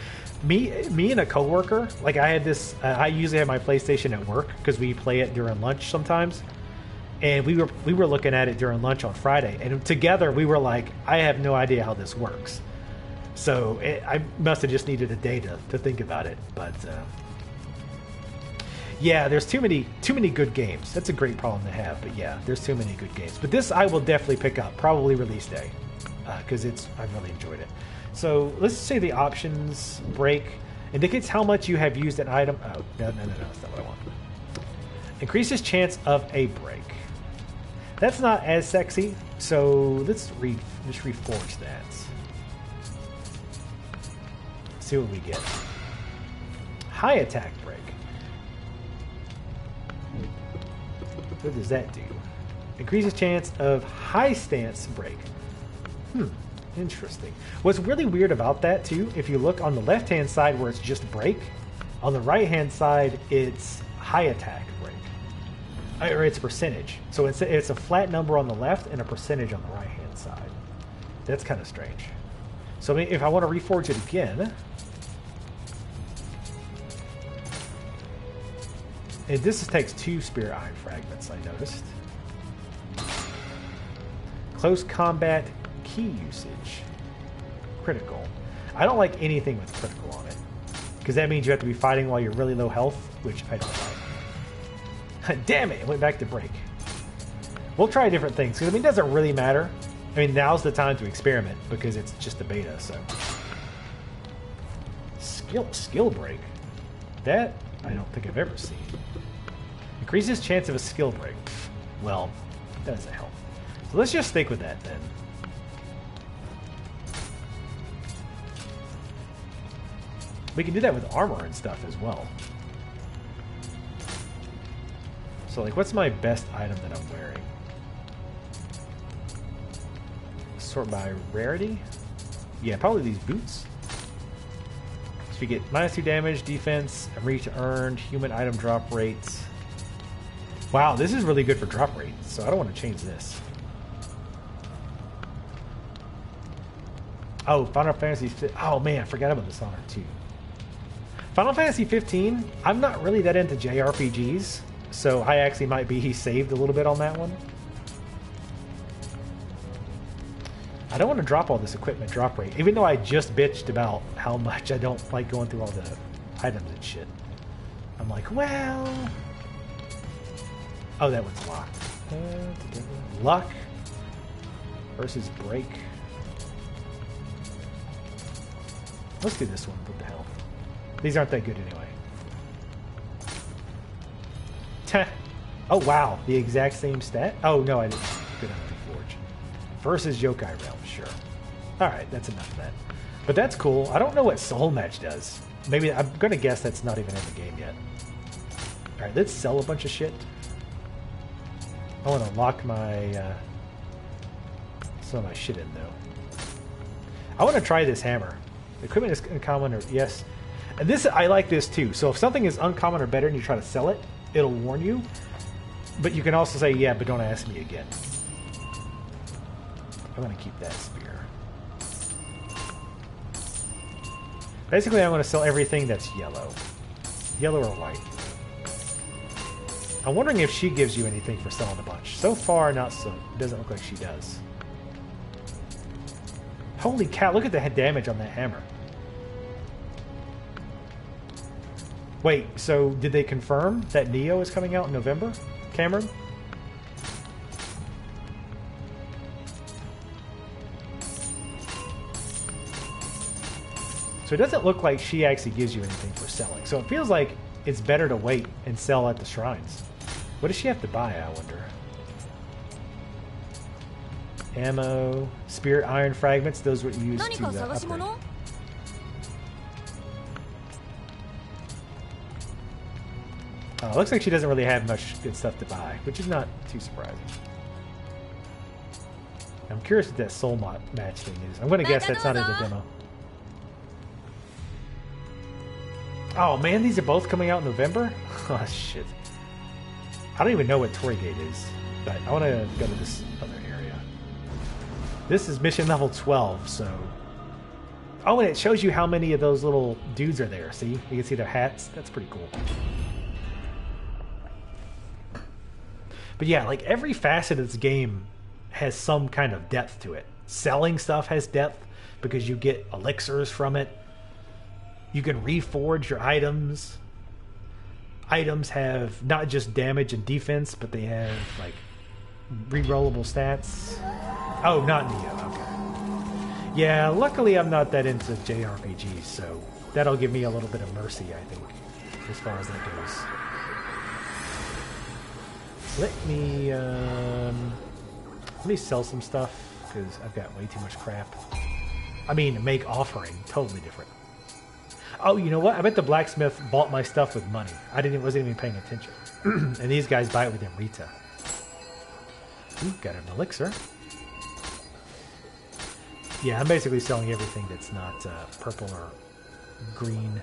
Me and a coworker, like I had this, I usually have my PlayStation at work because we play it during lunch sometimes. And we were looking at it during lunch on Friday, and together we were like, I have no idea how this works. So I must have just needed a day to think about it. But yeah, there's too many good games. That's a great problem to have. But yeah, there's too many good games. But this I will definitely pick up, probably release day, because I've really enjoyed it. So let's say the options break indicates how much you have used an item. Oh, no, that's not what I want. Increases chance of a break. That's not as sexy, so let's just reforge that. See what we get. High attack break. What does that do? Increases chance of high stance break. Interesting. What's really weird about that too, if you look on the left hand side where it's just break, on the right hand side it's high attack break. Or it's percentage. So it's a flat number on the left and a percentage on the right hand side. That's kind of strange. So if I want to reforge it again, and this takes 2 spirit iron fragments, I noticed. Close combat key usage. Critical. I don't like anything with critical on it, because that means you have to be fighting while you're really low health, which I don't like. Damn it, it went back to break. We'll try different things, because I mean, it doesn't really matter. I mean, now's the time to experiment, because it's just a beta, so. Skill break. That I don't think I've ever seen. Increases chance of a skill break. Well, that doesn't help. So let's just stick with that then. We can do that with armor and stuff as well. So like, what's my best item that I'm wearing? Sort by rarity? Yeah, probably these boots. So you get -2 damage, defense, ability to earn, human item drop rates. Wow, this is really good for drop rate, so I don't want to change this. Oh, Final Fantasy. Oh man, I forgot about Dishonored 2. Final Fantasy 15. I'm not really that into JRPGs, so I actually might be saved a little bit on that one. I don't want to drop all this equipment drop rate, even though I just bitched about how much I don't like going through all the items and shit. I'm like, well... Oh, that one's locked. Luck versus break. Let's do this one with the health. These aren't that good anyway. Oh, wow. The exact same stat? Oh, no, I didn't go down to Forge. Versus Yokai Realm, sure. Alright, that's enough of that. But that's cool. I don't know what Soul Match does. Maybe, I'm going to guess that's not even in the game yet. Alright, let's sell a bunch of shit. I want to lock my, some of my shit in, though. I want to try this hammer. The equipment is uncommon, or yes. And this, I like this, too. So if something is uncommon or better and you try to sell it, it'll warn you. But you can also say, yeah, but don't ask me again. I'm going to keep that spear. Basically, I'm going to sell everything that's yellow. Yellow or white. I'm wondering if she gives you anything for selling a bunch. So far, not so. It doesn't look like she does. Holy cow, look at the damage on that hammer. Wait, so did they confirm that Nioh is coming out in November, Cameron? So it doesn't look like she actually gives you anything for selling. So it feels like it's better to wait and sell at the shrines. What does she have to buy, I wonder? Ammo, spirit iron fragments, those what you use to upgrade. Looks like she doesn't really have much good stuff to buy, which is not too surprising. I'm curious what that soul match thing is. I'm going to guess that's not in the demo. Oh man, these are both coming out in November? Oh shit. I don't even know what Torygate is, but I want to go to this other area. This is mission level 12, so... Oh, and it shows you how many of those little dudes are there, see? You can see their hats. That's pretty cool. But yeah, like every facet of this game has some kind of depth to it. Selling stuff has depth because you get elixirs from it. You can reforge your items. Items have not just damage and defense, but they have like re-rollable stats. Oh, not Nioh, okay. Yeah, luckily I'm not that into JRPGs, so that'll give me a little bit of mercy, I think, as far as that goes. Let me sell some stuff, because I've got way too much crap. I mean, make offering, totally different. Oh, you know what? I bet the blacksmith bought my stuff with money. Wasn't even paying attention. And these guys buy it with Amrita. Ooh, got an elixir. Yeah, I'm basically selling everything that's not purple or green.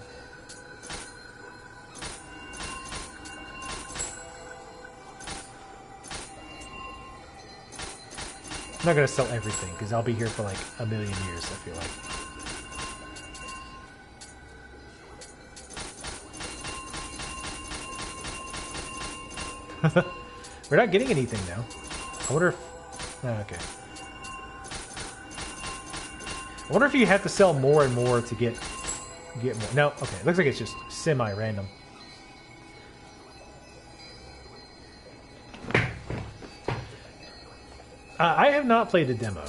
I'm not going to sell everything, because I'll be here for like a million years, I feel like. We're not getting anything now. I wonder if... Oh, okay. I wonder if you have to sell more and more to get more. No, okay. Looks like it's just semi-random. I have not played the demo.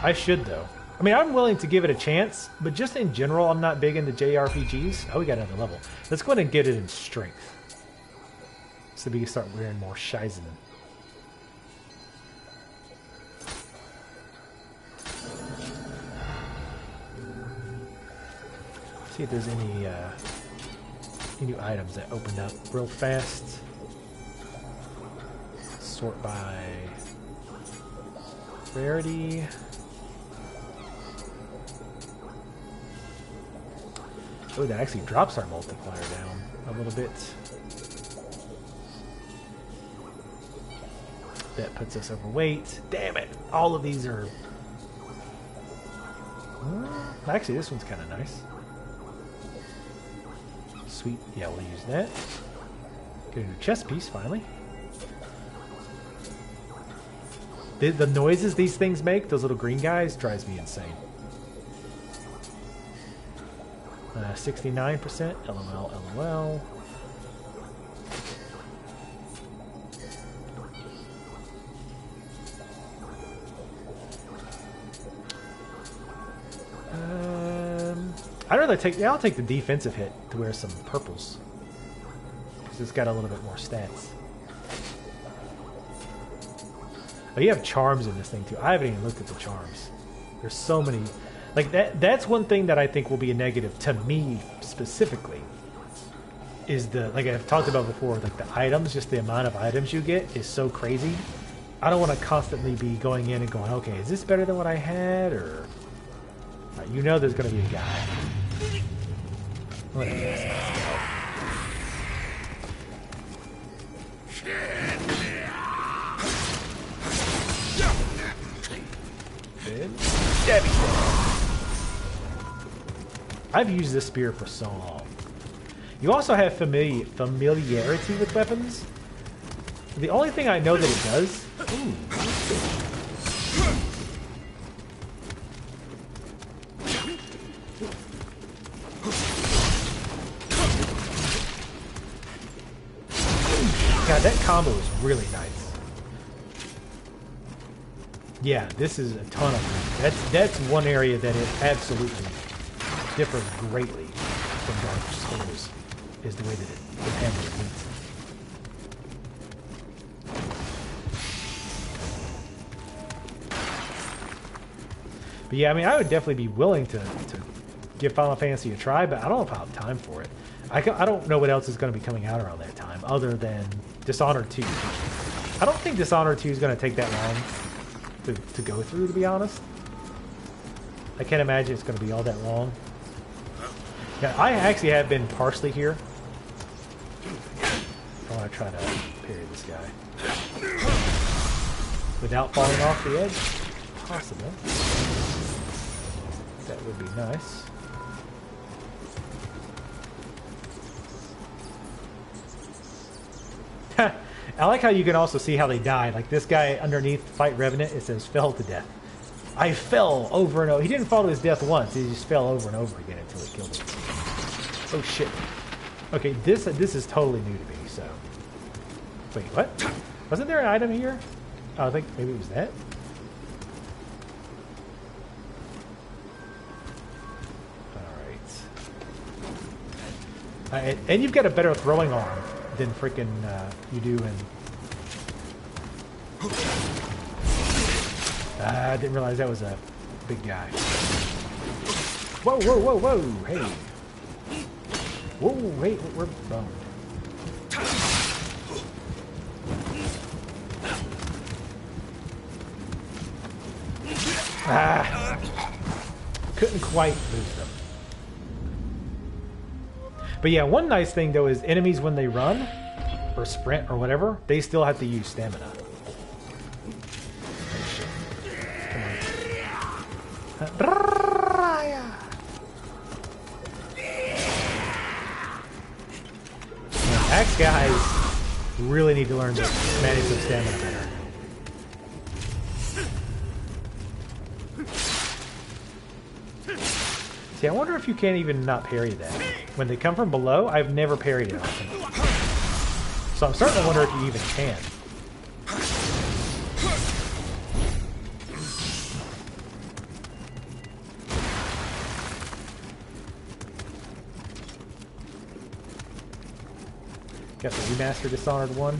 I should, though. I mean, I'm willing to give it a chance, but just in general, I'm not big into JRPGs. Oh, we got another level. Let's go ahead and get it in strength. So we can start wearing more Shizen. See if there's any new items that opened up real fast. Sort by rarity. Oh, that actually drops our multiplier down a little bit. That puts us overweight. Damn it! All of these are Actually, this one's kind of nice. Sweet. Yeah, we'll use that. Get a new chest piece, finally. The noises these things make, those little green guys, drives me insane. 69%. LOL, LOL. I'd rather take... Yeah, I'll take the defensive hit to wear some purples. Because it's got a little bit more stats. Oh, you have charms in this thing, too. I haven't even looked at the charms. There's so many... Like, that's one thing that I think will be a negative to me, specifically. Is the... Like I've talked about before, like, the items, just the amount of items you get is so crazy. I don't want to constantly be going in and going, okay, is this better than what I had, or... You know there's going to be a guy. What is this? I've used this spear for so long. You also have familiarity with weapons. The only thing I know that it does... Ooh, God, that combo is really nice. Yeah, this is a ton of fun. That's one area that it absolutely differs greatly from Dark Souls, is the way that it handles it. But yeah, I mean, I would definitely be willing to give Final Fantasy a try, but I don't know if I have time for it. I don't know what else is going to be coming out around that time, other than Dishonored 2. I don't think Dishonored 2 is going to take that long to go through, to be honest. I can't imagine it's going to be all that long. Yeah, I actually have been partially here. I want to try to parry this guy. Without falling off the edge? Possible. That would be nice. I like how you can also see how they died. Like this guy underneath Fight Revenant, it says fell to death. I fell over and over. He didn't fall to his death once. He just fell over and over again until he killed him. Oh shit. Okay, this is totally new to me, so. Wait, what? Wasn't there an item here? Oh, I think maybe it was that. Alright. And you've got a better throwing arm than freaking you do in... I didn't realize that was a big guy. Whoa, whoa, whoa, whoa, hey. Whoa, wait, we're boned. Ah! Couldn't quite lose them. But yeah, one nice thing though is enemies when they run, or sprint, or whatever, they still have to use stamina. Come on. Axe guys really need to learn to manage their stamina better. See, I wonder if you can't even not parry that. When they come from below, I've never parried it. So I'm starting to wonder if you even can. Got the remastered Dishonored 1.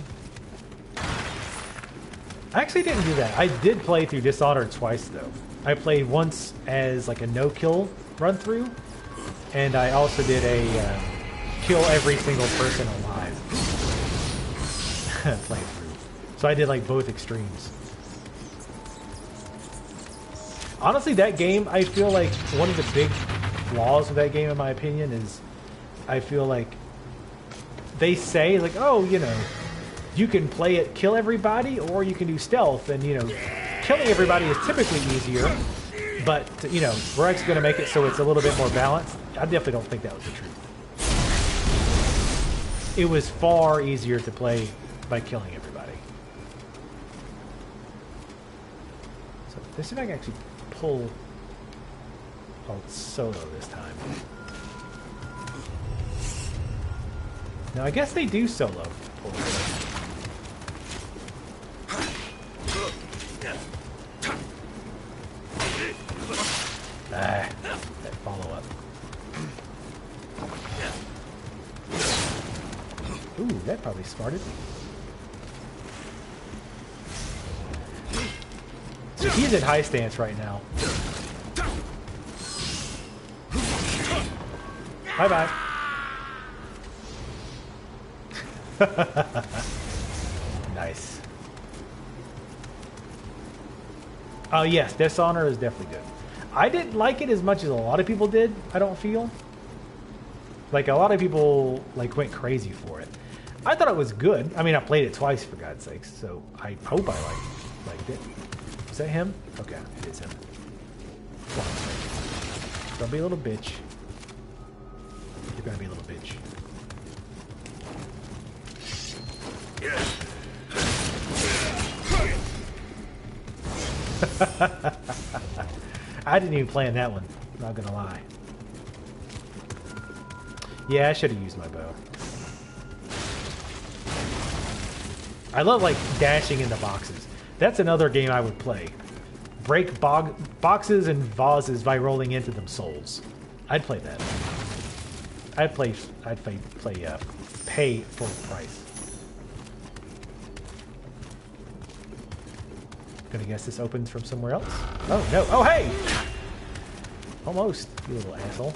I actually didn't do that. I did play through Dishonored twice, though. I played once as like a no-kill run-through, and I also did a kill every single person alive playthrough. So I did like both extremes. Honestly, that game, I feel like one of the big flaws of that game, in my opinion, is I feel like they say, like, oh, you know, you can play it, kill everybody, or you can do stealth, and, you know, killing everybody is typically easier But, you know, we're actually going to make it so it's a little bit more balanced. I definitely don't think that was the truth. It was far easier to play by killing everybody. So let's see if I can actually pull solo this time. Now I guess they do solo pull solo. That follow up. Ooh, that probably smarted. So he's at high stance right now. Bye-bye. Nice. Oh yes, Dishonor is definitely good. I didn't like it as much as a lot of people did, I don't feel. Like, a lot of people, like, went crazy for it. I thought it was good. I mean, I played it twice, for God's sakes, so I hope I liked it. Is that him? Okay, it is him. Come on, don't be a little bitch. You're gonna be a little bitch. I didn't even plan that one, not gonna lie. Yeah, I should have used my bow. I love, like, dashing into boxes. That's another game I would play. Break boxes and vases by rolling into them souls. I'd play that. I'd pay full price. Gonna guess this opens from somewhere else? Oh, no. Oh, hey! Almost, you little asshole.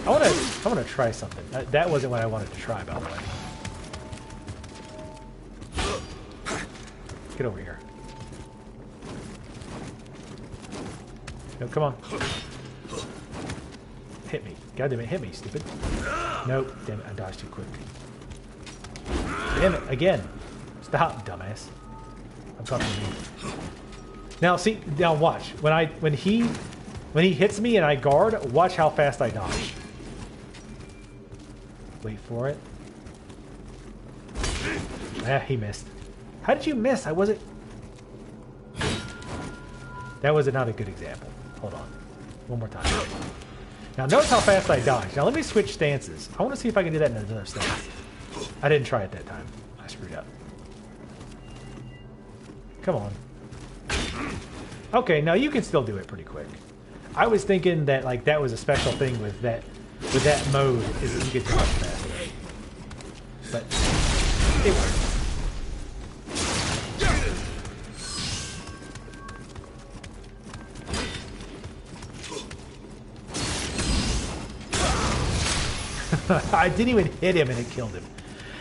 I want to try something. That wasn't what I wanted to try, by the way. Get over here. No, come on. Hit me. God damn it, hit me, stupid. Nope. Damn it, I dodged too quick. Damn it, again. Stop, dumbass. I'm talking to you. Now, see, now watch. When he hits me and I guard, watch how fast I dodge. Wait for it. Ah, he missed. How did you miss? I wasn't... That was not a good example. Hold on. One more time. Now notice how fast I dodge. Now let me switch stances. I want to see if I can do that in another stance. I didn't try it that time. I screwed up. Come on. Okay, now you can still do it pretty quick. I was thinking that, like, that was a special thing with that mode, is that you get to dodge faster. But it worked. I didn't even hit him and it killed him.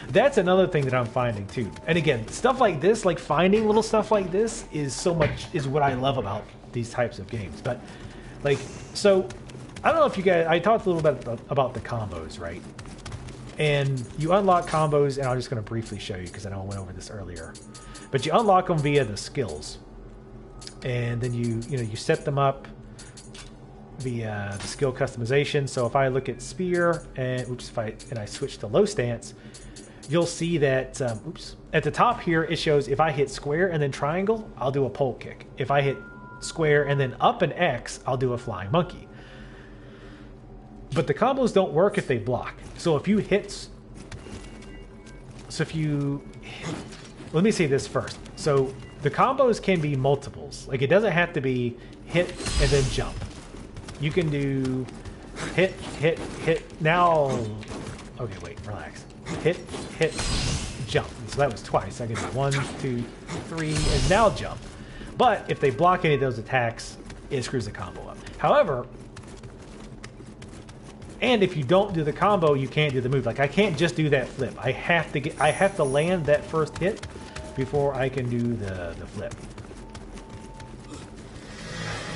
That's another thing that I'm finding too. And again, stuff like this, like finding little stuff like this is what I love about these types of games. But like, so I don't know if you guys, I talked a little bit about the combos, right? And you unlock combos, and I'm just going to briefly show you because I know I went over this earlier. But you unlock them via the skills. And then you set them up via the skill customization. So if I look at spear and I switch to low stance, you'll see that at the top here it shows if I hit square and then triangle, I'll do a pole kick. If I hit square and then up and X, I'll do a flying monkey. But the combos don't work if they block. So if you let me say this first. So the combos can be multiples. Like, it doesn't have to be hit and then jump. You can do hit, hit, hit. Now, okay, wait, relax. Hit, hit, jump. So that was twice. I can do 1, 2, 3, and now jump. But if they block any of those attacks, it screws the combo up. However, and if you don't do the combo, you can't do the move. Like, I can't just do that flip. I have to land that first hit before I can do the flip.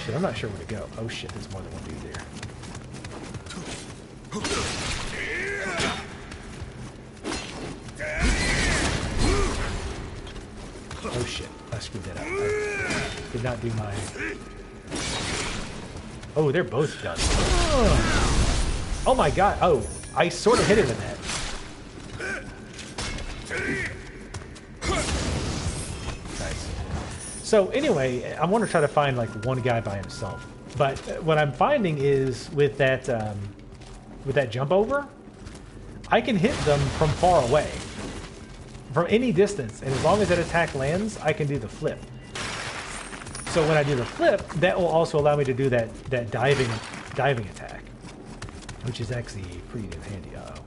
Shit, I'm not sure where to go. Oh shit, there's more than one dude there. did not do my... Oh, they're both done. Oh my god. Oh, I sort of hit him with that. Nice. So anyway, I want to try to find like one guy by himself. But what I'm finding is with that jump over, I can hit them from far away. From any distance. And as long as that attack lands, I can do the flip. So when I do the flip, that will also allow me to do that diving attack. Which is actually pretty damn handy. Uh-oh.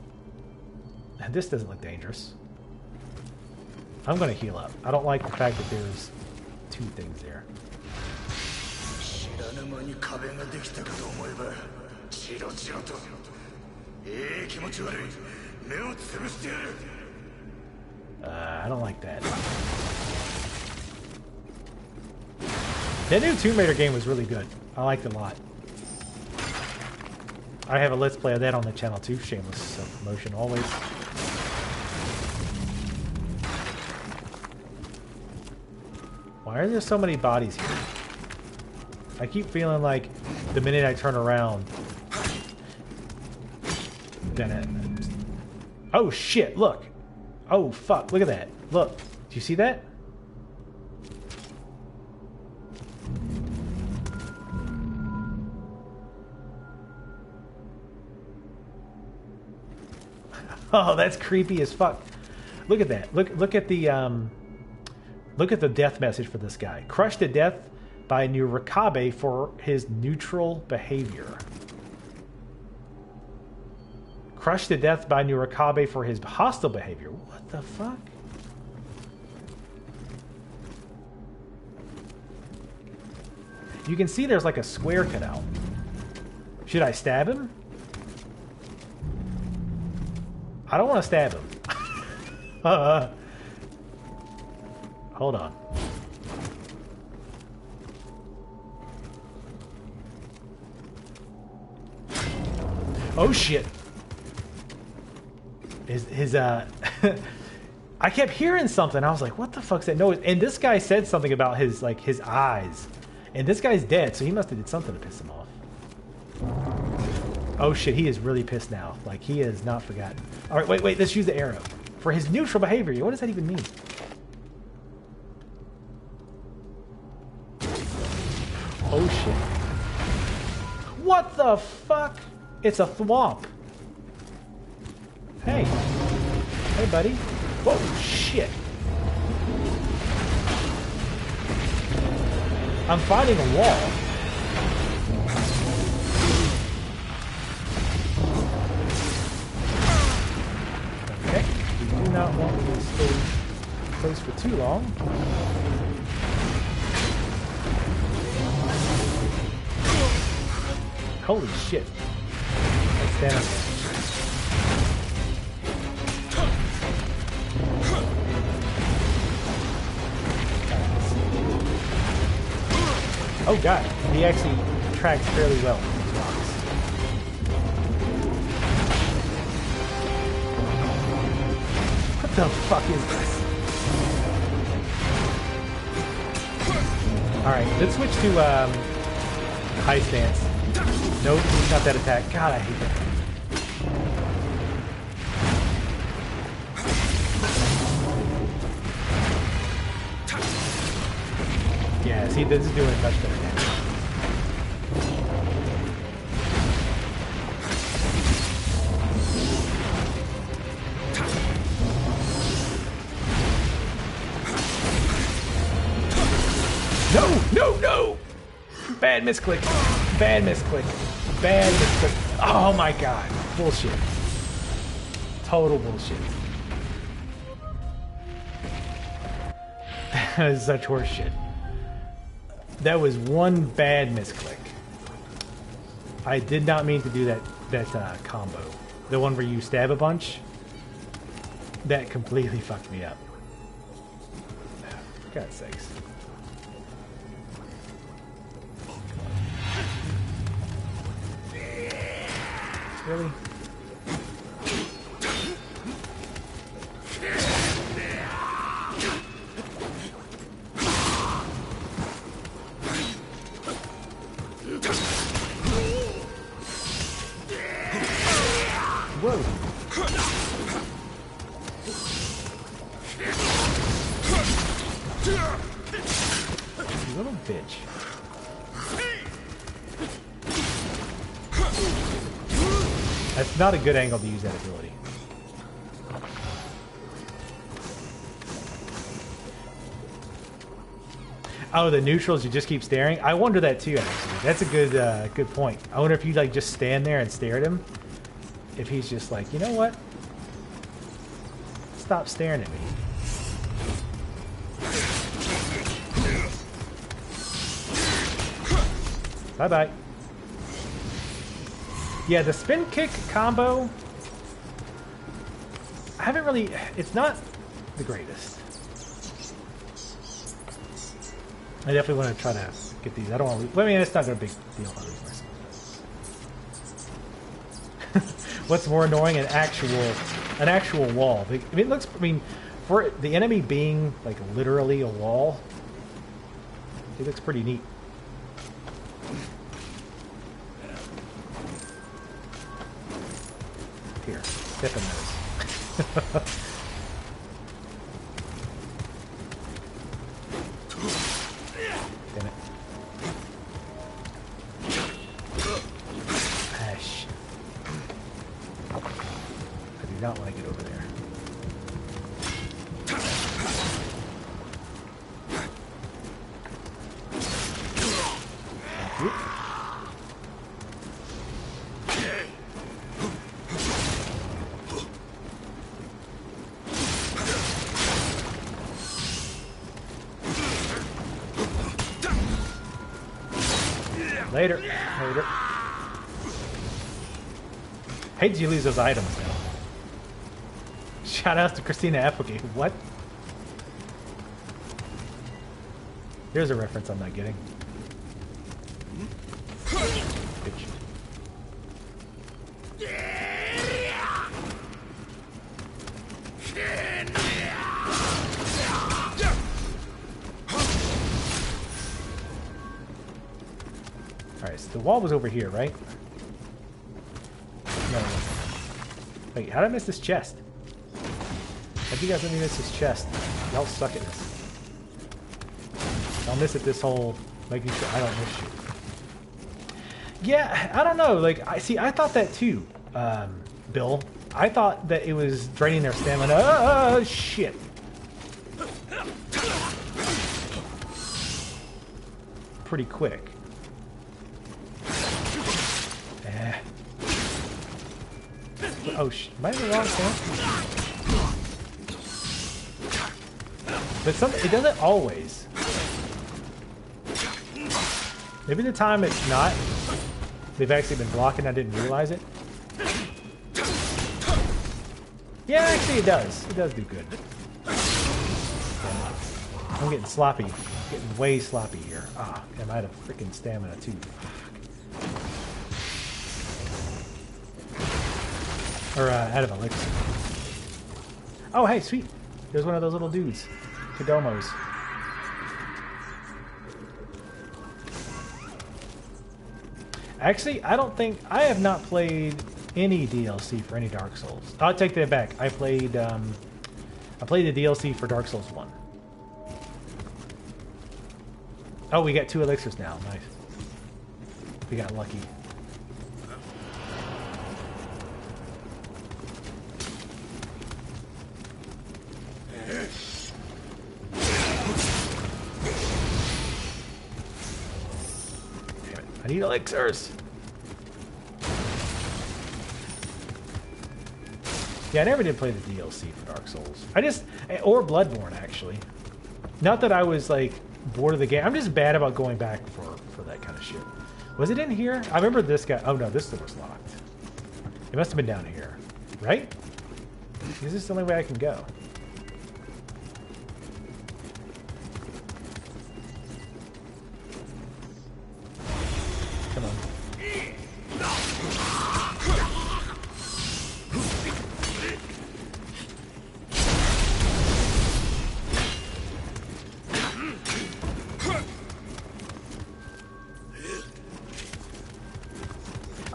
And this doesn't look dangerous. I'm going to heal up. I don't like the fact that there's two things there. I don't like that. That new Tomb Raider game was really good. I liked it a lot. I have a Let's Play of that on the channel too. Shameless self-promotion always. Why are there so many bodies here? I keep feeling like the minute I turn around, then it... Oh shit, look! Oh fuck, look at that. Look, do you see that? Oh, that's creepy as fuck. Look at that. Look at the death message for this guy. Crushed to death by Nioh for his neutral behavior. Crushed to death by Nioh for his hostile behavior. What the fuck? You can see there's like a square cut out. Should I stab him? I don't want to stab him. Hold on. Oh shit. His I kept hearing something. I was like, what the fuck's that noise? And this guy said something about his eyes. And this guy's dead, so he must have did something to piss him off. Oh shit, he is really pissed now. Like, he has not forgotten. Alright, wait, let's use the arrow. For his neutral behavior. What does that even mean? Oh shit. What the fuck? It's a thwomp. Hey. Hey, buddy. Whoa, shit. I'm fighting a wall. Okay. We do not want to stay close for too long. Holy shit. That's damage. Oh god, he actually tracks fairly well with these rocks. What the fuck is this? Alright, let's switch to high stance. Nope, he's not that attack. God, I hate that. Yeah, see, this is doing much better damage. No! Bad misclick. Bad misclick. Bad misclick. Oh my god. Bullshit. Total bullshit. That is such horseshit. That was one bad misclick. I did not mean to do that combo. The one where you stab a bunch. That completely fucked me up. For God's sakes. Really? Whoa. You little bitch. That's not a good angle to use that ability. Oh, the neutrals, you just keep staring? I wonder that too, actually. That's a good good point. I wonder if you like just stand there and stare at him. If he's just like, you know what? Stop staring at me. Bye-bye. Yeah, the spin kick combo, I haven't really, it's not the greatest. I definitely want to try to get these. I don't want to lose. I mean, it's not a big deal if I lose myself. What's more annoying? An actual wall. I mean, it looks, I mean, for the enemy being like literally a wall, it looks pretty neat. Here, step in those. Damn it. Ah, shit. I do not want to get over there. Thank you. Later. Later. Hate you lose those items now. Shout out to Christina Applegate. What? Here's a reference I'm not getting. Bitch. Alright, so the wall was over here, right? No. Wait, how did I miss this chest? How'd you guys let me miss this chest? Y'all suck at this. I'll miss it this whole making sure I don't miss shit. Yeah, I don't know. Like, I thought that too, Bill. I thought that it was draining their stamina. Oh, shit. Pretty quick. Oh, am I in the wrong thing? But it doesn't always. Maybe the time it's not, they've actually been blocking, I didn't realize it. Yeah, actually it does. It does do good. I'm getting sloppy. Getting way sloppy here. Ah, I'm out of freaking stamina too. Or out of elixir. Oh, hey, sweet. There's one of those little dudes. Kodomos. Actually, I don't think... I have not played any DLC for any Dark Souls. I'll take that back. I played the DLC for Dark Souls 1. Oh, we got 2 elixirs now. Nice. We got lucky. I need elixirs. Yeah, I never did play the DLC for Dark Souls. Or Bloodborne, actually. Not that I was, like, bored of the game. I'm just bad about going back for that kind of shit. Was it in here? I remember this guy. Oh, no, this door was locked. It must have been down here. Right? Is this the only way I can go? Come on.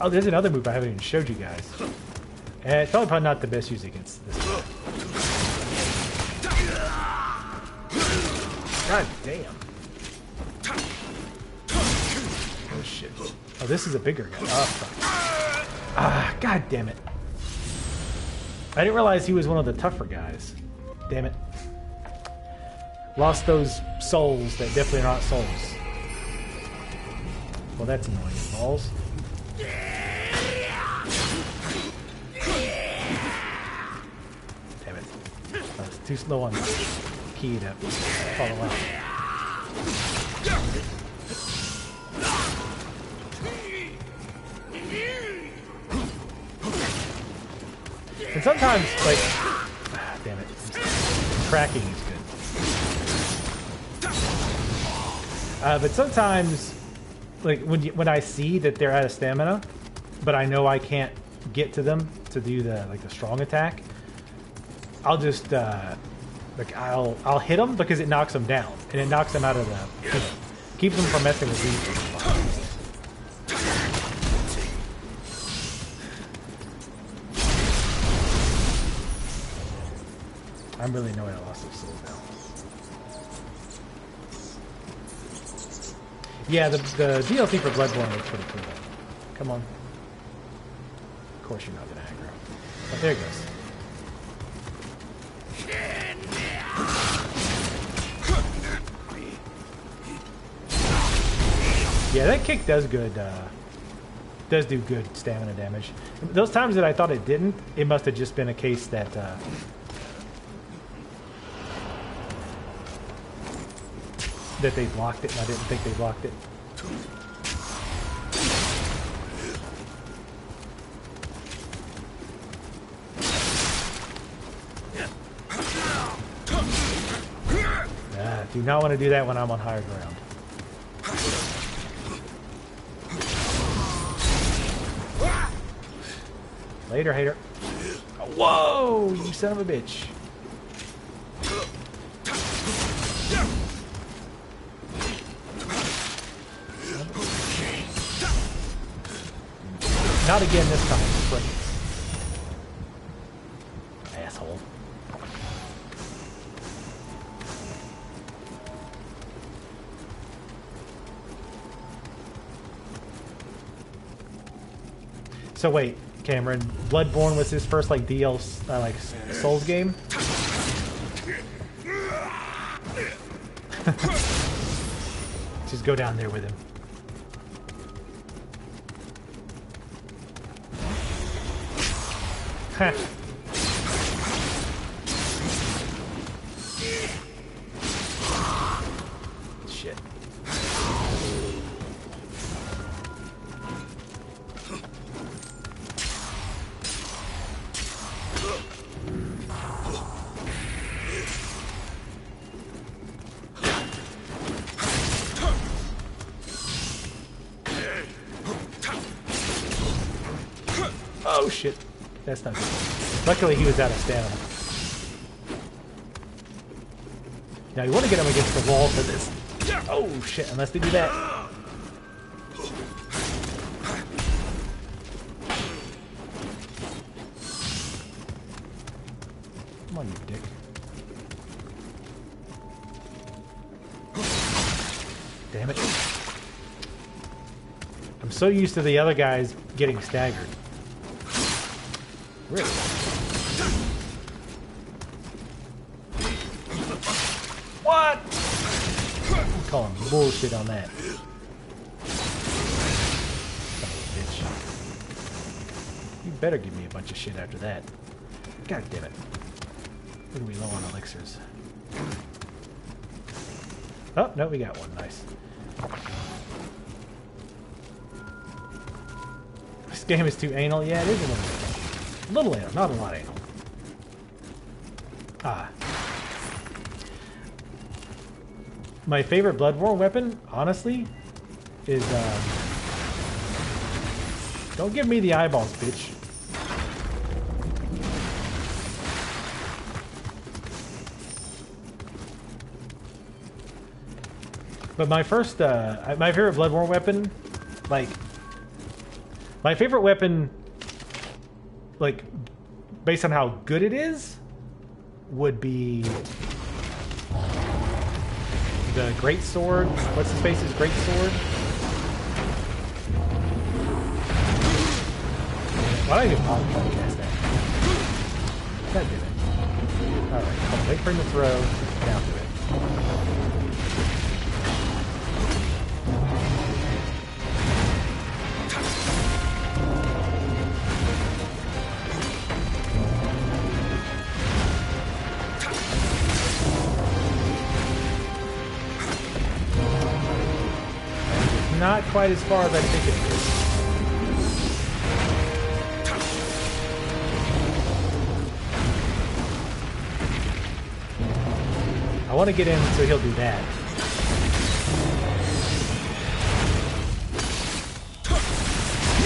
Oh, there's another move I haven't even showed you guys. It's probably not the best use against this guy. God damn. Oh shit. Oh, this is a bigger guy. Oh, fuck. Ah, god damn it. I didn't realize he was one of the tougher guys. Damn it. Lost those souls that definitely are not souls. Well, that's annoying. Balls. Damn it. I was too slow on the key to follow out. And sometimes, like, damn it, tracking is good. But sometimes, like, when I see that they're out of stamina, but I know I can't get to them to do the strong attack, I'll just like I'll hit them because it knocks them down and it knocks them out of the keeps them from messing with these. I'm really annoyed I lost those souls now. Yeah, the DLC for Bloodborne looks pretty cool. Come on. Of course you're not gonna aggro. Oh, there it goes. Yeah, that kick does good. Does do good stamina damage. Those times that I thought it didn't, it must have just been a case that that they blocked it, and I didn't think they blocked it. Do not want to do that when I'm on higher ground. Later, hater. Whoa, you son of a bitch. Not again this time, friends. Asshole. So wait, Cameron, Bloodborne was his first like DLC, like Souls game? Just go down there with him. Huh. Shit. Oh shit. That's not good. Luckily he was out of stamina. Now you want to get him against the wall for this. Oh shit, unless they do that. Come on, you dick. Damn it. I'm so used to the other guys getting staggered. Really? What? I'm calling bullshit on that. Son of a bitch. You better give me a bunch of shit after that. God damn it. We're gonna be low on elixirs. Oh, no, we got one. Nice. This game is too anal. Yeah, it is a little bit. A little anal, not a lot anal. Ah. My favorite Bloodborne weapon, honestly, is, don't give me the eyeballs, bitch. But my first, my favorite Bloodborne weapon, like, my favorite weapon like, based on how good it is, would be the Great Sword. What's his face's Great Sword? Why did I even podcast that? God damn it. Alright, wait for him to throw. Now do it. Not quite as far as I think it is. I want to get in so he'll do that.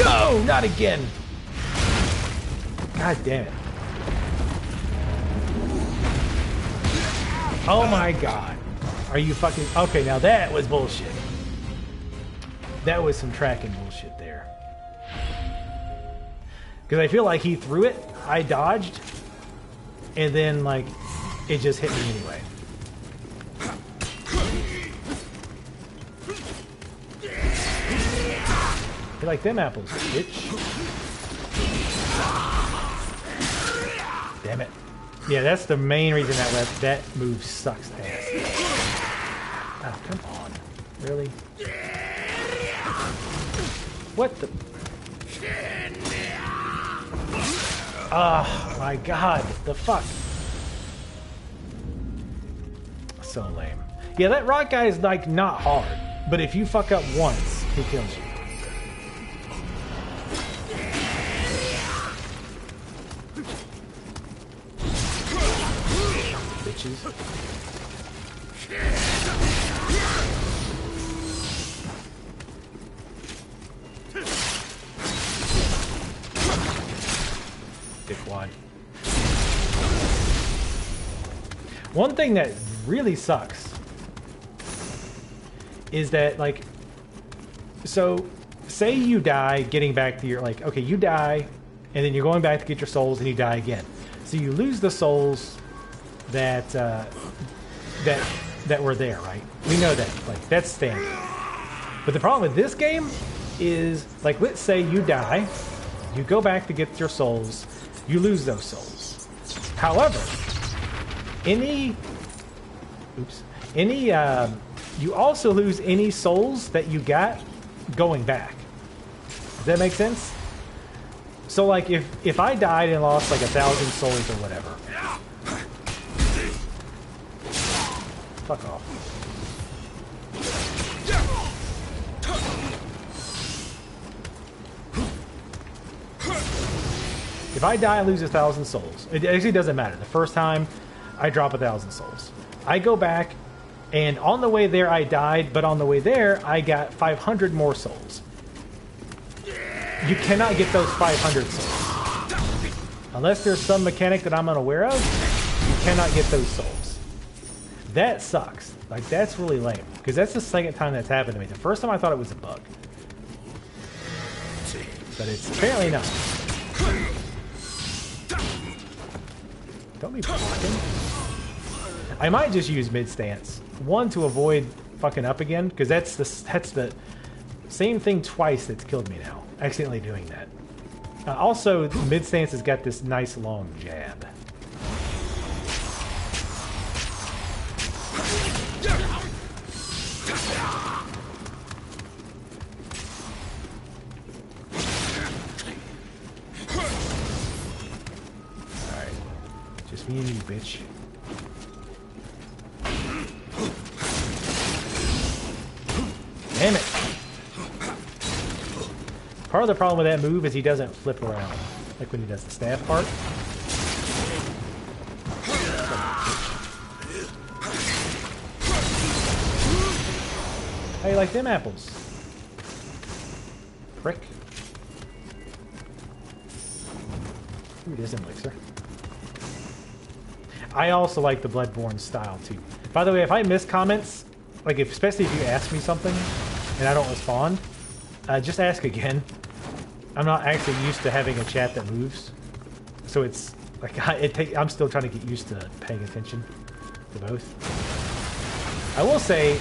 No, not again. God damn it. Oh my god. Are you fucking... Okay, now that was bullshit. That was some tracking bullshit there. Because I feel like he threw it, I dodged, and then, like, it just hit me anyway. You like them apples, bitch. Damn it. Yeah, that's the main reason that move sucks ass. Oh, come on. Really? What the... Oh, my God. The fuck? So lame. Yeah, that rock guy is, like, not hard. But if you fuck up once, he kills you. Bitches. Dickwad. One thing that really sucks is that, like, so say you die getting back to your, like, okay, you die and then you're going back to get your souls and you die again. So you lose the souls that that were there, right? We know that, like, that's standard. But the problem with this game is, like, let's say you die, you go back to get your souls, you lose those souls. However, you also lose any souls that you got going back. Does that make sense? So, like, if I died and lost, like, 1,000 souls or whatever. Fuck off. If I die and lose 1,000 souls, it actually doesn't matter. The first time, I drop 1,000 souls. I go back, and on the way there, I died, but on the way there, I got 500 more souls. You cannot get those 500 souls. Unless there's some mechanic that I'm unaware of, you cannot get those souls. That sucks. Like, that's really lame. Because that's the second time that's happened to me. The first time I thought it was a bug. But it's apparently not. Don't be blocking. I might just use mid stance. One, to avoid fucking up again, because that's the same thing twice that's killed me now. Accidentally doing that. Also, mid stance has got this nice long jab. Alright. Just me and you, bitch. Damn it! Part of the problem with that move is he doesn't flip around, like when he does the staff part. How you like them apples? Prick. Ooh, it is an elixir. I also like the Bloodborne style too. By the way, if I miss comments, like especially if you ask me something and I don't respond, just ask again. I'm not actually used to having a chat that moves. So it's like I'm still trying to get used to paying attention to both. I will say,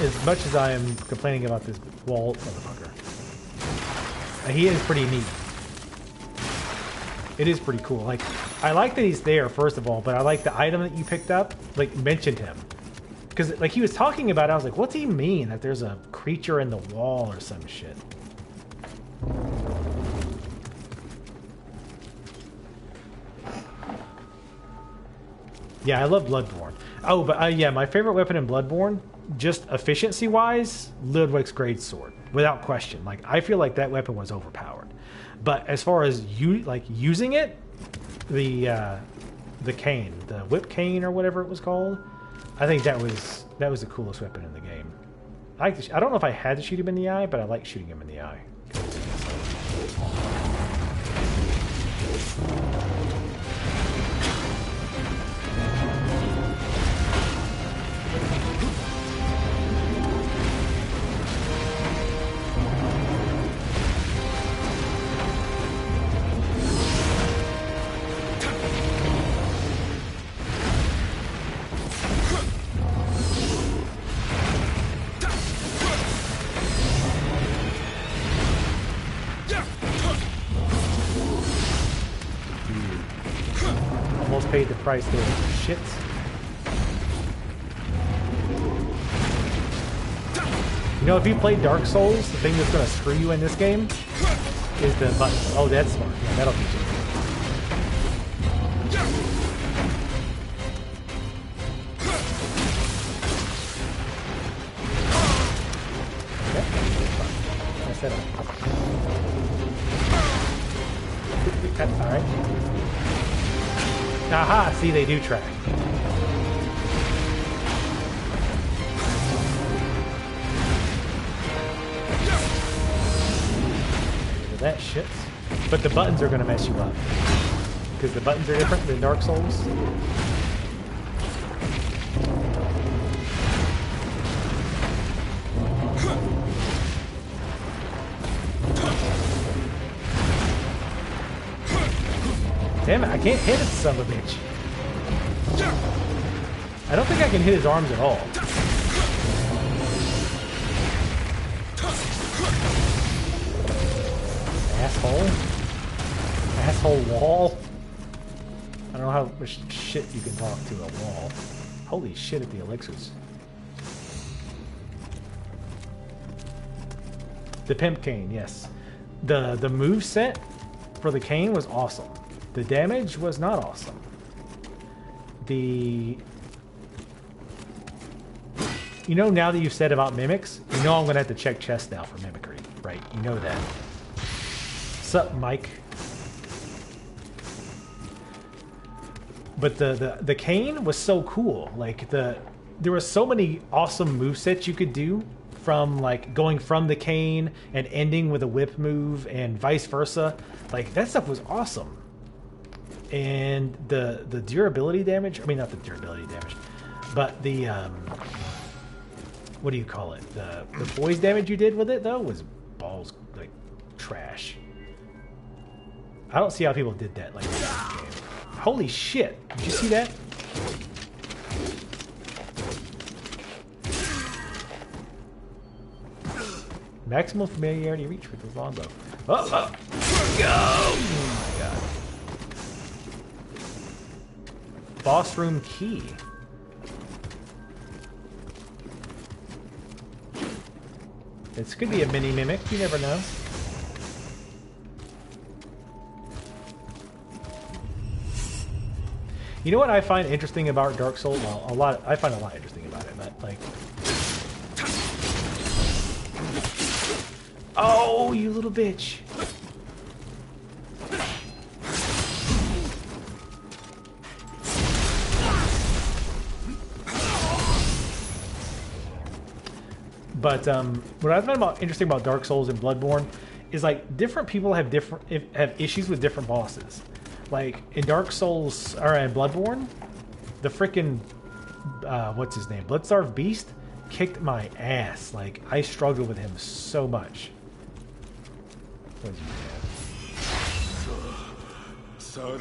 as much as I am complaining about this wall motherfucker, he is pretty neat. It is pretty cool. Like, I like that he's there, first of all, but I like the item that you picked up, like, mentioned him. Because, like, he was talking about it, I was like, what's he mean? That there's a creature in the wall or some shit. Yeah, I love Bloodborne. Oh, but yeah, my favorite weapon in Bloodborne, just efficiency-wise, Ludwig's Greatsword, without question. Like, I feel like that weapon was overpowered. But as far as using it, the cane, the whip cane or whatever it was called, I think that was the coolest weapon in the game. I don't know if I had to shoot him in the eye, but I like shooting him in the eye. Paid the price there for shit. You know, if you play Dark Souls, the thing that's going to screw you in this game is the button. Oh, that's smart. Yeah, that'll teach you. Okay. I set up. All right. Aha! See, they do track. That shit. But the buttons are going to mess you up. Because the buttons are different than Dark Souls. Damn it, I can't hit it, son of a bitch. I don't think I can hit his arms at all. Asshole. Asshole wall. I don't know how much shit you can talk to a wall. Holy shit at the elixirs. The pimp cane, yes. The move set for the cane was awesome. The damage was not awesome. You know, now that you've said about mimics, you know I'm gonna have to check chest now for mimicry, right? You know that. Sup, Mike? But the cane was so cool. Like there were so many awesome movesets you could do, from like going from the cane and ending with a whip move and vice versa. Like that stuff was awesome. And the durability damage, I mean not the durability damage, but the what do you call it? The poise damage you did with it though was balls like trash. I don't see how people did that like in this game. Holy shit! Did you see that? Maximum familiarity reach with the longbow. Oh, go! Oh my god. Boss room key. This could be a mini mimic, you never know. You know what I find interesting about Dark Souls? Well, I find a lot interesting about it, but like, oh, you little bitch! But what I find interesting about Dark Souls and Bloodborne is like different people have issues with different bosses. Like in Dark Souls or in Bloodborne, the freaking what's his name, Bloodstarved Beast kicked my ass. Like I struggled with him so much. What did you have? How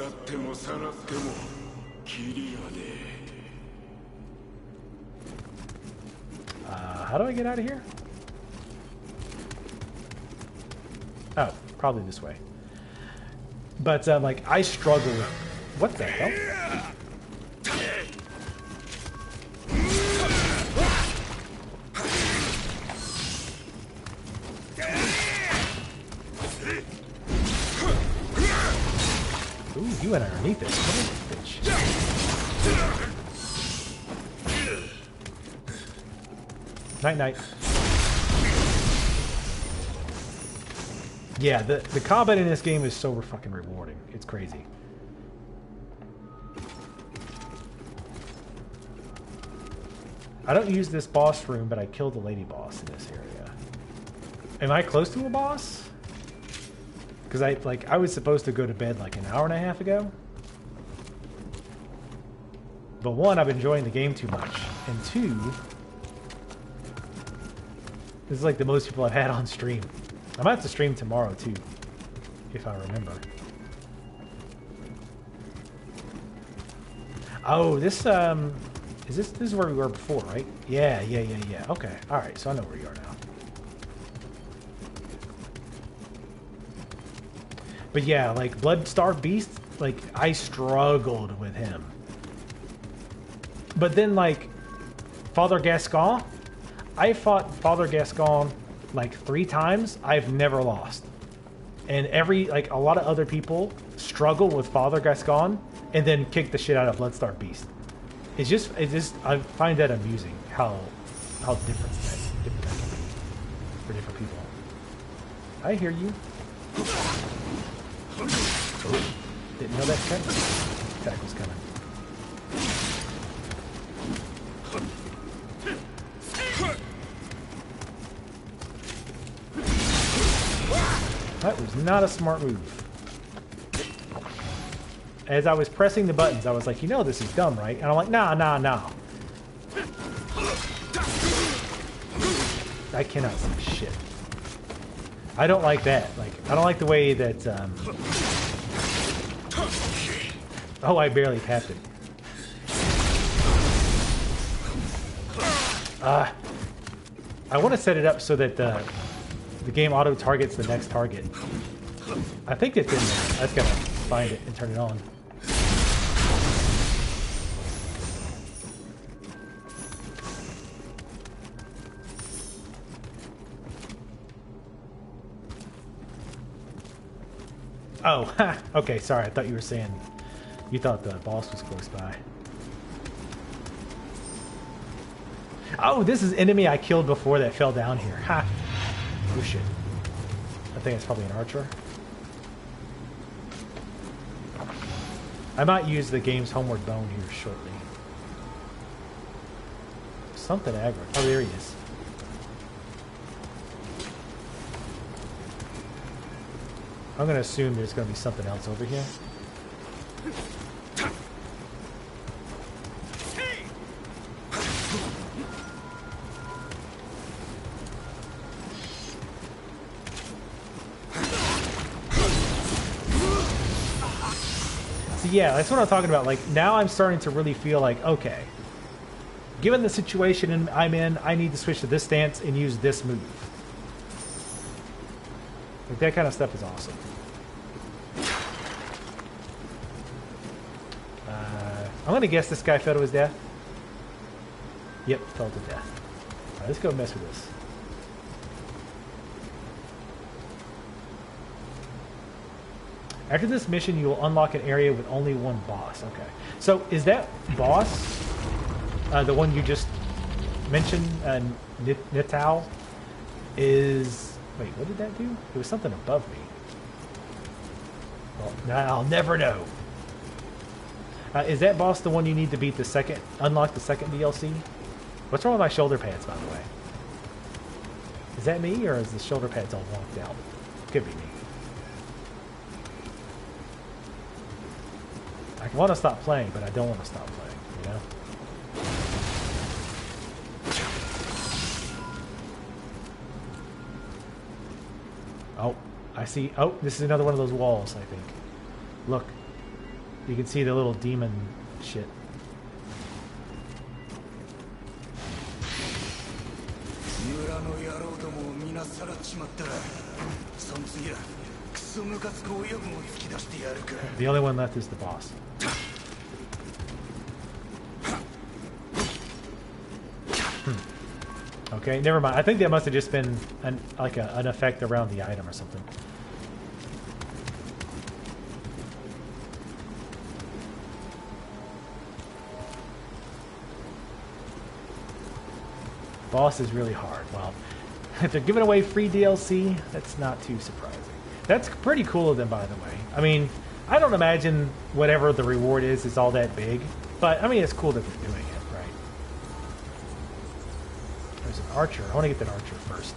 do I get out of here? Oh, probably this way. But like I struggle with what the hell? Ooh, you went underneath it. Bitch. Night night. Yeah, the combat in this game is so fucking rewarding. It's crazy. I don't use this boss room, but I killed the lady boss in this area. Am I close to a boss? Because I was supposed to go to bed like an hour and a half ago. But one, I'm enjoying the game too much. And two, this is like the most people I've had on stream. I might have to stream tomorrow too, if I remember. Oh, this is where we were before, right? Yeah. Okay, all right. So I know where you are now. But yeah, like Bloodstar Beast, like I struggled with him. But then like Father Gascon, I fought Father Gascon like 3 times. I've never lost. And a lot of other people struggle with Father Gascon and then kick the shit out of Bloodstar Beast. It's just I find that amusing how different that can be for different people. I hear you. Oh, didn't know that attack was coming. That was not a smart move. As I was pressing the buttons, I was like, you know this is dumb, right? And I'm like, nah. I cannot see shit. I don't like that. Like, I don't like the way that, oh, I barely tapped it. I want to set it up so that the game auto-targets the next target. I think it's in there. I just gotta find it and turn it on. Oh, okay, sorry. I thought you were saying you thought the boss was close by. Oh, this is enemy I killed before that fell down here. Ha! Oh shit. I think it's probably an archer. I might use the game's homeward bone here shortly. Something aggro. Oh, there he is. I'm going to assume there's going to be something else over here. So yeah, that's what I'm talking about. Like, now I'm starting to really feel like, okay, given the situation I'm in, I need to switch to this stance and use this move. Like, that kind of stuff is awesome. I'm going to guess this guy fell to his death. Yep, fell to death. Alright, let's go mess with this. After this mission, you will unlock an area with only one boss. Okay. So, is that boss, the one you just mentioned, Nitao, is... Wait, what did that do? There was something above me. Well, I'll never know. Is that boss the one you need to beat the second, unlock the second DLC? What's wrong with my shoulder pads, by the way? Is that me, or is the shoulder pads all locked out? Could be me. I want to stop playing, but I don't want to stop playing, you know? Oh, I see. Oh, this is another one of those walls, I think. Look. You can see the little demon shit. The only one left is the boss. Okay, never mind. I think that must have just been an effect around the item or something. Boss is really hard. Well, if they're giving away free DLC, that's not too surprising. That's pretty cool of them, by the way. I mean, I don't imagine whatever the reward is all that big, but I mean, it's cool that they're doing it, right? There's an archer. I want to get that archer first.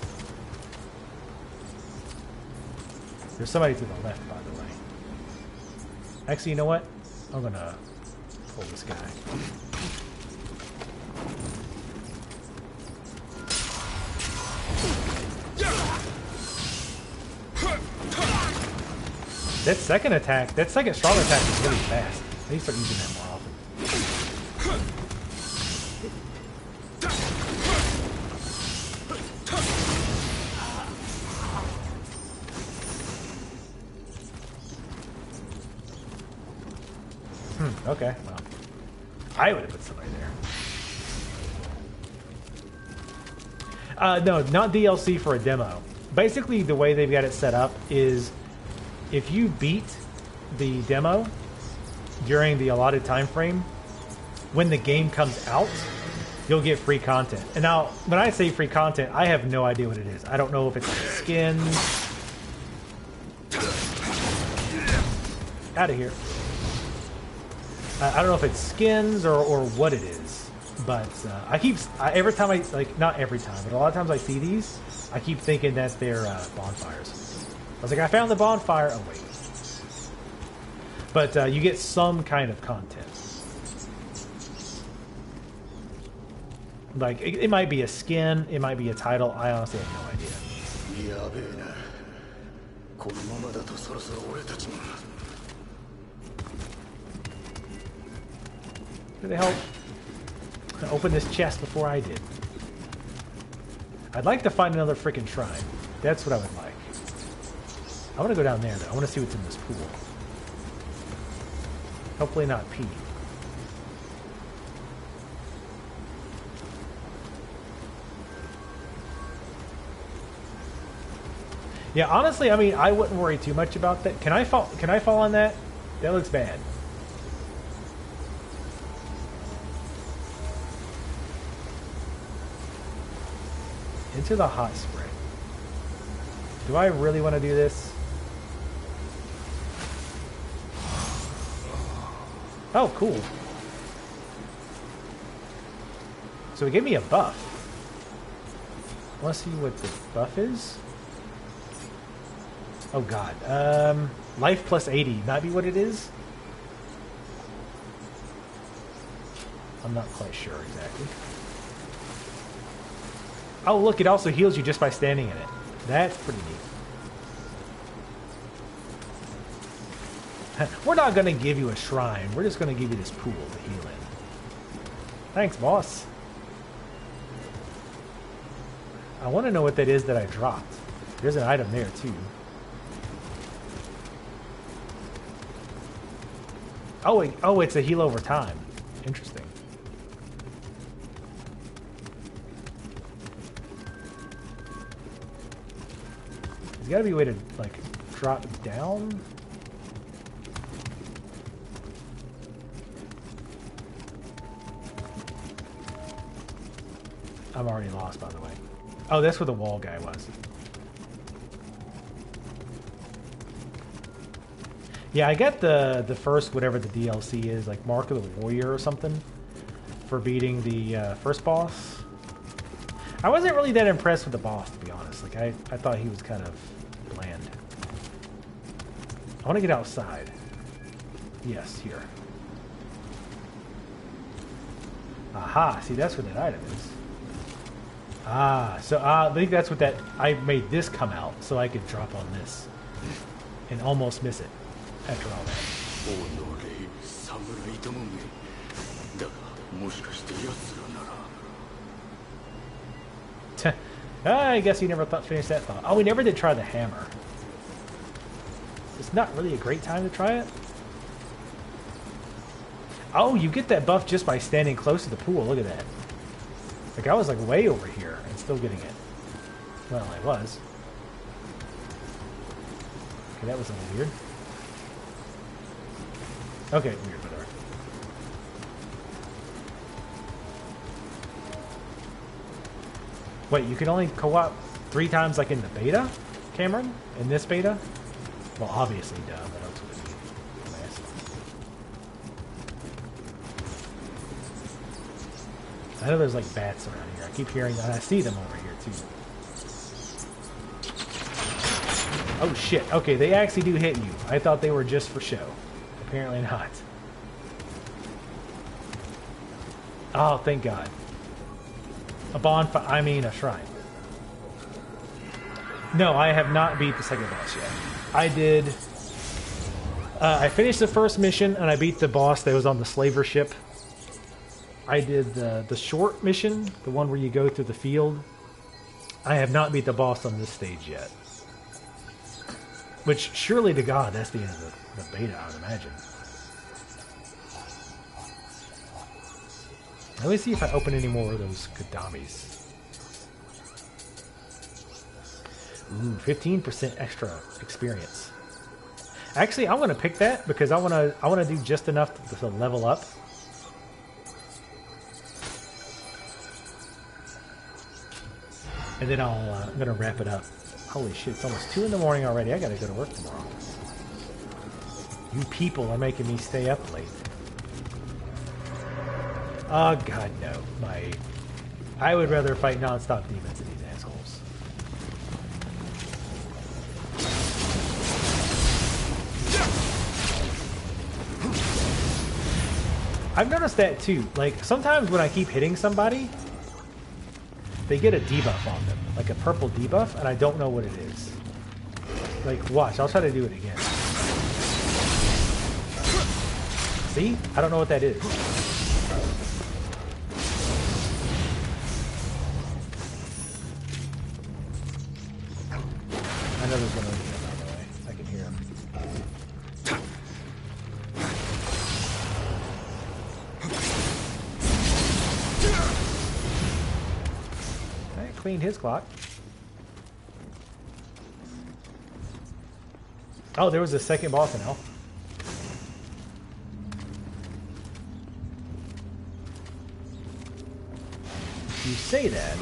There's somebody to the left, by the way. Actually, you know what? I'm gonna pull this guy. That second attack, that second strong attack is really fast. I need to start using that more often. Okay, well, I would have put somebody there. No, not DLC for a demo. Basically, the way they've got it set up is if you beat the demo during the allotted time frame, when the game comes out, you'll get free content. And now, when I say free content, I have no idea what it is. I don't know if it's skins. Out of here. I don't know if it's skins or what it is. But every time not every time, but a lot of times I see these, I keep thinking that they're bonfires. I was like, I found the bonfire. Oh, wait. But you get some kind of content. Like, it might be a skin, it might be a title. I honestly have no idea. Who the hell opened this chest before I did? I'd like to find another freaking shrine. That's what I would like. I want to go down there, though. I want to see what's in this pool. Hopefully not pee. Yeah, honestly, I mean, I wouldn't worry too much about that. Can I fall on that? That looks bad. Into the hot spring. Do I really want to do this? Oh, cool. So it gave me a buff. Let's see what the buff is. Oh god. Life plus 80. Might be what it is? I'm not quite sure exactly. Oh look, it also heals you just by standing in it. That's pretty neat. We're not going to give you a shrine. We're just going to give you this pool to heal in. Thanks, boss. I want to know what that is that I dropped. There's an item there, too. Oh, it's a heal over time. Interesting. There's got to be a way to, like, drop down. I'm already lost, by the way. Oh, that's where the wall guy was. Yeah, I got the first, whatever the DLC is, like Mark of the Warrior or something, for beating the first boss. I wasn't really that impressed with the boss, to be honest. Like, I thought he was kind of bland. I want to get outside. Yes, here. Aha, see, that's where that item is. Ah, so I think that's what that... I made this come out so I could drop on this and almost miss it after all that. I guess you never finished that thought. Oh, we never did try the hammer. It's not really a great time to try it. Oh, you get that buff just by standing close to the pool. Look at that. Like, I was like way over here and still getting it. Well, I was. Okay, that was a little weird. Okay, weird, whatever. Wait, you can only co-op 3 times like in the beta, Cameron? In this beta? Well, obviously, duh, but that's what it means. I know there's like bats around here. I keep hearing that. I see them over here too. Oh shit. Okay, they actually do hit you. I thought they were just for show. Apparently not. Oh, thank God. A bonfire. I mean, a shrine. No, I have not beat the second boss yet. I did. I finished the first mission and I beat the boss that was on the slaver ship. I did the short mission, the one where you go through the field. I have not beat the boss on this stage yet. Which, surely to God, that's the end of the beta, I would imagine. Let me see if I open any more of those Kodamis. Ooh, 15% extra experience. Actually, I'm going to pick that because I want to do just enough to level up. And then I'm going to wrap it up. Holy shit, it's almost 2 in the morning already. I got to go to work tomorrow. You people are making me stay up late. Oh, God, no. I would rather fight non-stop demons than these assholes. I've noticed that, too. Like, sometimes when I keep hitting somebody, they get a debuff on them. Like a purple debuff, and I don't know what it is. Like, watch. I'll try to do it again. See? I don't know what that is. I know there's one over here, by the way. I can hear him. I cleaned his clock. Oh, there was a second boss in hell. You say that.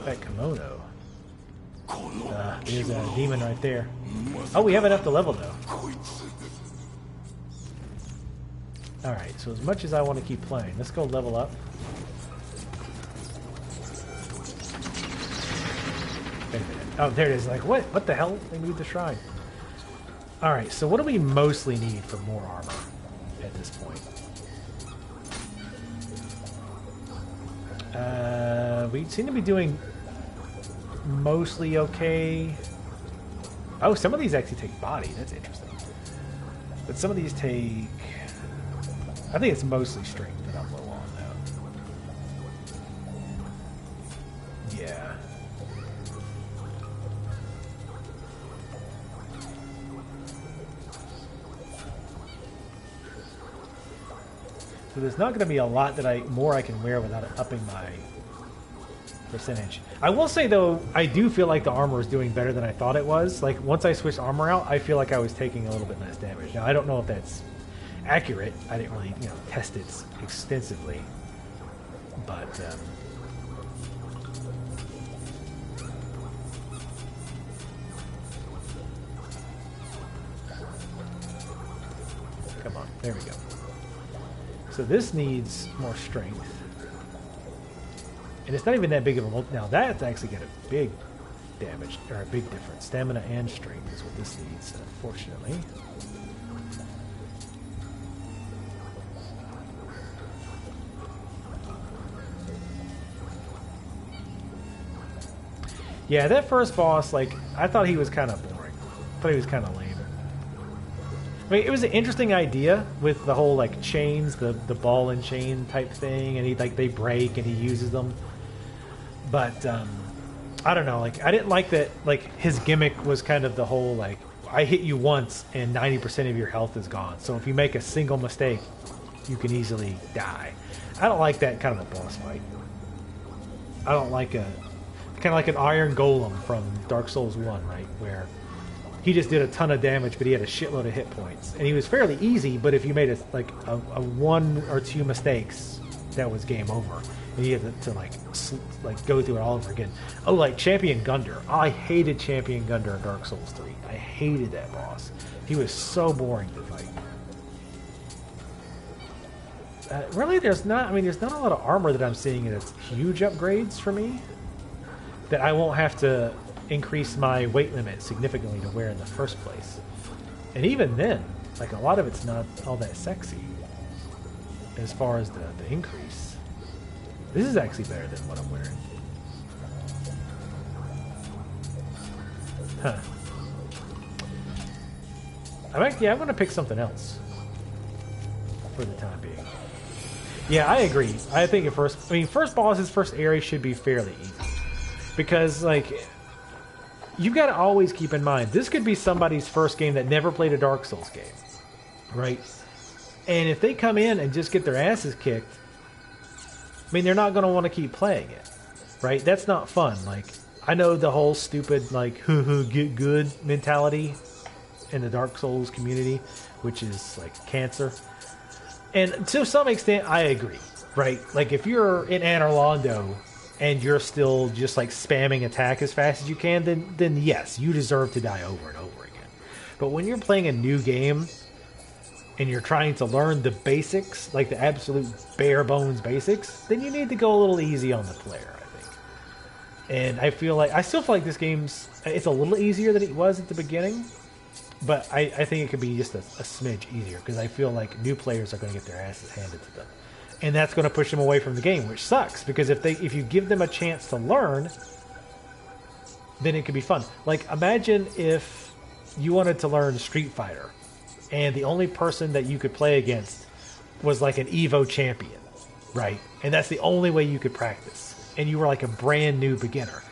That kimono. There's a demon right there. Oh, we have enough to level though. Alright, so as much as I want to keep playing, let's go level up. Wait a minute. Oh, there it is. Like, what? What the hell? They moved the shrine. Alright, so what do we mostly need for more armor at this point? We seem to be doing mostly okay. Oh, some of these actually take body. That's interesting. But some of these take... I think it's mostly strength that I'm low on, though. Yeah. So there's not going to be a lot that more I can wear without upping my percentage. I will say though, I do feel like the armor is doing better than I thought it was. Like once I switched armor out, I feel like I was taking a little bit less damage. Now I don't know if that's accurate. I didn't really, test it extensively, but come on, there we go. So this needs more strength. And it's not even that big of a multi. Now that's actually got a big damage, or a big difference. Stamina and strength is what this needs, unfortunately. Yeah, that first boss, like, I thought he was kind of boring. I thought he was kind of lame. I mean, it was an interesting idea with the whole like chains, the ball and chain type thing, and they break and he uses them. But I don't know, like I didn't like that. Like his gimmick was kind of the whole like I hit you once and 90% of your health is gone. So if you make a single mistake, you can easily die. I don't like that kind of a boss fight. I don't like kind of like an Iron Golem from Dark Souls 1, right, where he just did a ton of damage, but he had a shitload of hit points, and he was fairly easy. But if you made a one or two mistakes, that was game over, and you had to like go through it all over again. Oh, like Champion Gunder. I hated Champion Gunder in Dark Souls 3. I hated that boss. He was so boring to fight. Really, there's not a lot of armor that I'm seeing that's huge upgrades for me that I won't have to increase my weight limit significantly to wear in the first place. And even then, like a lot of it's not all that sexy as far as the increase. This is actually better than what I'm wearing. Huh. I'm going to pick something else for the time being. Yeah, I agree. I think first bosses, first area should be fairly easy. Because, like, you've got to always keep in mind, this could be somebody's first game that never played a Dark Souls game. Right? And if they come in and just get their asses kicked, I mean, they're not going to want to keep playing it. Right? That's not fun. Like, I know the whole stupid, like, get good mentality in the Dark Souls community, which is, like, cancer. And to some extent, I agree, right? Like, if you're in Anor Londo and you're still just, like, spamming attack as fast as you can, then yes, you deserve to die over and over again. But when you're playing a new game and you're trying to learn the basics, like the absolute bare-bones basics, then you need to go a little easy on the player, I think. And I still feel like this it's a little easier than it was at the beginning. But I think it could be just a smidge easier, because I feel like new players are going to get their asses handed to them. And that's going to push them away from the game, which sucks, because if you give them a chance to learn, then it could be fun. Like, imagine if you wanted to learn Street Fighter, and the only person that you could play against was like an Evo champion, right? And that's the only way you could practice. And you were like a brand new beginner.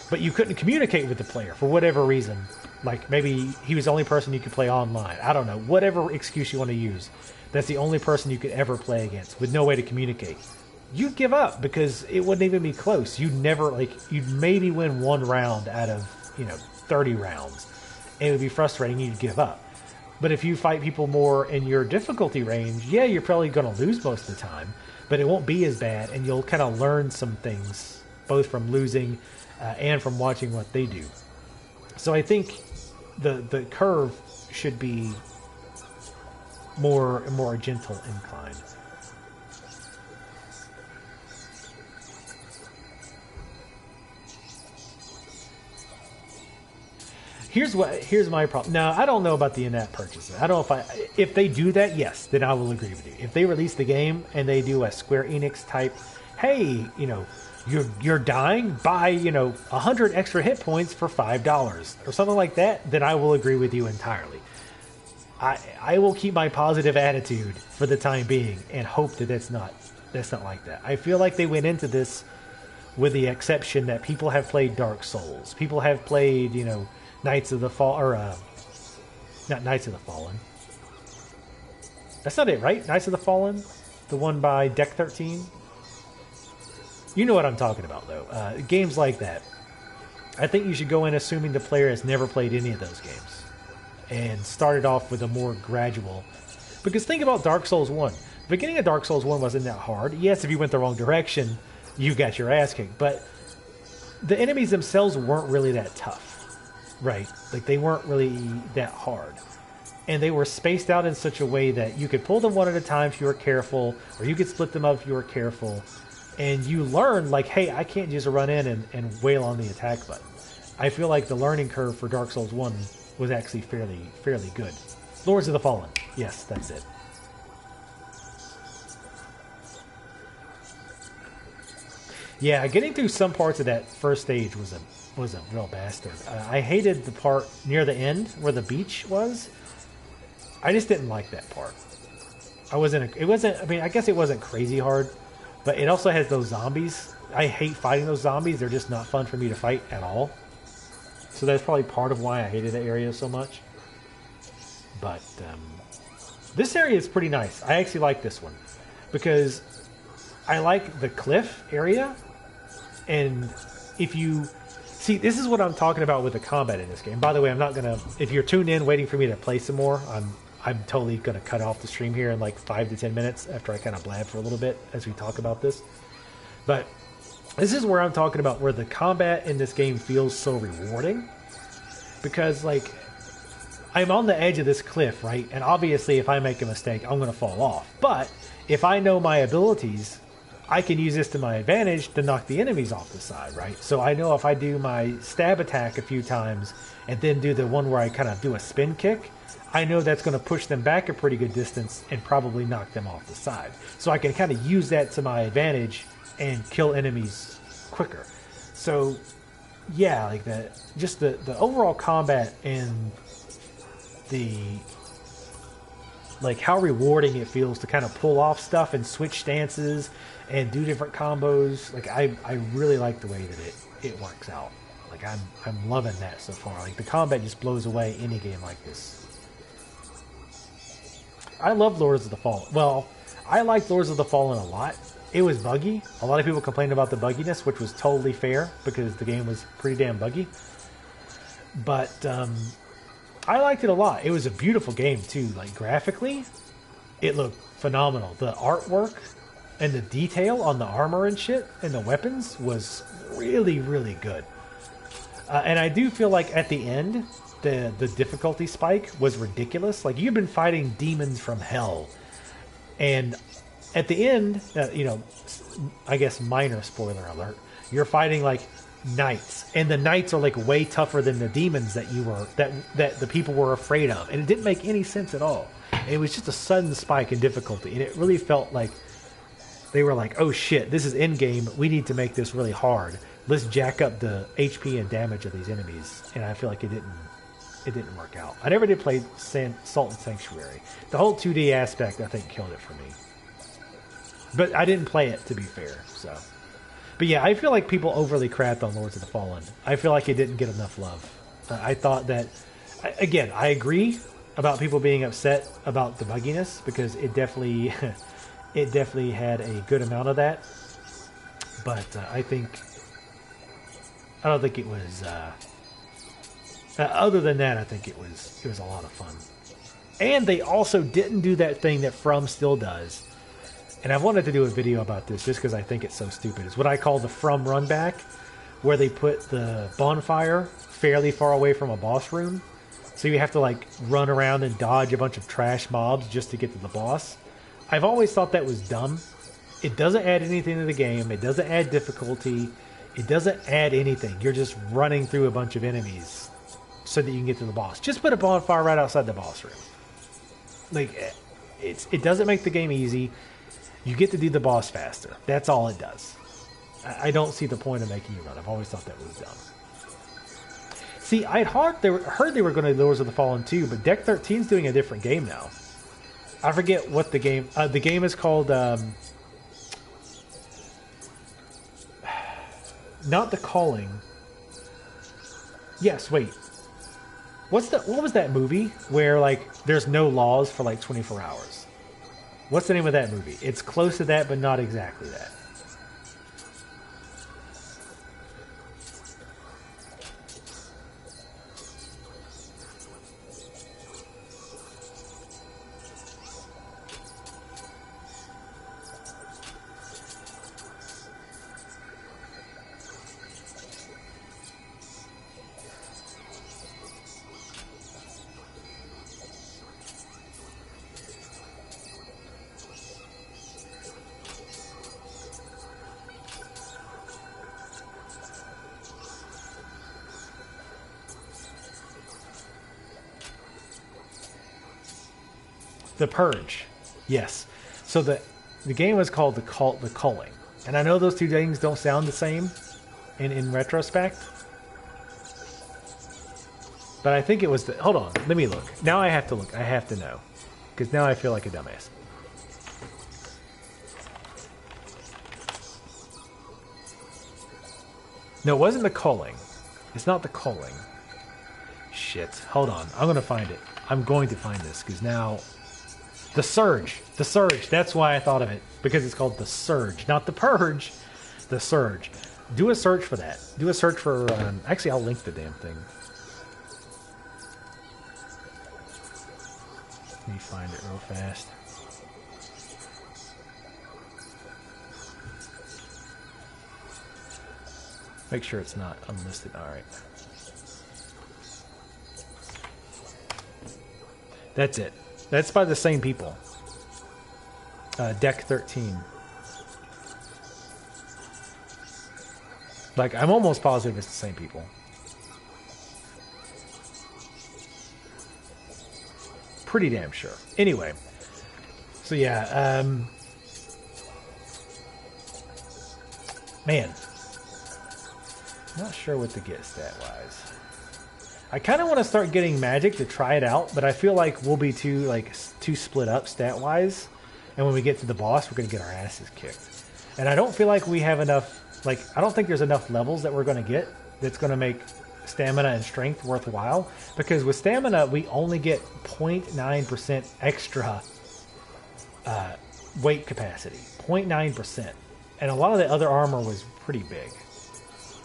But you couldn't communicate with the player for whatever reason. Like, maybe he was the only person you could play online. I don't know. Whatever excuse you want to use. That's the only person you could ever play against with no way to communicate. You'd give up because it wouldn't even be close. You'd maybe win one round out of, 30 rounds. And it would be frustrating. You'd give up. But if you fight people more in your difficulty range, yeah, you're probably going to lose most of the time. But it won't be as bad, and you'll kind of learn some things, both from losing and from watching what they do. So I think the curve should be more gentle inclined. Here's my problem. Now, I don't know about the in-app purchases. I don't know if they do that, yes, then I will agree with you. If they release the game and they do a Square Enix type, hey, you're dying, buy 100 extra hit points for $5 or something like that, then I will agree with you entirely. I will keep my positive attitude for the time being and hope that that's not like that. I feel like they went into this with the exception that people have played Dark Souls, people have played Knights of the not Knights of the Fallen. That's not it, right? Knights of the Fallen, the one by Deck 13. You know what I'm talking about, though. Games like that. I think you should go in assuming the player has never played any of those games. And start it off with a more gradual... Because think about Dark Souls 1. The beginning of Dark Souls 1 wasn't that hard. Yes, if you went the wrong direction, you got your ass kicked. But the enemies themselves weren't really that tough. Right? Like, they weren't really that hard. And they were spaced out in such a way that you could pull them one at a time if you were careful, or you could split them up if you were careful. And you learn, like, hey, I can't just run in and wail on the attack button. I feel like the learning curve for Dark Souls 1 was actually fairly good. Lords of the Fallen. Yes, that's it. Yeah, getting through some parts of that first stage was a real bastard. I hated the part near the end where the beach was. I just didn't like that part. I mean, I guess it wasn't crazy hard, but it also has those zombies. I hate fighting those zombies. They're just not fun for me to fight at all. So that's probably part of why I hated that area so much. But this area is pretty nice. I actually like this one because I like the cliff area. And if you see, this is what I'm talking about with the combat in this game. By the way, I'm not gonna. If you're tuned in waiting for me to play some more, I'm totally gonna cut off the stream here in like 5 to 10 minutes after I kind of blab for a little bit as we talk about this. But this is where I'm talking about where the combat in this game feels so rewarding, because like I'm on the edge of this cliff, right? And obviously, if I make a mistake, I'm gonna fall off. But if I know my abilities, I can use this to my advantage to knock the enemies off the side, right? So I know if I do my stab attack a few times and then do the one where I kind of do a spin kick, I know that's going to push them back a pretty good distance and probably knock them off the side. So I can kind of use that to my advantage and kill enemies quicker. So yeah, like that, just the overall combat and the like how rewarding it feels to kind of pull off stuff and switch stances and do different combos. Like I really like the way that it works out. Like I'm loving that so far. Like the combat just blows away any game like this. I love Lords of the Fallen. Well, I liked Lords of the Fallen a lot. It was buggy. A lot of people complained about the bugginess, which was totally fair because the game was pretty damn buggy. But I liked it a lot. It was a beautiful game too. Like graphically, it looked phenomenal. The artwork and the detail on the armor and shit and the weapons was really, really good. And I do feel like at the end, the difficulty spike was ridiculous. Like you've been fighting demons from hell, and at the end, you know, I guess minor spoiler alert, you're fighting like knights, and the knights are like way tougher than the demons that that the people were afraid of, and it didn't make any sense at all. It was just a sudden spike in difficulty, and it really felt like they were like, oh shit, this is end game, we need to make this really hard, let's jack up the HP and damage of these enemies. And I feel like it didn't work out. I never did play Salt and Sanctuary. The whole 2D aspect I think killed it for me, but I didn't play it, to be fair. So but yeah, I feel like people overly crapped on Lords of the Fallen. I feel like it didn't get enough love. I thought that, again, I agree about people being upset about the bugginess, because it definitely it definitely had a good amount of that. But I don't think it was other than that, I think it was a lot of fun. And they also didn't do that thing that From still does. And I've wanted to do a video about this just because I think it's so stupid. It's what I call the From run back, where they put the bonfire fairly far away from a boss room. So you have to like run around and dodge a bunch of trash mobs just to get to the boss. I've always thought that was dumb. It doesn't add anything to the game. It doesn't add difficulty. It doesn't add anything. You're just running through a bunch of enemies so that you can get to the boss. Just put a bonfire right outside the boss room. Like, it doesn't make the game easy. You get to do the boss faster. That's all it does. I don't see the point of making you run. I've always thought that was dumb. See, I'd heard they were going to do Lords of the Fallen too, but Deck 13's doing a different game now. I forget what the game is called. Not The Calling. Yes, wait. What was that movie where like there's no laws for like 24 hours? What's the name of that movie? It's close to that, but not exactly that. The Purge, yes. So the game was called The Culling, and I know those two things don't sound the same in retrospect, but I think it was the. Hold on, let me look. Now I have to look. I have to know. because now I feel like a dumbass. No, it wasn't the culling. It's not the culling. Shit. Hold on. I'm going to find it. I'm going to find this, because now... The Surge. The Surge. That's why I thought of it. Because it's called the Surge. Not the Purge. The Surge. Do a search for that. Do a search for... actually, I'll link the damn thing. Let me find it real fast. Make sure it's not unlisted. Alright. That's it. That's by the same people. Deck 13. Like, I'm almost positive it's the same people. Pretty damn sure. Anyway. So yeah, man. Not sure what to get stat-wise. I kind of want to start getting magic to try it out, but I feel like we'll be too split up stat-wise. And when we get to the boss, we're going to get our asses kicked. And I don't feel like we have enough... Like, I don't think there's enough levels that we're going to get that's going to make stamina and strength worthwhile. Because with stamina, we only get 0.9% extra weight capacity. 0.9%. And a lot of the other armor was pretty big.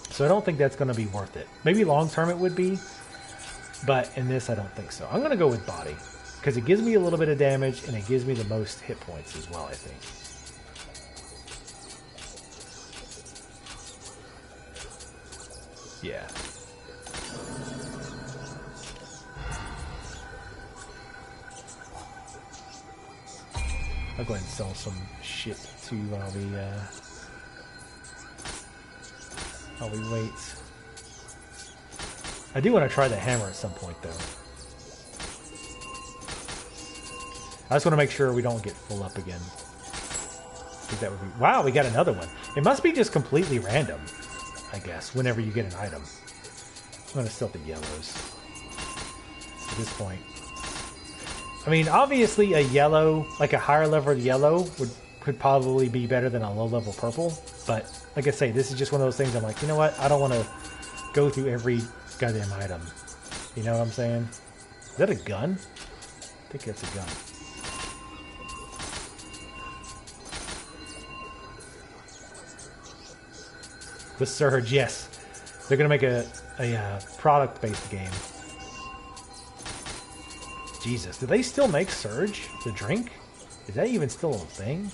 So I don't think that's going to be worth it. Maybe long term it would be. But in this, I don't think so. I'm going to go with body. Because it gives me a little bit of damage, and it gives me the most hit points as well, I think. Yeah. I'll go ahead and sell some shit too while we wait. I do want to try the hammer at some point, though. I just want to make sure we don't get full up again. That would be... Wow, we got another one. It must be just completely random, I guess, whenever you get an item. I'm going to steal the yellows at this point. I mean, obviously a yellow, like a higher level yellow, could probably be better than a low level purple. But like I say, this is just one of those things I'm like, you know what? I don't want to go through every goddamn item. You know what I'm saying? Is that a gun? I think that's a gun. The Surge, yes. They're going to make a product-based game. Jesus, do they still make Surge, the drink? Is that even still a thing?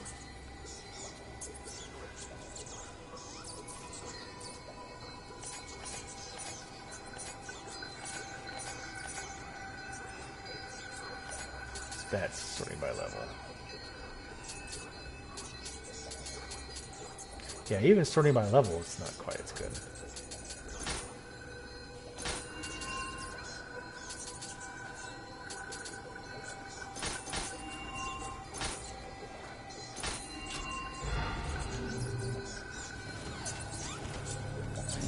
That's sorting by level. Yeah, even sorting by level, it's not quite as good.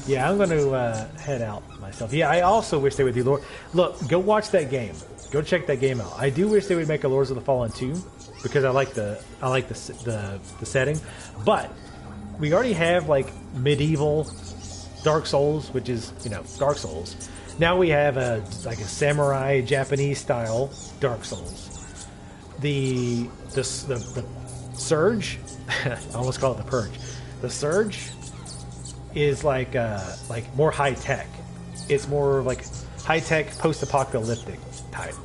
Yeah, I'm going to head out myself. Yeah, I also wish they would do Lord. Look, go watch that game. Go check that game out. I do wish they would make a Lords of the Fallen 2 because I like the setting, but we already have like medieval Dark Souls, which is, you know, Dark Souls. Now we have a samurai Japanese style Dark Souls. The Surge, I almost call it the Purge. The Surge is like more high tech. It's more like high tech post-apocalyptic type.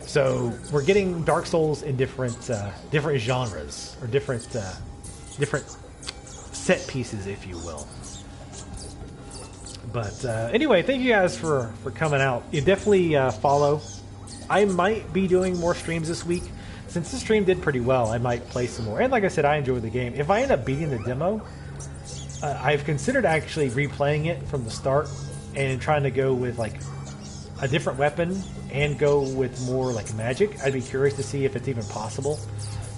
So we're getting Dark Souls in different genres or different set pieces, if you will. But anyway, thank you guys for coming out. You definitely follow. I might be doing more streams this week. Since the stream did pretty well, I might play some more. And like I said, I enjoyed the game. If I end up beating the demo, I've considered actually replaying it from the start and trying to go with like a different weapon and go with more like magic. I'd be curious to see if it's even possible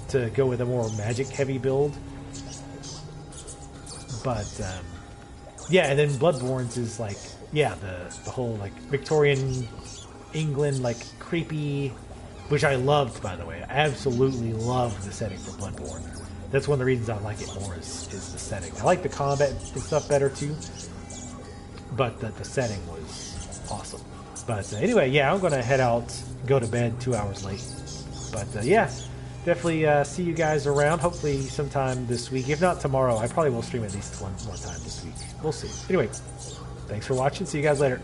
to go with a more magic heavy build. But yeah, and then Bloodborne's is like, yeah, the whole like Victorian England like creepy which I loved, by the way. I absolutely loved the setting for Bloodborne. That's one of the reasons I like it more is the setting. I like the combat and stuff better too, but the setting was awesome. But anyway, yeah, I'm going to head out, go to bed 2 hours late. But yeah, definitely see you guys around, hopefully sometime this week. If not tomorrow, I probably will stream at least one more time this week. We'll see. Anyway, thanks for watching. See you guys later.